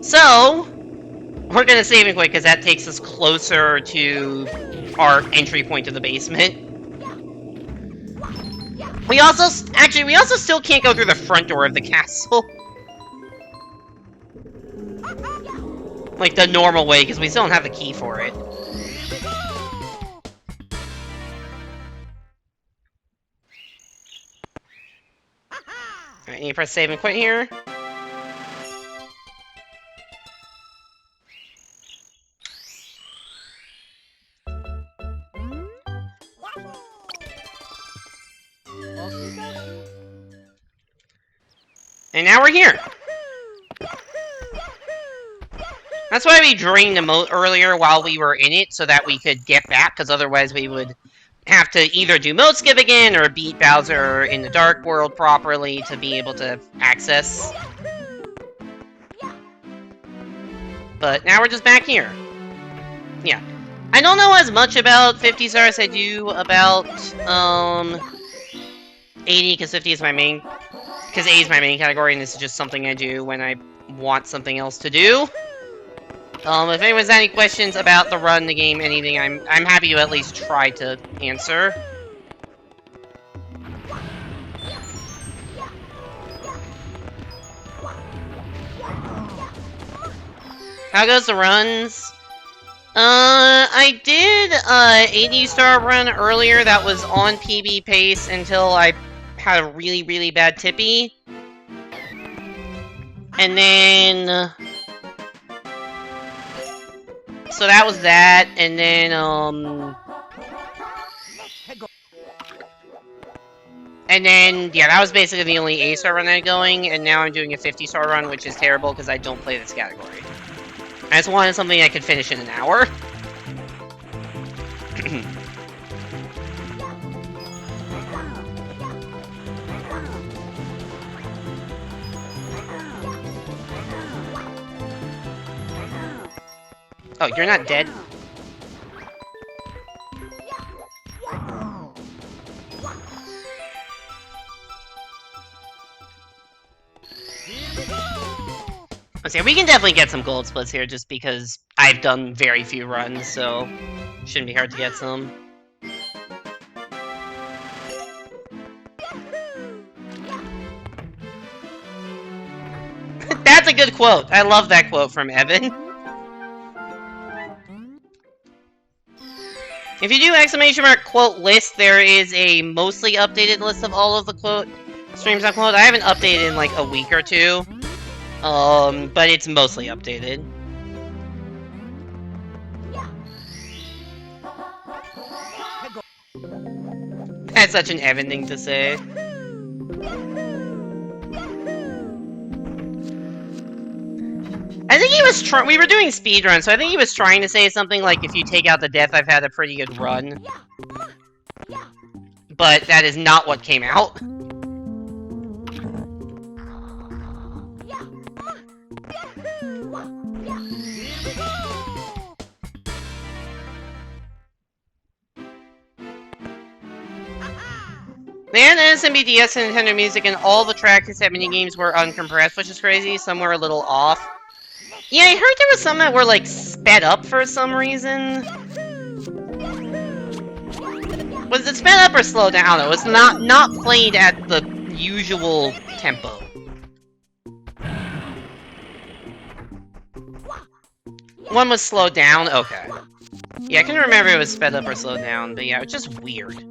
Speaker 1: So, we're gonna save and quit, because that takes us closer to our entry point to the basement. We also still can't go through the front door of the castle. Like the normal way, because we still don't have the key for it. Alright, need to press save and quit here. And now we're here. That's why we drained the moat earlier while we were in it, so that we could get back, because otherwise we would have to either do moat skip again or beat Bowser in the Dark World properly to be able to access. But now we're just back here. Yeah. I don't know as much about 50 stars as I do about 80, because 50 is my main... Because 80 is my main category, and this is just something I do when I want something else to do. If anyone has any questions about the run, the game, anything, I'm happy to at least try to answer. How goes the runs? I did a 80-star run earlier that was on PB pace until I had a really, really bad tippy. And then... So that was that, and then, yeah, that was basically the only A-star run I had going, and now I'm doing a 50-star run, which is terrible because I don't play this category. I just wanted something I could finish in an hour. Oh, you're not dead? Let's see, we can definitely get some gold splits here just because I've done very few runs, so shouldn't be hard to get some. That's a good quote. I love that quote from Evan. If you do ! Quote list, there is a mostly updated list of all of the quote streams on quote. I haven't updated in like a week or two. But it's mostly updated. That's such an Evan thing to say. I think he was we were doing speedrun, so I think he was trying to say something like, if you take out the death, I've had a pretty good run. But that is not what came out. They had SM64DS and Nintendo Music, and all the tracks except minigames were uncompressed, which is crazy. Some were a little off. Yeah, I heard there was some that were, like, sped up for some reason. Was it sped up or slowed down? I don't know. It was not played at the usual tempo. One was slowed down? Okay. Yeah, I can remember it was sped up or slowed down, but yeah, it's just weird.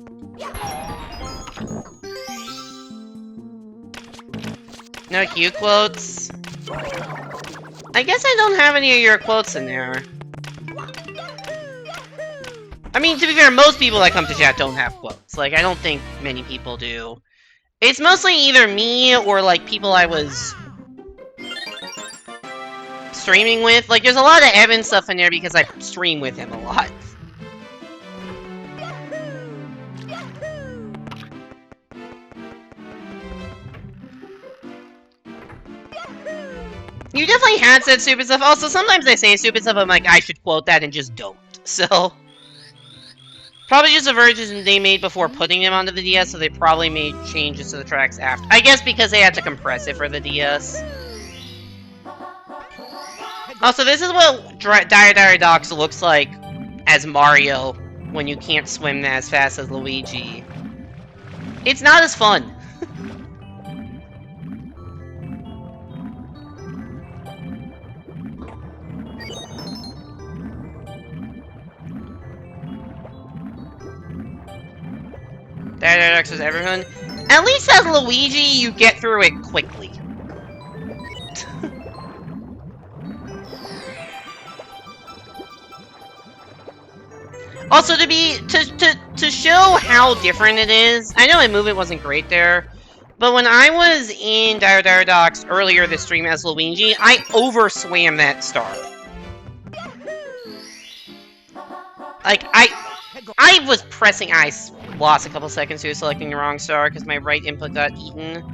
Speaker 1: No Q quotes? I guess I don't have any of your quotes in there. I mean, to be fair, most people that come to chat don't have quotes. Like, I don't think many people do. It's mostly either me or, like, people I was streaming with. Like, there's a lot of Evan stuff in there because I stream with him a lot. You definitely had said stupid stuff. Also, sometimes I say stupid stuff, I'm like, I should quote that and just don't. So, probably just a version they made before putting them onto the DS, so they probably made changes to the tracks after. I guess because they had to compress it for the DS. Also, this is what Dire Docks looks like as Mario when you can't swim as fast as Luigi. It's not as fun. That was everyone. At least as Luigi, you get through it quickly. Also, to show how different it is, I know my movement wasn't great there, but when I was in Dire Docks earlier this stream as Luigi, I overswam that star. Like, I was pressing, I lost a couple seconds here selecting the wrong star because my right input got eaten.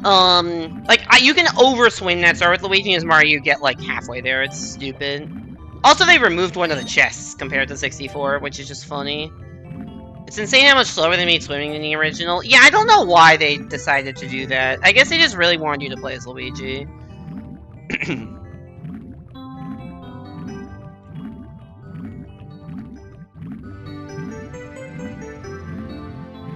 Speaker 1: Like, you can overswing that star with Luigi as Mario, you get, like, halfway there. It's stupid. Also, they removed one of the chests compared to 64, which is just funny. It's insane how much slower they made swimming than the original. Yeah, I don't know why they decided to do that. I guess they just really wanted you to play as Luigi.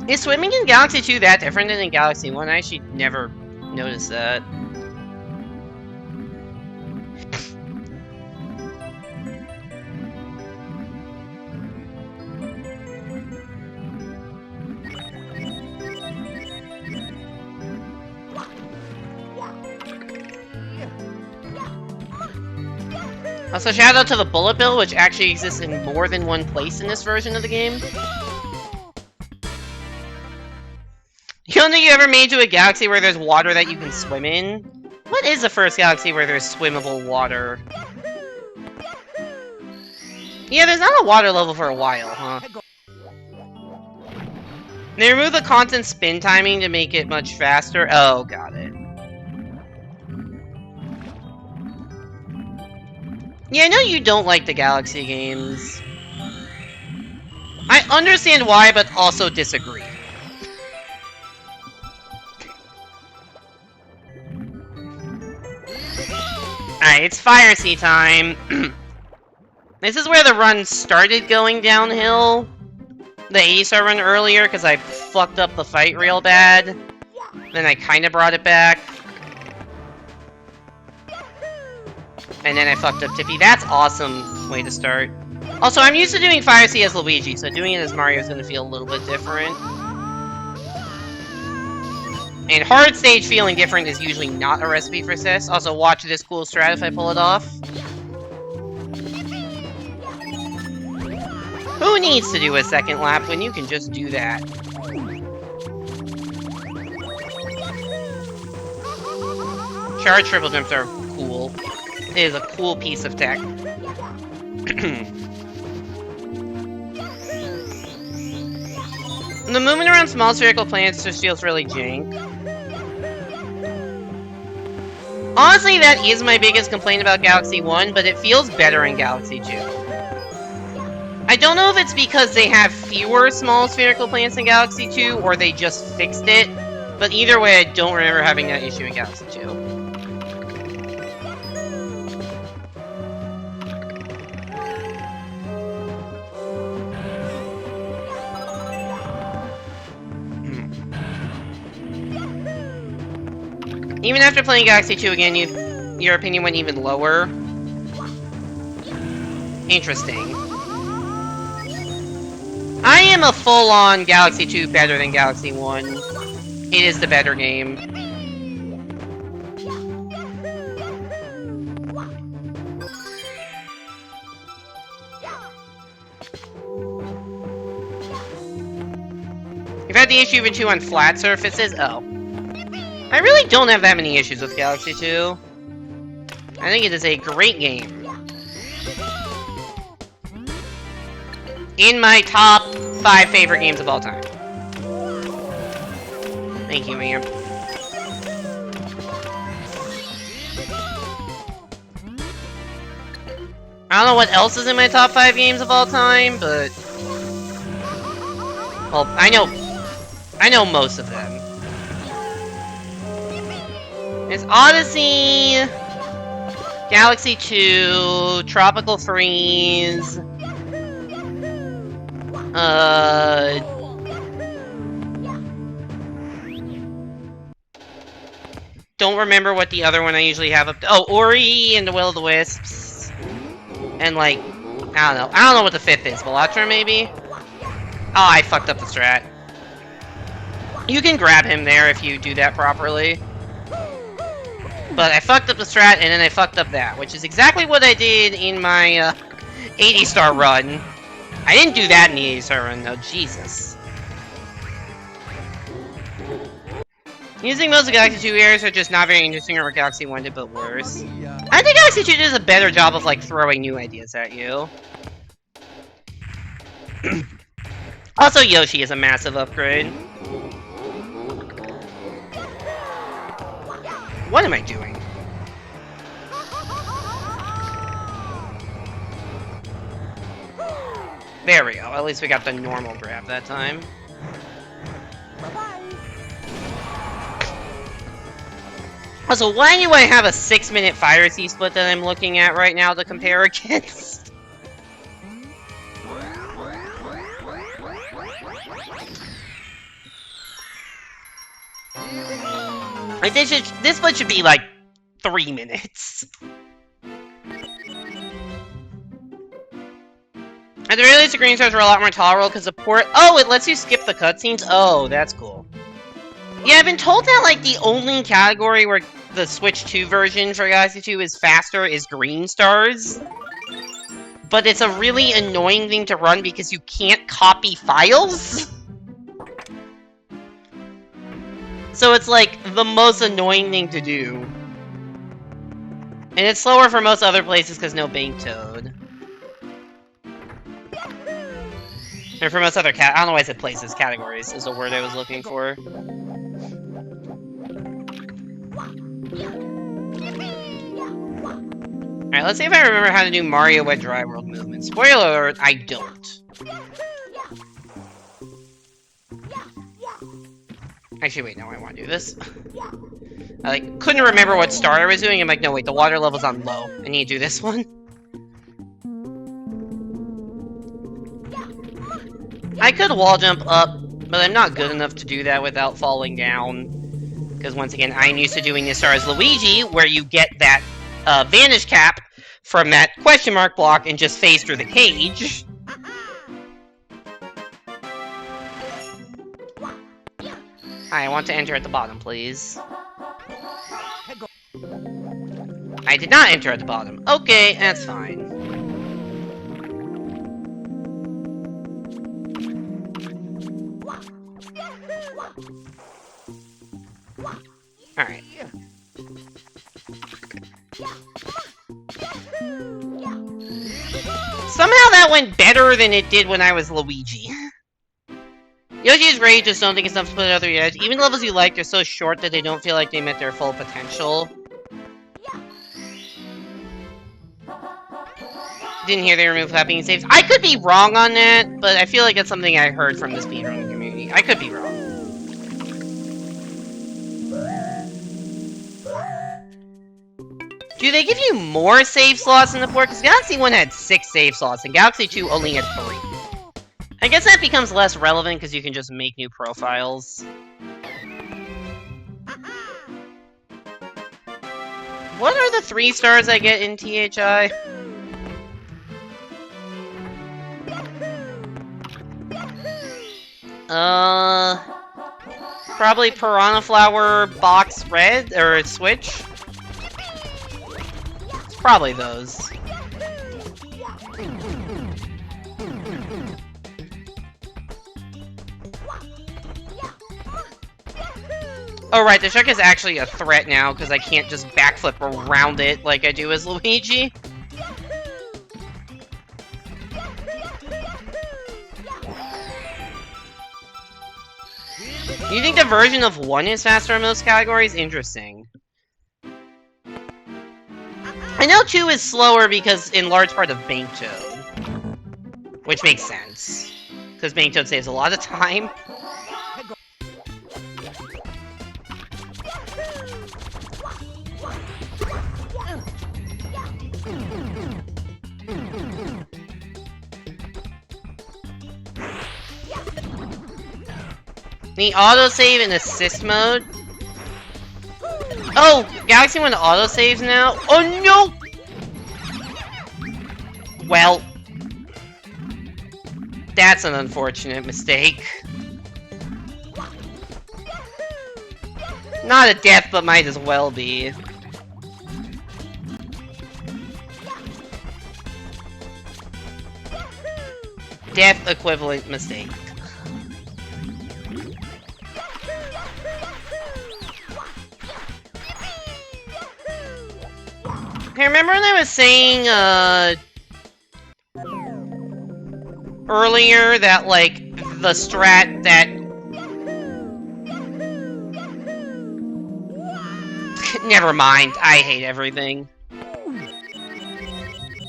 Speaker 1: Is swimming in Galaxy 2 that different than in Galaxy 1? I actually never noticed that. Also, shout out to the bullet bill, which actually exists in more than one place in this version of the game. You don't think you ever made to a galaxy where there's water that you can swim in? What is the first galaxy where there's swimmable water? Yeah, there's not a water level for a while, huh? They removed the constant spin timing to make it much faster. Oh, got it. Yeah, I know you don't like the Galaxy games. I understand why, but also disagree. Alright, it's Fire Sea time. This is where the run started going downhill. The 80-star run earlier, because I fucked up the fight real bad. Then I kind of brought it back. And then I fucked up Tippy. That's awesome way to start. Also, I'm used to doing Fire Sea as Luigi, so doing it as Mario is going to feel a little bit different. And hard stage feeling different is usually not a recipe for success. Also, watch this cool strat if I pull it off. Who needs to do a second lap when you can just do that? Charge triple jumps are cool. It is a cool piece of tech. The movement around small spherical planets just feels really jank. Honestly, that is my biggest complaint about Galaxy 1, but it feels better in Galaxy 2. I don't know if it's because they have fewer small spherical planets in Galaxy 2, or they just fixed it, but either way, I don't remember having that issue in Galaxy 2. Even after playing Galaxy 2 again, your opinion went even lower. Interesting. I am a full-on Galaxy 2 better than Galaxy 1. It is the better game. You've had the issue even too on flat surfaces? Oh. I really don't have that many issues with Galaxy 2. I think it is a great game. In my top 5 favorite games of all time. Thank you, ma'am. I don't know what else is in my top 5 games of all time, but... well, I know most of them. It's Odyssey, Galaxy 2, Tropical Freeze, Don't remember what the other one I usually have up to. Oh, Ori and the Will of the Wisps. And like, I don't know. I don't know what the fifth is. Belatra, maybe? Oh, I fucked up the strat. You can grab him there if you do that properly. But I fucked up the strat, and then I fucked up that, which is exactly what I did in my 80-star run. I didn't do that in the 80-star run, though. Jesus. Using most of Galaxy 2 areas are just not very interesting, or Galaxy 1 did, but worse. I think Galaxy 2 does a better job of, like, throwing new ideas at you. Also, Yoshi is a massive upgrade. What am I doing? There we go. At least we got the normal grab that time. Also, why do I have a 6-minute Fire Sea split that I'm looking at right now to compare against? Like, this split should be like 3 minutes. At the very least, the green stars were a lot more tolerable because the port. Oh, it lets you skip the cutscenes? Oh, that's cool. Yeah, I've been told that, like, the only category where the Switch 2 version for Galaxy 2 is faster is green stars. But it's a really annoying thing to run because you can't copy files. So it's, like, the most annoying thing to do. And it's slower for most other places because no Bank Toad. And for most other I don't know why I said places. Categories is the word I was looking for. Alright, let's see if I remember how to do Mario at Dry World movement. Spoiler alert, I don't. Actually, wait, no, I want to do this. I, like, couldn't remember what star I was doing. I'm like, no, wait, the water level's on low. I need to do this one. I could wall jump up, but I'm not good enough to do that without falling down. Because once again, I'm used to doing this star as Luigi, where you get that vantage cap from that question mark block and just phase through the cage. I want to enter at the bottom, please. I did not enter at the bottom. Okay, that's fine. Alright. Somehow that went better than it did when I was Luigi. Yoshi is great, just don't think it's enough to put it over the edge. Even levels you like, they're so short that they don't feel like they met their full potential. Didn't hear they removed clapping and saves. I could be wrong on that, but I feel like that's something I heard from the speedrunning community. I could be wrong. Do they give you more save slots in the port? Because Galaxy 1 had 6 save slots, and Galaxy 2 only had 3. I guess that becomes less relevant because you can just make new profiles. What are the 3 stars I get in THI? Probably Piranha Flower Box Red, or Switch. It's probably those. Oh right, the shark is actually a threat now, because I can't just backflip around it like I do as Luigi. You think the version of 1 is faster in most categories? Interesting. I know 2 is slower because in large part of Bank Toad. Which makes sense. Because Bank Toad saves a lot of time. The autosave in assist mode. Oh, Galaxy 1 autosaves now? Oh no! Well, that's an unfortunate mistake. Not a death, but might as well be. Death equivalent mistake. Okay, remember when I was saying, earlier that, like, the strat that... Never mind, I hate everything.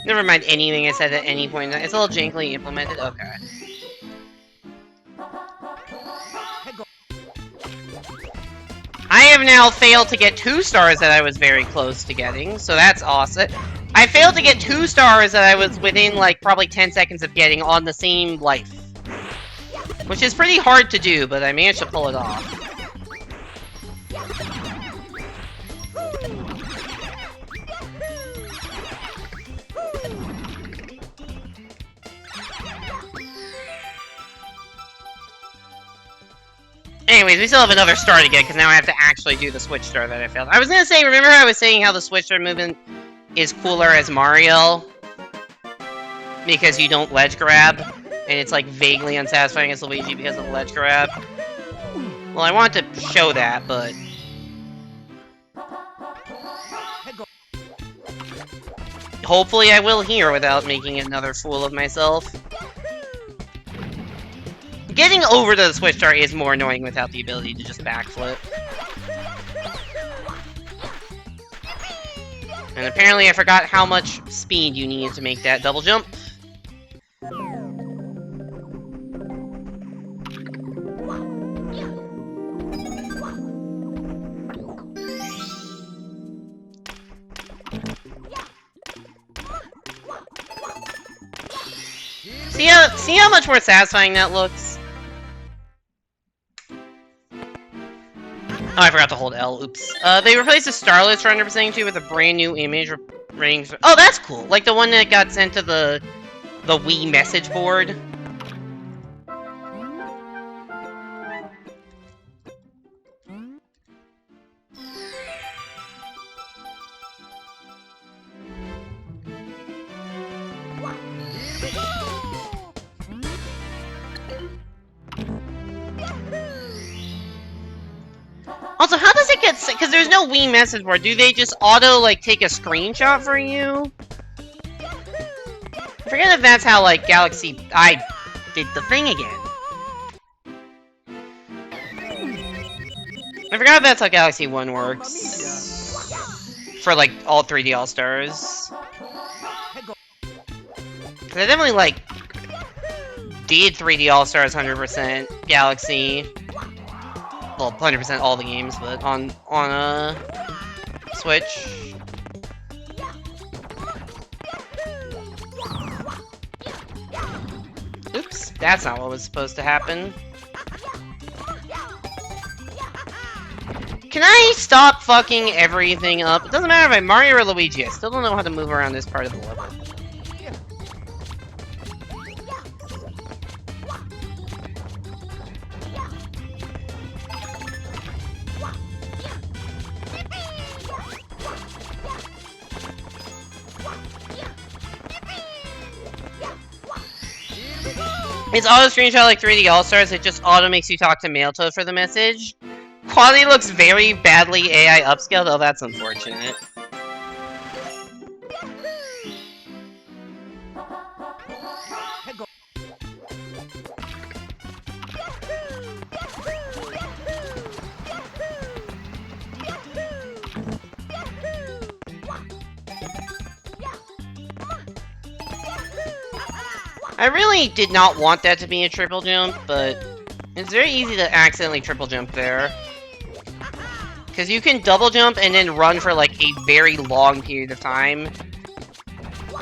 Speaker 1: Never mind anything I said at any point. It's a little jankily implemented, okay. I have now failed to get 2 stars that I was very close to getting, so that's awesome. I failed to get 2 stars that I was within, like, probably 10 seconds of getting on the same life. Which is pretty hard to do, but I managed to pull it off. Anyways, we still have another star to get, because now I have to actually do the switch star that I failed. I was gonna say, remember how I was saying how the switch star movement is cooler as Mario? Because you don't ledge grab, and it's like vaguely unsatisfying as Luigi because of the ledge grab. Well, I want to show that, but... Hopefully I will here without making another fool of myself. Getting over to the switch star is more annoying without the ability to just backflip. And apparently I forgot how much speed you need to make that double jump. See how much more satisfying that looks? Oh, I forgot to hold L. Oops. They replaced the Starlist for 100% too with a brand new image rating. Oh, that's cool. Like the one that got sent to the Wii message board. Also, how does it get sent? Because there's no Wii message board. Do they just auto, like, take a screenshot for you? I forget if that's how, like, Galaxy... I did the thing again. I forgot if that's how Galaxy 1 works. For, like, all 3D All-Stars. Because I definitely, like, did 3D All-Stars 100% Galaxy. Well, 100% all the games, but on Switch. Oops, that's not what was supposed to happen. Can I stop fucking everything up? It doesn't matter if I'm Mario or Luigi, I still don't know how to move around this part of the level. It's auto screenshot like 3D All-Stars, it just auto makes you talk to Mailtoad for the message. Quality looks very badly AI upscaled, oh that's unfortunate. I really did not want that to be a triple jump, but it's very easy to accidentally triple jump there. Because you can double jump and then run for like a very long period of time,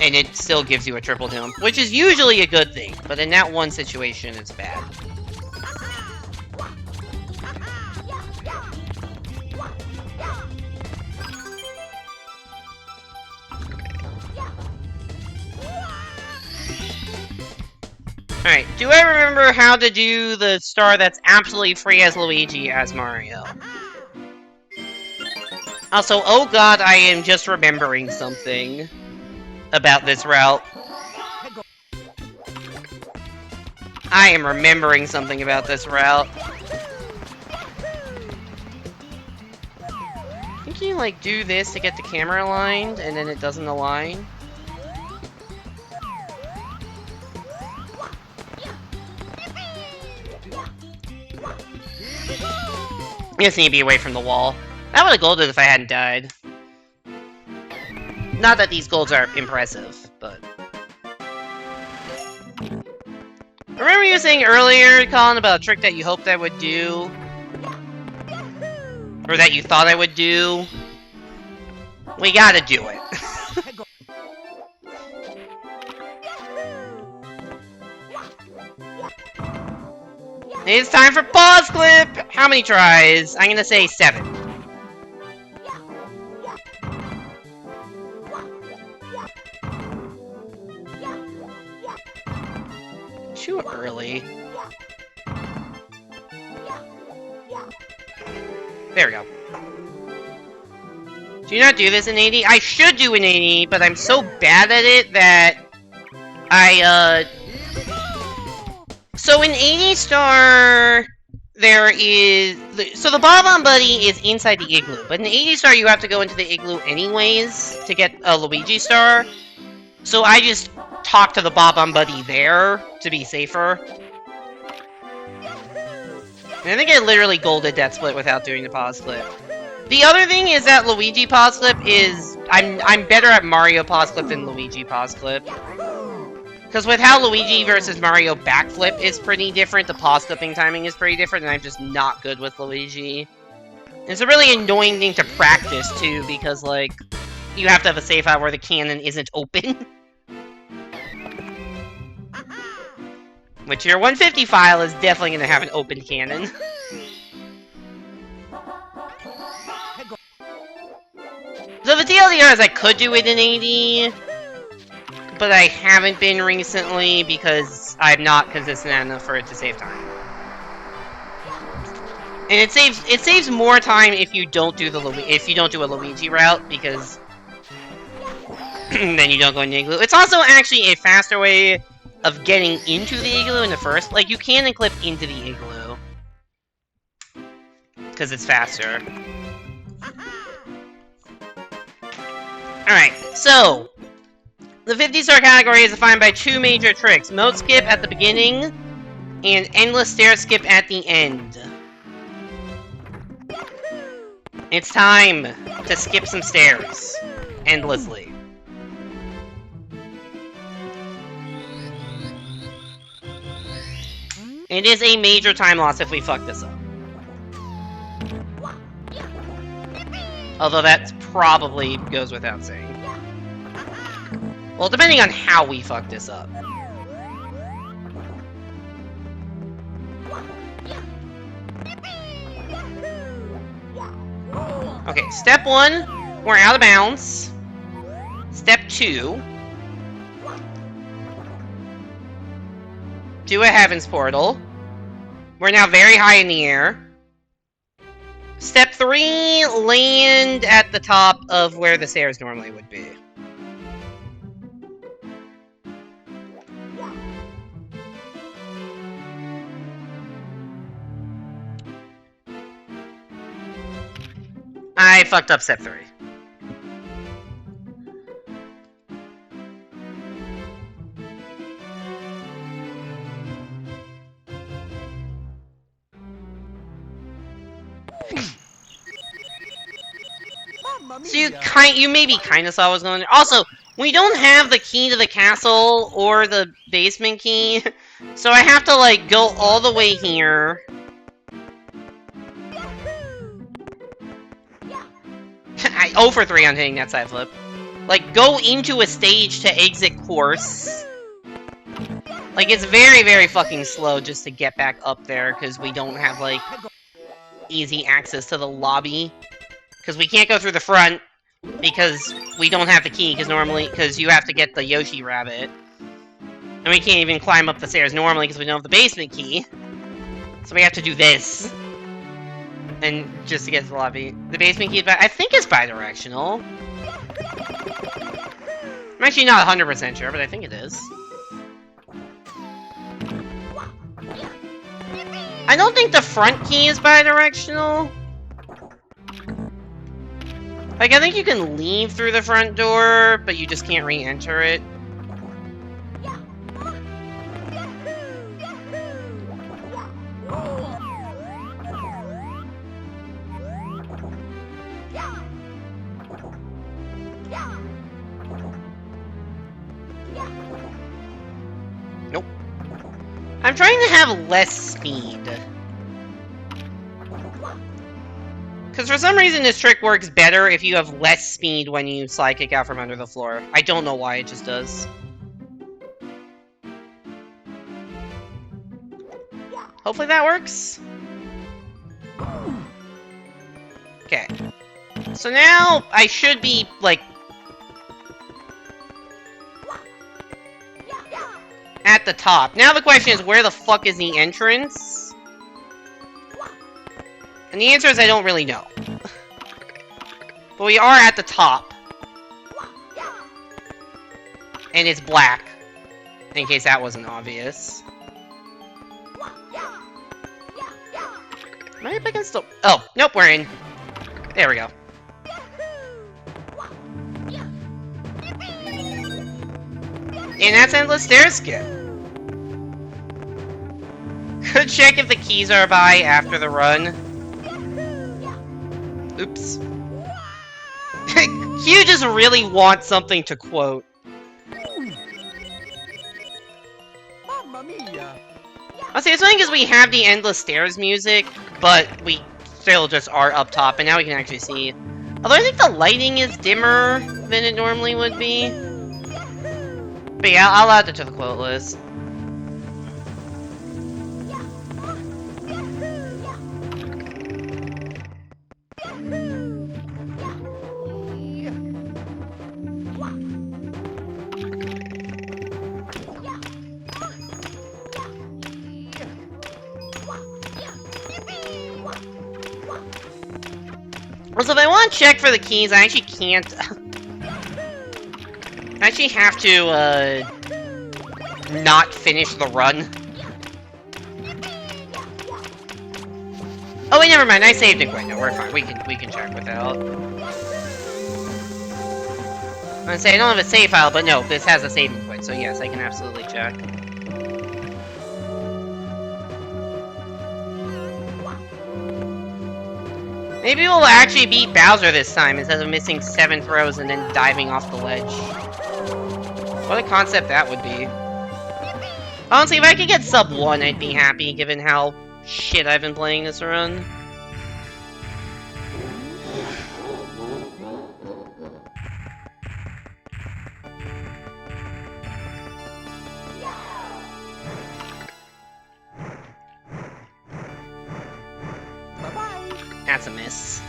Speaker 1: and it still gives you a triple jump, which is usually a good thing, but in that one situation, it's bad. Alright, do I remember how to do the star that's absolutely free as Luigi as Mario? Also, oh god, I am just remembering something about this route. I am remembering something about this route. I think you, like, do this to get the camera aligned, and then it doesn't align. You just need to be away from the wall. I would have golded if I hadn't died. Not that these golds are impressive, but... Remember you saying earlier, Colin, about a trick that you hoped I would do? Or that you thought I would do? We gotta do it. It's time for pause clip! How many tries? I'm gonna say 7. Too early. There we go. Do you not do this in 80? I should do in 80, but I'm so bad at it that So in 80 Star, there is... So the Bob-on Buddy is inside the igloo, but in 80 Star you have to go into the igloo anyways to get a Luigi Star. So I just talk to the Bob-on Buddy there to be safer. And I think I literally golded that split without doing the pause clip. The other thing is that Luigi pause clip is... I'm better at Mario pause clip than Luigi pause clip. Because with how Luigi versus Mario backflip is pretty different, the pause clipping timing is pretty different, and I'm just not good with Luigi. It's a really annoying thing to practice, too, because, like, you have to have a safe out where the cannon isn't open. Which your 150 file is definitely going to have an open cannon. So the TLDR is I could do it in 80, but I haven't been recently because I'm not consistent enough for it to save time. And it saves more time if you don't do a Luigi route, because then you don't go in the igloo. It's also actually a faster way of getting into the igloo in the first. Like, you can clip into the igloo because it's faster. Alright, so the 50-star category is defined by 2 major tricks. Mode skip at the beginning, and endless stair skip at the end. It's time to skip some stairs. Endlessly. It is a major time loss if we fuck this up. Although that probably goes without saying. Well, depending on how we fuck this up. Okay, step 1, we're out of bounds. Step 2, do a Heaven's Portal. We're now very high in the air. Step 3, land at the top of where the stairs normally would be. I fucked up step 3. So you maybe kind of saw what was going on there. Also, we don't have the key to the castle or the basement key, so I have to, like, go all the way here. I 0 for 3 on hitting that side flip. Like, go into a stage to exit course. Like, it's very, very fucking slow just to get back up there, because we don't have, like, easy access to the lobby. Because we can't go through the front, because we don't have the key, because you have to get the Yoshi Rabbit. And we can't even climb up the stairs normally because we don't have the basement key. So we have to do this. And just to get to the lobby. The basement key is I think it's bi-directional. I'm actually not 100% sure, but I think it is. I don't think the front key is bi-directional. Like, I think you can leave through the front door, but you just can't re-enter it. Nope. I'm trying to have less speed. Because for some reason this trick works better if you have less speed when you slide kick out from under the floor. I don't know why, it just does. Hopefully that works. Okay. So now I should be, like, at the top. Now the question is, where the fuck is the entrance? And the answer is I don't really know. But we are at the top. And it's black. In case that wasn't obvious. Am I up against the... Oh, nope, we're in. There we go. And that's endless stair skip. Could check if the keys are by after the run. Oops. Q just really wants something to quote.
Speaker 3: Mamma mia!
Speaker 1: I'll say, it's funny because we have the Endless Stairs music, but we still just are up top, and now we can actually see. Although I think the lighting is dimmer than it normally would be. But yeah, I'll add it to the quote list. Also, if I want to check for the keys, I actually can't. I actually have to, not finish the run. Oh wait, never mind. I saved it quick. No, we're fine. We can check without. I'm gonna say I don't have a save file, but no, this has a saving quit, so yes, I can absolutely check. Maybe we'll actually beat Bowser this time instead of missing 7 throws and then diving off the ledge. What a concept that would be. Honestly, if I could get sub 1, I'd be happy, given how shit I've been playing this run. That's a miss.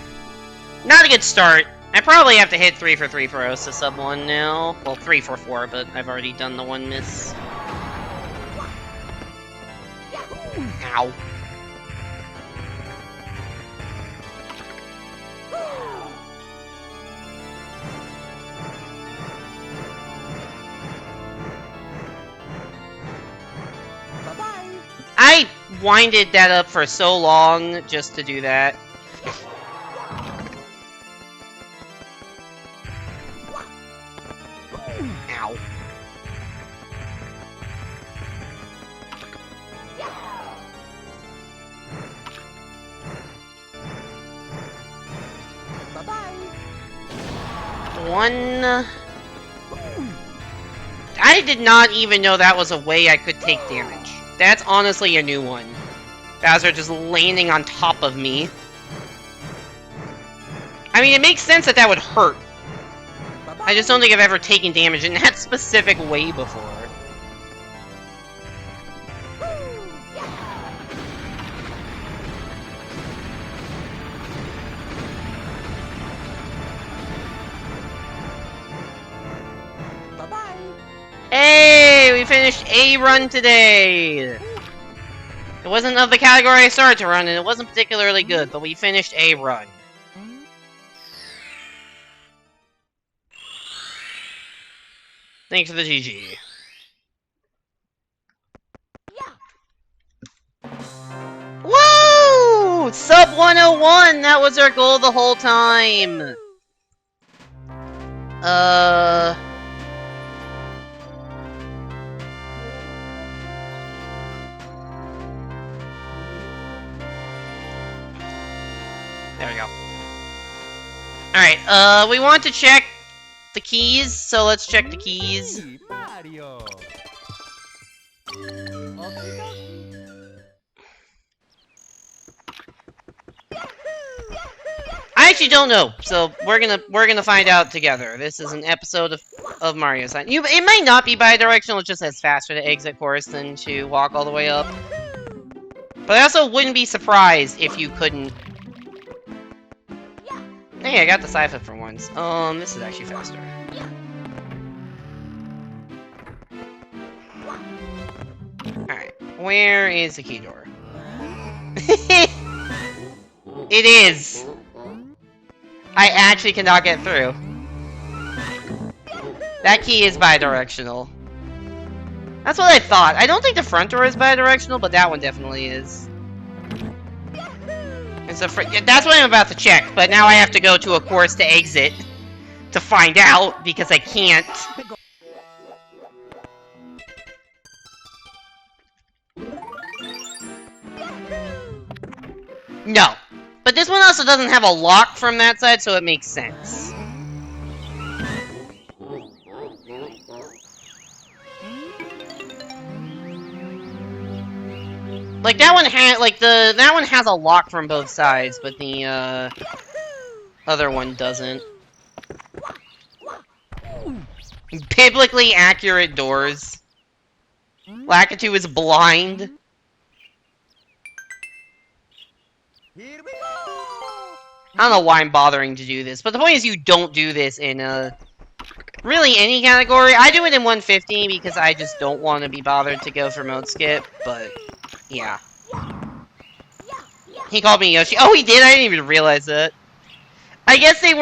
Speaker 1: Not a good start. I probably have to hit 3 for 3 throws to sub 1 now. Well, 3 for 4, but I've already done the 1 miss. Ow.
Speaker 3: Bye-bye!
Speaker 1: I winded that up for so long just to do that. Ow.
Speaker 3: Bye-bye!
Speaker 1: 1... I did not even know that was a way I could take damage. That's honestly a new one. Bowser just landing on top of me. I mean, it makes sense that that would hurt. I just don't think I've ever taken damage in that specific way before. Hey, we finished a run today! It wasn't of the category I started to run, and it wasn't particularly good, but we finished a run. Thanks for the GG. Woo! Sub 101! That was our goal the whole time! There we go. Alright, we want to check the keys, so let's check the keys.
Speaker 3: Hey, Mario.
Speaker 1: I actually don't know, so we're gonna find out together. This is an episode of Mario Sign. It might not be bi-directional, it just says faster to exit course than to walk all the way up. But I also wouldn't be surprised if you couldn't. Hey, I got the sci-fi for once. This is actually faster. Alright, where is the key door? It is! I actually cannot get through. That key is bi-directional. That's what I thought. I don't think the front door is bi-directional, but that one definitely is. And so that's what I'm about to check, but now I have to go to a course to exit to find out, because I can't. No. But this one also doesn't have a lock from that side, so it makes sense. Like that one that one has a lock from both sides, but the other one doesn't. Biblically accurate doors. Lakitu is blind.
Speaker 3: Here we go.
Speaker 1: I don't know why I'm bothering to do this, but the point is you don't do this in really any category. I do it in 150 because I just don't want to be bothered to go for mode skip, but yeah. He called me Yoshi. Oh, he did? I didn't even realize that. I guess they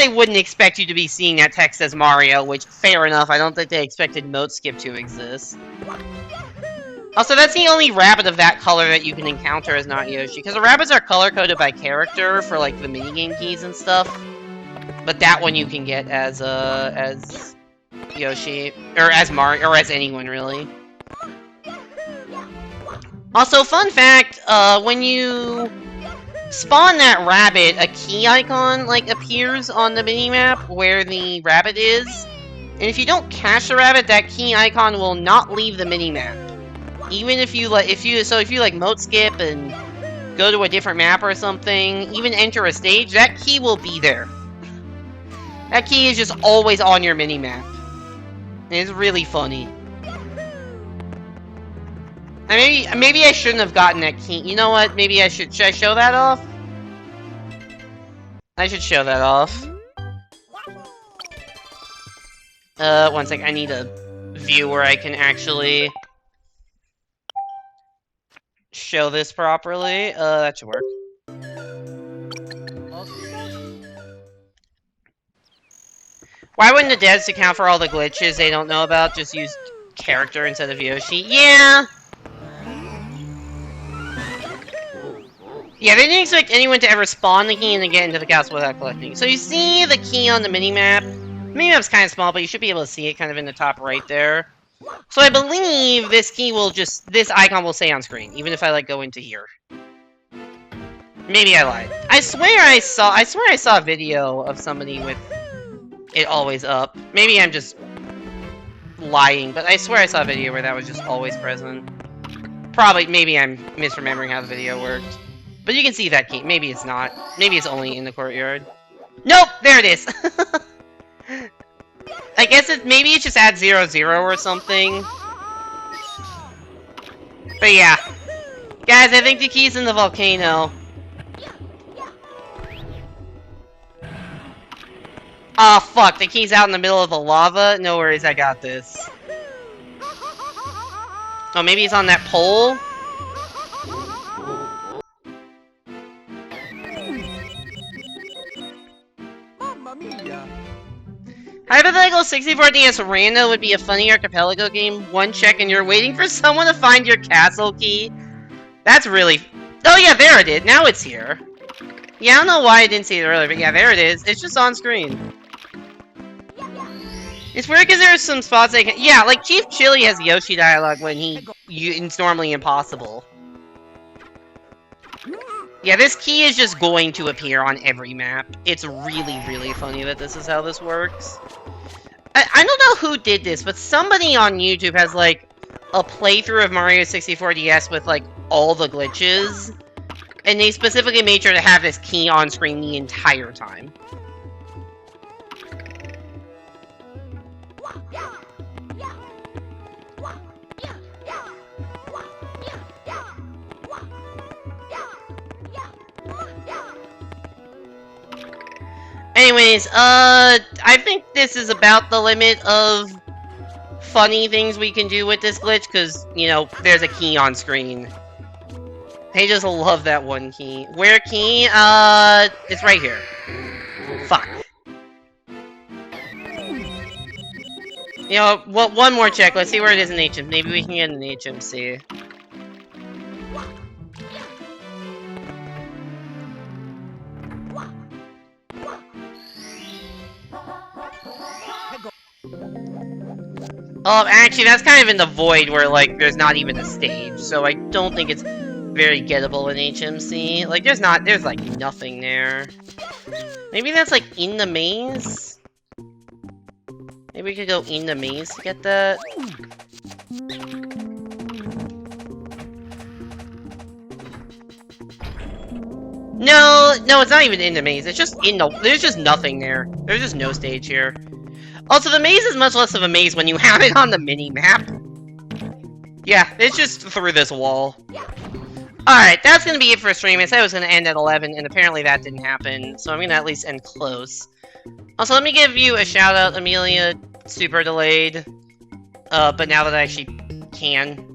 Speaker 1: wouldn't expect you to be seeing that text as Mario, which, fair enough. I don't think they expected mode skip to exist. Also, that's the only rabbit of that color that you can encounter as not Yoshi, because the rabbits are color-coded by character for, like, the minigame keys and stuff. But that one you can get as Yoshi, or as Mario, or as anyone, really. Also, fun fact, when you spawn that rabbit, a key icon, like, appears on the minimap where the rabbit is. And if you don't catch the rabbit, that key icon will not leave the minimap. Even if you like mode skip and go to a different map or something, even enter a stage, that key will be there. That key is just always on your minimap. And it's really funny. And maybe I shouldn't have gotten that key. You know what? Maybe I should I show that off? I should show that off. One sec, I need a view where I can actually show this properly. That should work. Why wouldn't the devs account for all the glitches they don't know about? Just use character instead of Yoshi? Yeah! Yeah, they didn't expect anyone to ever spawn the key and then get into the castle without collecting. So you see the key on the minimap. The minimap's kind of small, but you should be able to see it kind of in the top right there. So I believe this key will this icon will stay on screen, even if I, like, go into here. Maybe I lied. I swear I saw a video of somebody with it always up. Maybe I'm just lying, but I swear I saw a video where that was just always present. Probably, maybe I'm misremembering how the video worked. But you can see that key. Maybe it's not. Maybe it's only in the courtyard. Nope! There it is! I guess maybe it just adds 0, 0 or something. But yeah. Guys, I think the key's in the volcano. Oh fuck, the key's out in the middle of the lava? No worries, I got this. Oh, maybe he's on that pole?
Speaker 3: Mamma mia!
Speaker 1: Hypothetical 64DS Rando would be a funny archipelago game. One check and you're waiting for someone to find your castle key. That's really... Oh yeah, there it is. Now it's here. Yeah, I don't know why I didn't see it earlier, but yeah, there it is. It's just on screen. It's weird because there's some spots they can... Yeah, like Chief Chili has Yoshi dialogue when it's normally impossible. Yeah, this key is just going to appear on every map. It's really, really funny that this is how this works. I don't know who did this, but somebody on YouTube has, like, a playthrough of Mario 64DS with, like, all the glitches. And they specifically made sure to have this key on screen the entire time. Anyways, I think this is about the limit of funny things we can do with this glitch, because, you know, there's a key on screen. I just love that one key. Where key? It's right here. Fuck. You know, one more check. Let's see where it is in HM. Maybe we can get an HMC. Actually, that's kind of in the void where, like, there's not even a stage, so I don't think it's very gettable in HMC. Like, there's, like, nothing there. Maybe that's, like, in the maze? Maybe we could go in the maze to get that? No, it's not even in the maze. It's just in the... There's just nothing there. There's just no stage here. Also, the maze is much less of a maze when you have it on the mini-map. Yeah, it's just through this wall. Alright, that's gonna be it for stream. I said it was gonna end at 11, and apparently that didn't happen, so I'm gonna at least end close. Also, let me give you a shout-out, Amelia. Super delayed. But now that I actually can.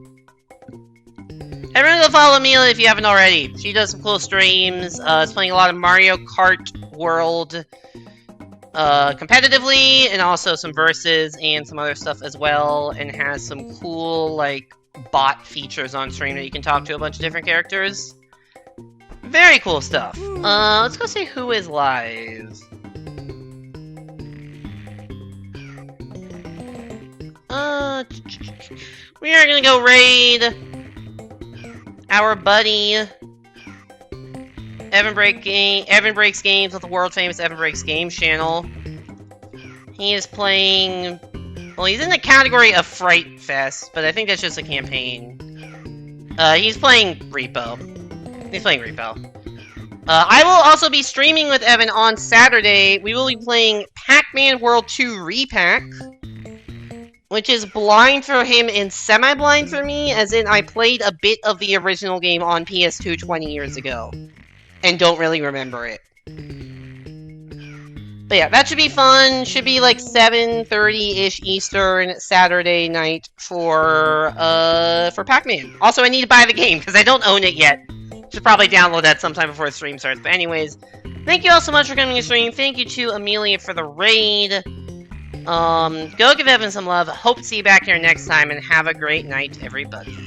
Speaker 1: Everyone go follow Amelia if you haven't already. She does some cool streams. Is playing a lot of Mario Kart World competitively, and also some verses and some other stuff as well, and has some cool, like, bot features on stream that you can talk to a bunch of different characters. Very cool stuff. Let's go see who is live. We are gonna go raid our buddy Evan Breaks Games with the world famous Evan Breaks Games channel. He is playing... Well, he's in the category of Fright Fest, but I think that's just a campaign. He's playing Repo. I will also be streaming with Evan on Saturday. We will be playing Pac-Man World 2 Repack, which is blind for him and semi-blind for me, as in I played a bit of the original game on PS2 20 years ago, and don't really remember it. But yeah, that should be fun. Should be like 7:30-ish Eastern Saturday night for Pac-Man. Also, I need to buy the game, because I don't own it yet. Should probably download that sometime before the stream starts. But anyways, thank you all so much for coming to the stream. Thank you to Amelia for the raid. Go give Evan some love. Hope to see you back here next time, and have a great night, everybody.